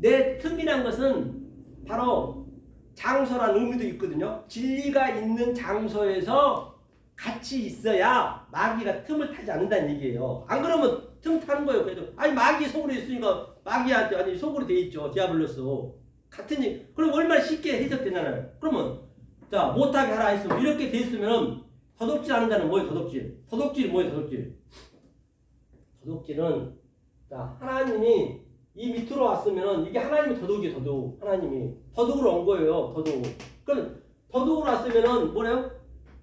내 틈이란 것은 바로 장소라는 의미도 있거든요. 진리가 있는 장소에서 같이 있어야 마귀가 틈을 타지 않는다는 얘기예요. 안 그러면 틈 타는 거예요. 그래도 마귀 속으로 있으니까 마귀한테 속으로 돼 있죠. 디아블로스 같은 얘기. 그럼 얼마나 쉽게 해석되잖아요. 그러면 자 못하게 하라 했으면 이렇게 돼 있으면 도둑질 하는 자는 뭐예요? 도둑질이 뭐예요? 도둑질은 자 하나님이 이 밑으로 왔으면 이게 하나님이 도둑이에요. 하나님이 도둑으로 온 거예요. 그럼 도둑으로 왔으면은 뭐래요?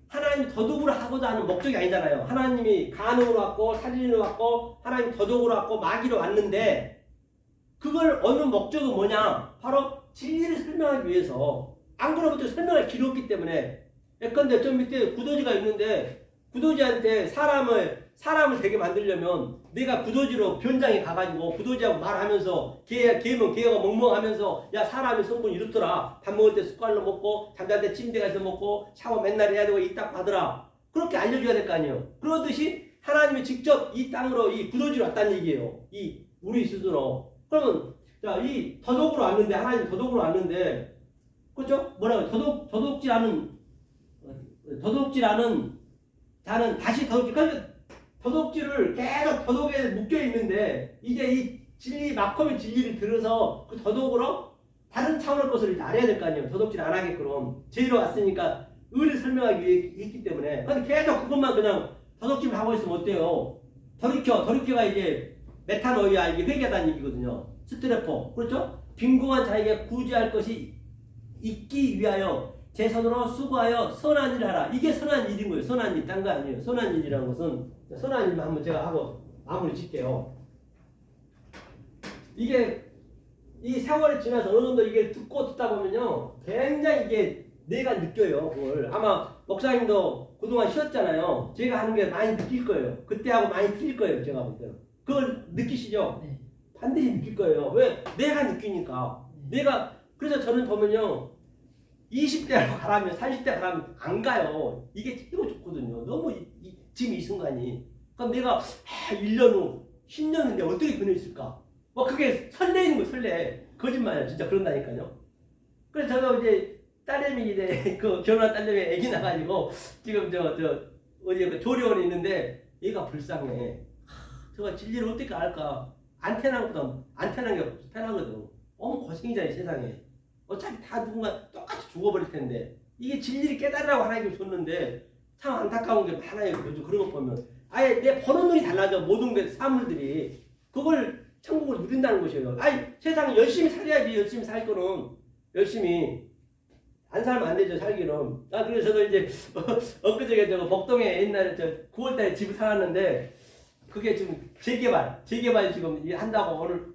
하나님이 도둑으로 하고자 하는 목적이 아니잖아요. 하나님이 간음으로 왔고 살인으로 왔고 하나님 도둑으로 왔고 마귀로 왔는데 그걸 얻는 목적은 뭐냐? 바로 진리를 설명하기 위해서. 안 그러면 설명할 길이 없기 때문에. 예컨대 저 밑에 구더지가 있는데 구더지한테 사람을 되게 만들려면 내가 구더지로 변장에 가가지고 구더지하고 말하면서 걔가 멍멍하면서 야 사람의 성분이 이렇더라. 밥 먹을 때 숟갈로 먹고 잠잘 때 침대 가서 먹고 샤워 맨날 해야 되고 이 딱 받으라. 그렇게 알려줘야 될 거 아니에요. 그러듯이 하나님이 직접 이 땅으로 이 구더지로 왔다는 얘기예요. 우리 스스로. 그러면 자, 이 더덕으로 왔는데, 하나님 더덕으로 왔는데, 그죠? 뭐라고, 더덕질하는 자는 다시 더덕질, 그러니까 더덕질을 계속 더덕에 묶여 있는데, 이제 이 진리, 마컴의 진리를 들어서 그 더덕으로 다른 차원의 것을 알아야 될 거 아니에요. 더덕질 안 하게끔. 제대로 왔으니까 의를 설명하기 위해 했기 때문에. 근데 계속 그것만 그냥 더덕질을 하고 있으면 어때요? 더리켜가 이제 메타노이아, 이게 회개하다는 얘기거든요. 스트레포. 그렇죠? 빈궁한 자에게 구제할 것이 있기 위하여 제 손으로 수고하여 선한 일을 하라. 이게 선한 일인 거예요. 선한 일, 딴 거 아니에요. 선한 일이라는 것은, 선한 일만 한번 제가 하고 마무리 짓게요. 이게 이 세월이 지나서 어느 정도 이게 듣다 보면요, 굉장히 이게 내가 느껴요. 그걸 아마 목사님도 그동안 쉬었잖아요. 제가 하는 게 많이 느낄 거예요. 그때하고 많이 틀릴 거예요. 제가 볼 때는. 그걸 느끼시죠? 네. 반드시 느낄 거예요. 왜? 내가 느끼니까. 그래서 저는 보면요, 20대로 가라면 30대 가라면 안 가요. 이게 최고 좋거든요. 너무 지금 이 순간이. 그럼 내가 1년 후, 10년 후인데 어떻게 변했을까? 뭐 그게 설레이는 거 설레. 거짓말이야. 진짜 그런다니까요. 그래서 저도 이제 딸내미 이제 그 결혼한 딸내미 애기 나가지고 지금 어디 그 조리원에 있는데 얘가 불쌍해. 저거 진리를 어떻게 알까? 안테나는 게 편하거든. 고생이잖아요 세상에. 어차피 다 누군가 똑같이 죽어버릴 텐데 이게 진리를 깨달으라고 하나님이 줬는데 참 안타까운 게 많아요. 요즘 그런 거 보면 아예 내 보는 눈이 달라져. 모든 게 사물들이 그걸 천국을 누린다는 것이에요. 세상에 열심히 살아야지. 열심히 살 거는 열심히 안 살면 안 되죠. 살기는. 그래서 저도 이제 엊그저께 복동에 옛날에 9월달에 집을 살았는데 그게 지금 재개발 지금 한다고 오늘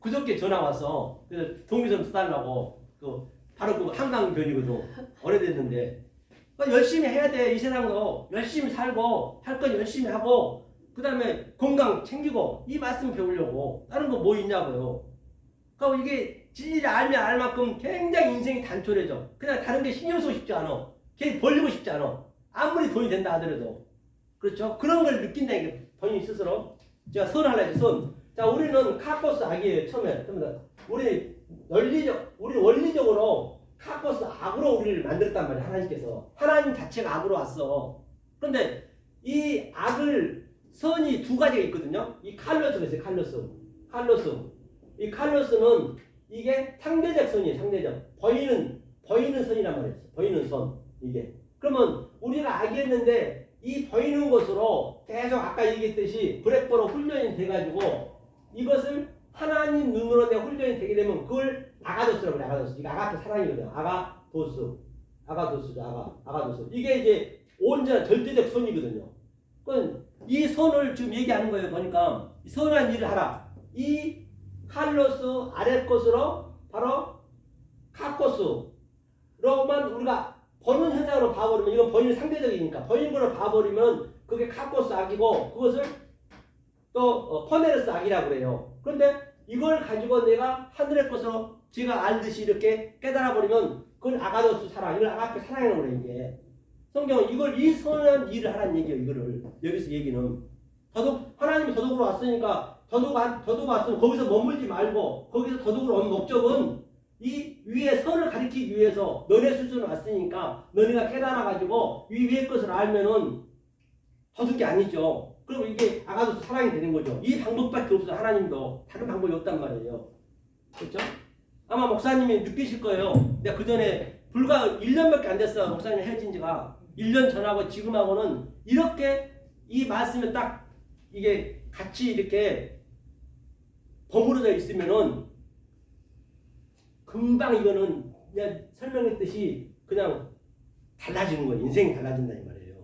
그저께 전화 왔어. 그래서 동의서 써달라고. 바로 그 한강변이거든. 오래됐는데. 열심히 해야 돼. 이 세상도 열심히 살고 할 건 열심히 하고 그 다음에 건강 챙기고 이 말씀 배우려고. 다른 거 뭐 있냐고요. 그러니까 이게 진리를 알 만큼 굉장히 인생이 단촐해져. 그냥 다른 게 신경 쓰고 싶지 않아. 걔 벌리고 싶지 않아. 아무리 돈이 된다 하더라도. 그렇죠? 그런 걸 느낀다는 게 본인 스스로. 제가 선하려 했지, 선. 자, 우리는 카코스 악이에요, 처음에. 우리 원리적으로 카코스 악으로 우리를 만들었단 말이에요, 하나님께서. 하나님 자체가 악으로 왔어. 그런데 이 악을, 선이 두 가지가 있거든요. 이 칼로스가 있어요, 칼로스. 이 칼로스는 이게 상대적 선이에요, 상대적. 보이는 선이란 말이에요. 보이는 선. 이게. 그러면 우리가 악이었는데 이 보이는 것으로 계속 아까 얘기했듯이 브레퍼로 훈련이 돼가지고 이것을 하나님 눈으로 내가 훈련이 되게 되면 그걸 아가도스라고 그래. 아가도스. 이게 아가토 사랑이거든요. 아가도스. 이게 이제 온전한 절대적 선이거든요. 이 선을 지금 얘기하는 거예요. 보니까 선한 일을 하라. 이 칼로스 아래 것으로 바로 카코스로만 우리가 보는 현상으로 봐버리면 이건 보이는 상대적이니까 보이는 걸로 봐버리면 그게 카코스 악이고 그것을 또 퍼네르스 악이라고 그래요. 그런데 이걸 가지고 내가 하늘의 것으로 제가 알듯이 이렇게 깨달아버리면 그걸 아가도스 사랑, 이걸 아가페 사랑이라고 그래요. 이게 성경은 이 선한 일을 하라는 얘기예요. 이거를 여기서 얘기는 하나님이 더덕으로 왔으니까 더덕 왔으면 거기서 머물지 말고 거기서 더덕으로 온 목적은 이 위에 선을 가리키기 위해서 너네 수준에 왔으니까 너네가 깨달아가지고 이 위에 것을 알면은 더덕이 아니죠. 그럼 이게 아가도스 사랑이 되는 거죠. 이 방법밖에 없어요. 하나님도 다른 방법이 없단 말이에요. 그렇죠? 아마 목사님이 느끼실 거예요. 내가 그 전에 불과 1년밖에 안 됐어. 목사님 헤어진 지가 1년 전하고 지금하고는 이렇게 이 말씀에 딱 이게 같이 이렇게 버무려져 있으면은 금방 이거는 그냥 설명했듯이 그냥 달라지는 거예요. 인생이 달라진다 이 말이에요.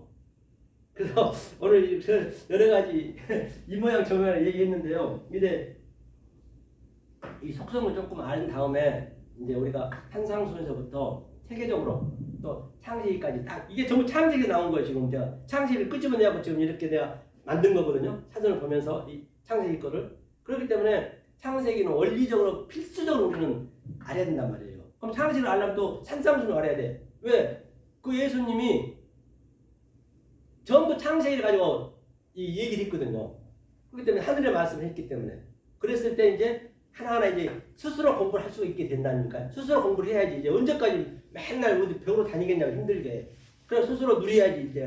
그래서 오늘 여러 가지 이 모양 저 모양 얘기했는데요. 근데 이 속성을 조금 알 다음에 이제 우리가 한상순에서부터 세계적으로 또 창세기까지 딱 이게 전부 창세기 나온 거예요. 지금 제가 창세기를 끄집어내고 지금 이렇게 내가 만든 거거든요. 사전을 보면서 이 창세기 거를. 그렇기 때문에 창세기는 원리적으로 필수적으로 우리는 알아야 된단 말이에요. 그럼 창세기를 알려면 또 산상순을 알아야 돼. 왜? 그 예수님이 전부 창세기를 가지고 이 얘기를 했거든요. 그렇기 때문에 하늘의 말씀을 했기 때문에. 그랬을 때 이제 하나하나 이제 스스로 공부를 할 수 있게 된다니까. 스스로 공부를 해야지. 이제 언제까지 맨날 어디 배우러 다니겠냐고 힘들게. 그럼 스스로 누려야지 이제.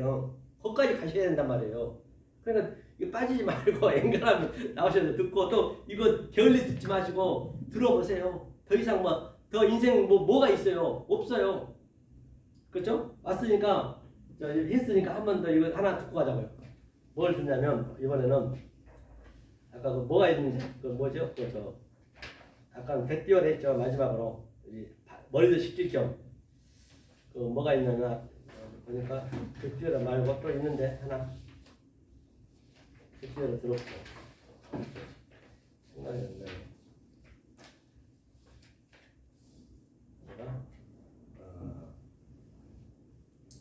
거기까지 가셔야 된단 말이에요. 그러니까 이거 빠지지 말고 앵간하면 나오셔서 듣고 또 이거 게을리 듣지 마시고 들어보세요. 더 이상 뭐 더 인생 뭐가 있어요? 없어요. 그렇죠? 왔으니까 했으니까 한 번 더 이거 하나 듣고 가자고요. 뭘 듣냐면 이번에는 아까 그 뭐가 있는지 그 뭐죠? 그 아까 백비열 했죠. 마지막으로 머리도 식힐 겸 그 뭐가 있냐면 보니까 백비열 말고 또 있는데 하나 백비열을 들었고 생각이 안 나요.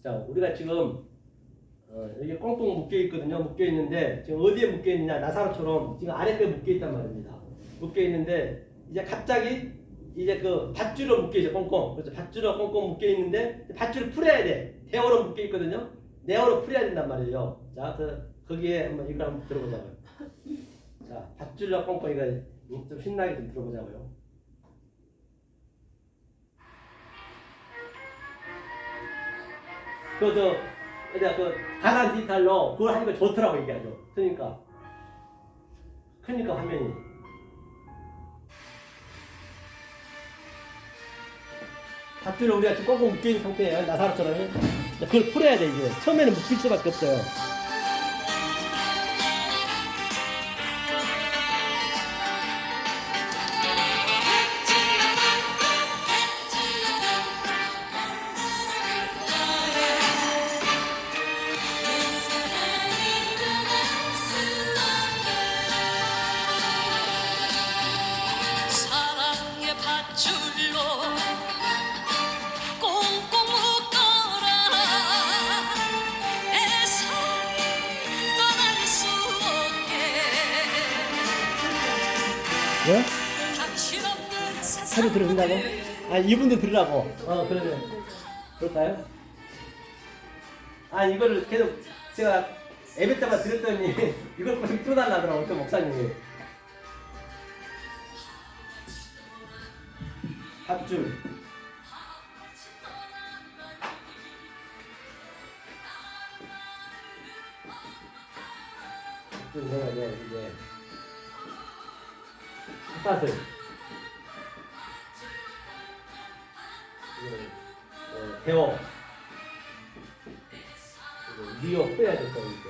자, 우리가 지금 여기 꽁꽁 묶여 있거든요. 묶여 있는데 지금 어디에 묶여 있느냐? 나사로처럼 지금 아랫배 묶여 있단 말입니다. 묶여 있는데 이제 갑자기 이제 그 밧줄로 묶여 있죠. 꽁꽁. 그래서 밧줄로 꽁꽁 묶여 있는데 밧줄을 풀어야 돼. 대어로 묶여 있거든요. 네어로 풀어야 된단 말이에요. 자, 거기에 한번 이걸 한번 들어보자고요. 자, 밧줄로 꽁꽁 이거 좀 신나게 좀 들어보자고요. 그 가난 디지털로 그걸 하니까 좋더라고 이게 아주. 그러니까 화면이 밧줄을 우리가 지금 꽁꽁 묶여있는 상태예요. 나사로처럼. 그걸 풀어야 돼 이제. 처음에는 묶일 수밖에 없어요. 예? 하루 들으신다고? 아, 이분도 들으라고. 그러면 그럴까요? 아, 이거를 계속 제가 예배 때만 들었더니 이걸 계속 틀어달라더라고 어떤 목사님이. 밧줄. 이제 삿을 배워 리어 빼야 될 거니까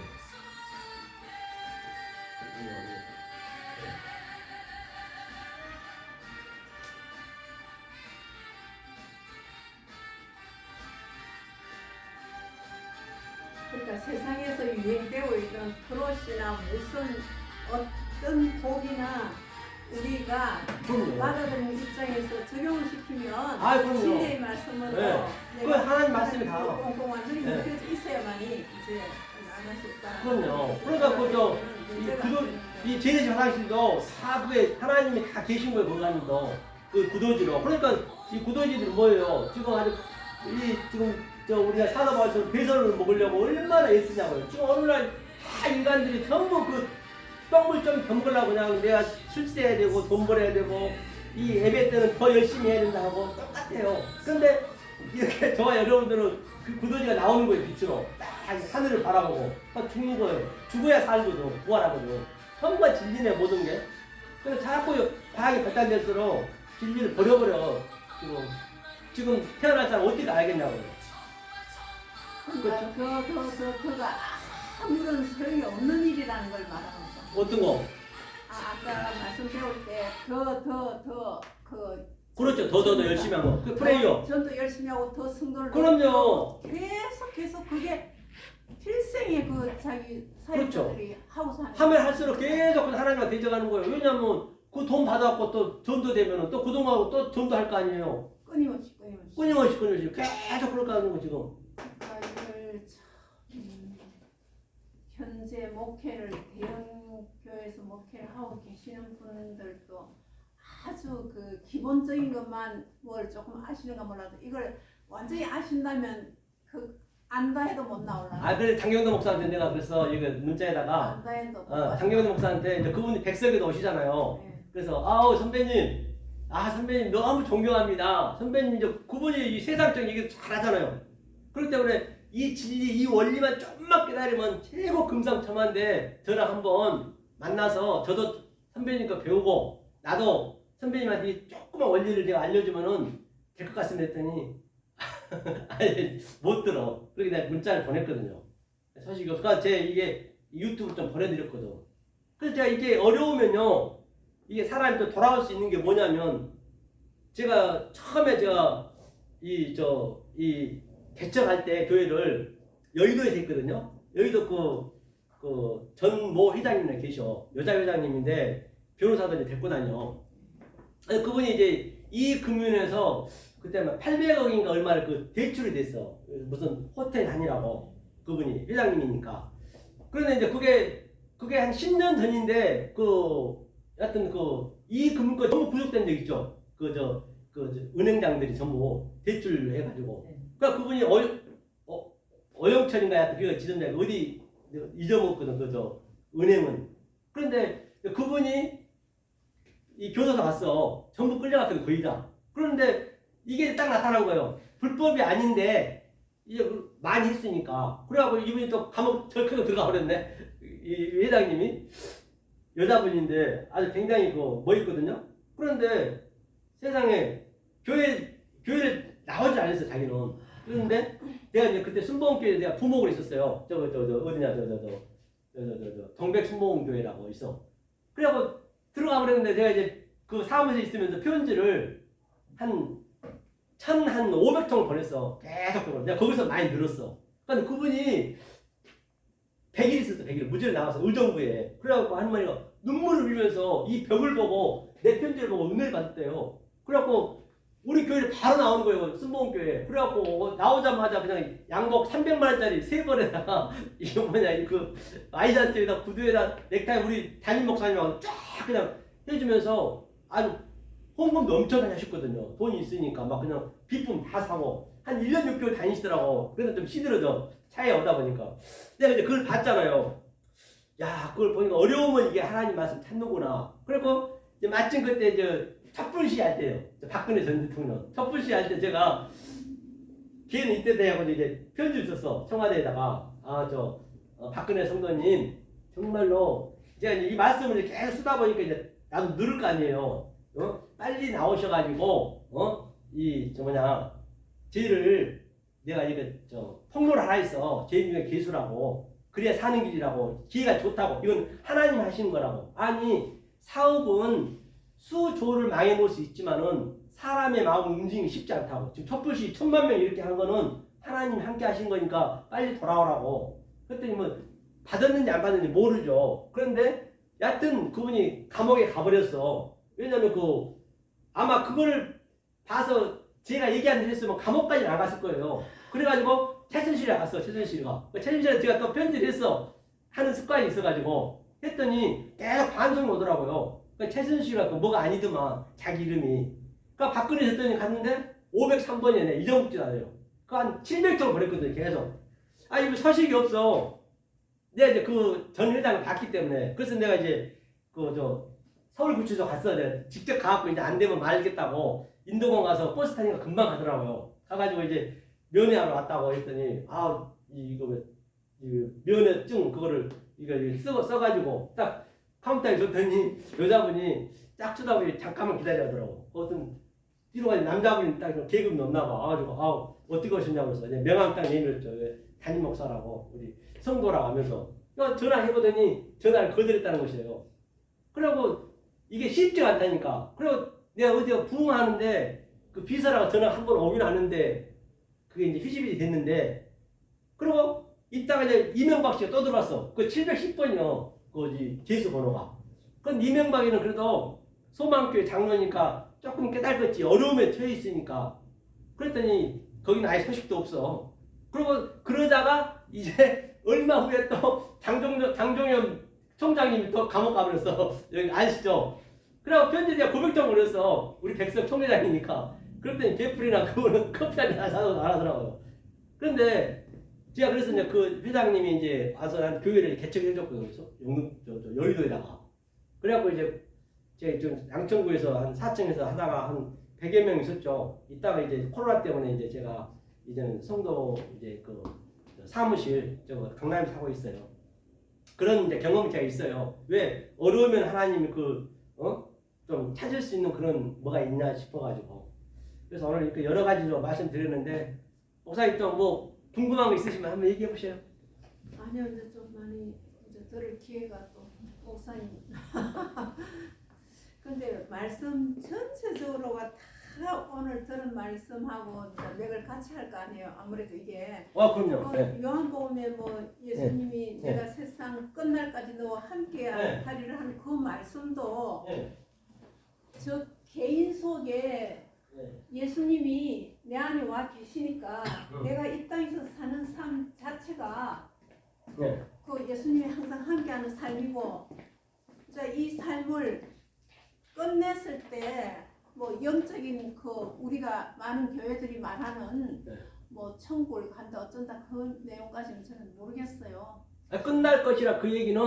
그러니까 세상에서 유행되고 있는 트롯이나 무슨 어떤 곡이나 우리가 받아들이는 입장에서 적용을 시키면 그럼요. 진리의 말씀으로 네. 그 하나님 말씀이 다 꽁꽁 완전히 묶여져 있어야만이 이제 나갈 수 있다. 그럼요. 그러니까 이 제대시 화장실도 사부에 하나님이 다 계신 거예요. 거기도 그 구도지로. 그러니까 이 구도지들이 뭐예요? 지금 아주 우리가 산업화처럼 배설을 먹으려고 얼마나 애쓰냐고요. 지금 어느 날 다 인간들이 전부 그 똥물 좀 경벌라고 그냥 내가 출세해야 되고 돈 벌어야 되고 이 예배 때는 더 열심히 해야 된다 하고 똑같아요. 그런데 이렇게 저와 여러분들은 그 구더기가 나오는 거예요. 빛으로 딱 하늘을 바라보고 딱 죽는 거예요. 죽어야 살거든. 부활하거든. 전부 진리네 모든 게. 근데 자꾸 과학이 발달될수록 진리를 버려버려. 지금 태어날 사람 어떻게 알겠냐고요. 그러니까 그가 아무런 소용이 없는 일이라는 걸 말하는 거야. 어떤 거? 아까 말씀 배울 때 그렇죠. 더 열심히 하고 그 프레이어. 전도 열심히 하고 더 승도를 그럼요. 계속 그게 필생의 그 자기 사역자들이 하고 사는 하면 할수록 계속 하나님과 대적하는 거예요. 왜냐면 그 돈 받아갖고 또 전도 되면은 또 그동안하고 또 전도 할 거 아니에요. 끊임없이 계속 그럴 거 하는 거 지금. 그러니까 이걸 현재 목회를 대형 교회에서 목회를 하고 계시는 분들도 아주 그 기본적인 것만 뭘 조금 아시는가 몰라도 이걸 완전히 아신다면 그 안다 해도 못 나올라. 그래 장경도 목사한테 내가 그래서 이거 문자에다가 안다 해도 장경도 목사한테 이제 그분이 백석에도 오시잖아요. 네. 그래서 아우 선배님, 선배님 너무 존경합니다. 선배님 이제 그분이 이 세상적인 얘기 잘하잖아요. 그렇기 때문에 이 진리, 이 원리만 조금만 깨달으면 최고 금상첨화인데 저랑 한번 만나서 저도 선배님 거 배우고 나도 선배님한테 이 조그만 원리를 제가 알려주면은 될 것 같습니다 했더니 아니, 못 들어. 그렇게 내가 문자를 보냈거든요. 사실 그러니까 제 이게 유튜브 좀 보내드렸거든. 그래서 제가 이게 어려우면요, 이게 사람이 또 돌아올 수 있는 게 뭐냐면, 제가 처음에 제가 이 개척할 때 교회를 여의도에서 했거든요. 여의도 그 전모 회장님이 계셔. 여자 회장님인데 변호사도 이제 데리고 다녀. 그분이 이제 이 금융에서 그때 막 800억인가 얼마를 그 대출이 됐어. 무슨 호텔 다니라고. 그분이 회장님이니까. 그런데 이제 그게 한 10년 전인데 여하튼 이 금융권 전부 구속된 적 있죠. 은행장들이 전부 대출을 해가지고. 그러니까 그분이 어영철인가 하여튼 그 지점장이 어디 잊어먹거든. 은행은. 그런데 그분이 이 교도소 갔어. 전부 끌려갔거든, 거의 다. 그런데 이게 딱 나타난 거예요. 불법이 아닌데 이제 많이 했으니까. 그래갖고 이분이 또 감옥 덜컥 들어가 버렸네. 이 회장님이 여자분인데 아주 굉장히 멋있거든요. 그런데 세상에 교회를 나오지 않았어, 자기는. 그런데 내가 이제 그때 순복음교회에 내가 부목을 있었어요. 어디냐, 동백순복음교회라고 있어. 그래갖고 들어가 버렸는데 제가 이제 그 사무실에 있으면서 편지를 한 500통을 보냈어. 계속. 내가 거기서 많이 늘었어. 근데 그분이 100일 있었어, 100일. 무죄를 나와서 의정부에. 그래갖고 할머니가 눈물을 흘리면서 이 벽을 보고 내 편지를 보고 은혜를 받았대요. 그래갖고 우리 교회에 바로 나오는 거예요, 순복음교회. 그래갖고 나오자마자 그냥 양복 300만 원짜리 3벌에다가 이거 와이셔츠에다 구두에다 넥타이 우리 담임 목사님하고 쫙 그냥 해주면서 아주 홍보도 엄청 많이 하셨거든요. 돈이 있으니까 막 그냥 비품 다 사고 한 1년 6개월 다니시더라고. 그래서 좀 시들어져, 차에 오다 보니까. 내가 이제 그걸 봤잖아요. 야, 그걸 보니까 어려우면 이게 하나님 말씀 찾는구나. 그리고 이제 마침 그때 촛불시 할 때요. 박근혜 전 대통령 촛불시 할 때 제가 걔는 이때 돼하고 이제 편지를 썼어, 청와대에다가. 박근혜 성도님, 정말로 제가 이제 이 말씀을 계속 쓰다 보니까 이제 나도 늘을 거 아니에요. 빨리 나오셔가지고 죄를 내가 폭로를 하라 했어. 죄 중에 개수라고. 그래야 사는 길이라고. 기회가 좋다고. 이건 하나님 하시는 거라고. 아니, 사업은 수조를 망해볼 수 있지만은 사람의 마음 움직이기 쉽지 않다고. 지금 촛불시 1000만 명 이렇게 한 거는 하나님 함께 하신 거니까 빨리 돌아오라고. 그랬더니 받았는지 안 받았는지 모르죠. 그런데 여하튼 그분이 감옥에 가버렸어. 왜냐면 아마 그걸 봐서 제가 얘기 안 드렸으면 감옥까지 나갔을 거예요. 그래가지고 최순실에 갔어, 최순실가. 최순실에 제가 또 편지를 했어. 하는 습관이 있어가지고. 했더니 계속 반송이 오더라고요. 최순실가 뭐가 아니더만, 자기 이름이. 그러니까 박근혜 대통령이 갔는데 503번이네. 이정국지 나요. 한 700통 보냈거든요, 계속. 이거 서식이 없어. 내가 이제 전 회장을 봤기 때문에. 그래서 내가 이제 서울구치소 갔어. 내가 직접 가갖고 이제 안 되면 말겠다고 인도공 가서 버스 타니까 금방 가더라고요. 가가지고 이제 면회하러 왔다고 했더니 이거 면회증 그거를 이거 써가지고 딱 카운터에 줬더니 여자분이 딱 쳐다보니 잠깐만 기다리더라고. 어떤 뒤로 가니 남자분이 딱 계급 넣나 봐. 와가지고 어떻게 오셨냐고 그래서 명함 딱 내밀었죠. 담임 목사라고 우리 성도라고 하면서 전화해보더니 전화를 거절했다는 것이에요. 그리고 이게 쉽지가 않다니까. 그리고 내가 어디가 부흥하는데 그 비서라고 전화 한 번 오긴 하는데 그게 이제 휴지비이 됐는데, 그리고 이따가 이제 이명박 씨가 또 들어왔어. 그 710번이요. 제수 번호가. 그건 이명박이는 그래도 소망교회 장로니까 조금 깨달겠지. 어려움에 처해 있으니까. 그랬더니 거기는 아예 소식도 없어. 그리고 그러다가 이제 얼마 후에 또 장종현 총장님이 또 감옥 가버렸어. 여기 아시죠? 그래갖고 편지에 고백장 보냈어. 우리 백석 총회장이니까. 그랬더니 개풀이나 그거는 커피 한잔 사서 나가더라고요. 그런데 제가 그래서 이제 그 회장님이 이제 와서 한 교회를 개척해줬거든요. 여의도에다가. 그래갖고 이제 제 좀 양천구에서 한 4층에서 하다가 한 100여 명 있었죠. 이따가 이제 코로나 때문에 이제 제가 이제는 성도 이제 그 사무실 저 강남에 사고 있어요. 그런 이제 경험이 제가 있어요. 왜 어려우면 하나님이 좀 찾을 수 있는 그런 뭐가 있나 싶어가지고. 그래서 오늘 이렇게 여러 가지로 말씀드렸는데 목사님 또 뭐 궁금한 거 있으시면 한번 얘기해 보세요. 아니요, 이제 좀 많이 이제 들을 기회가 또 목사님. 근데 말씀 전체적으로가 다 오늘 들은 말씀하고 이제 맥을 같이 할 거 아니에요. 아무래도 이게 그럼요. 네. 요한복음에 뭐 예수님이 네. 내가 세상 끝날까지 너와 함께 네. 하리라 하는 그 말씀도 네. 저 개인 속에 네. 예수님이 내 안에 와 계시니까 응. 내가 이 땅에서 사는 삶 자체가 네. 그 예수님이 항상 함께하는 삶이고, 자, 이 삶을 끝냈을 때 뭐 영적인 그 우리가 많은 교회들이 말하는 네. 뭐 천국을 간다 어쩐다 그 내용까지는 저는 모르겠어요. 끝날 것이라 그 얘기는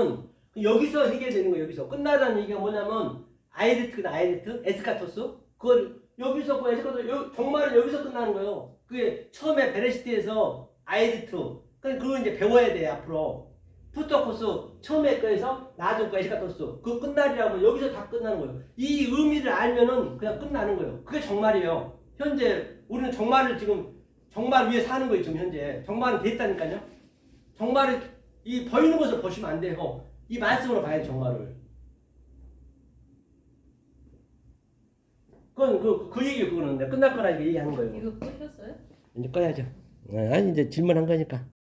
여기서 해결되는 거예요. 여기서 끝나다는 얘기가 뭐냐면 아이레트, 에스카토스. 그걸 여기서 그 에스카토스 정말은 여기서 끝나는 거예요. 그게 처음에 베레시티에서 아이레트. 그거 이제 배워야 돼 앞으로. 푸토코스 처음에 거에서 나중 거 에스카토스. 그 끝날이라면 여기서 다 끝나는 거예요. 이 의미를 알면은 그냥 끝나는 거예요. 그게 정말이에요. 현재 우리는 정말을 지금 정말 위에 사는 거예요. 지금 현재 정말은 됐다니까요. 정말을 이 보이는 것을 보시면 안 돼요. 이 말씀으로 봐야 정말을. 그건 그 얘기 그거는 끝날 거라 얘기하는 거예요. 이거 끄셨어요? 이제 꺼야죠. 아니 이제 질문한 거니까.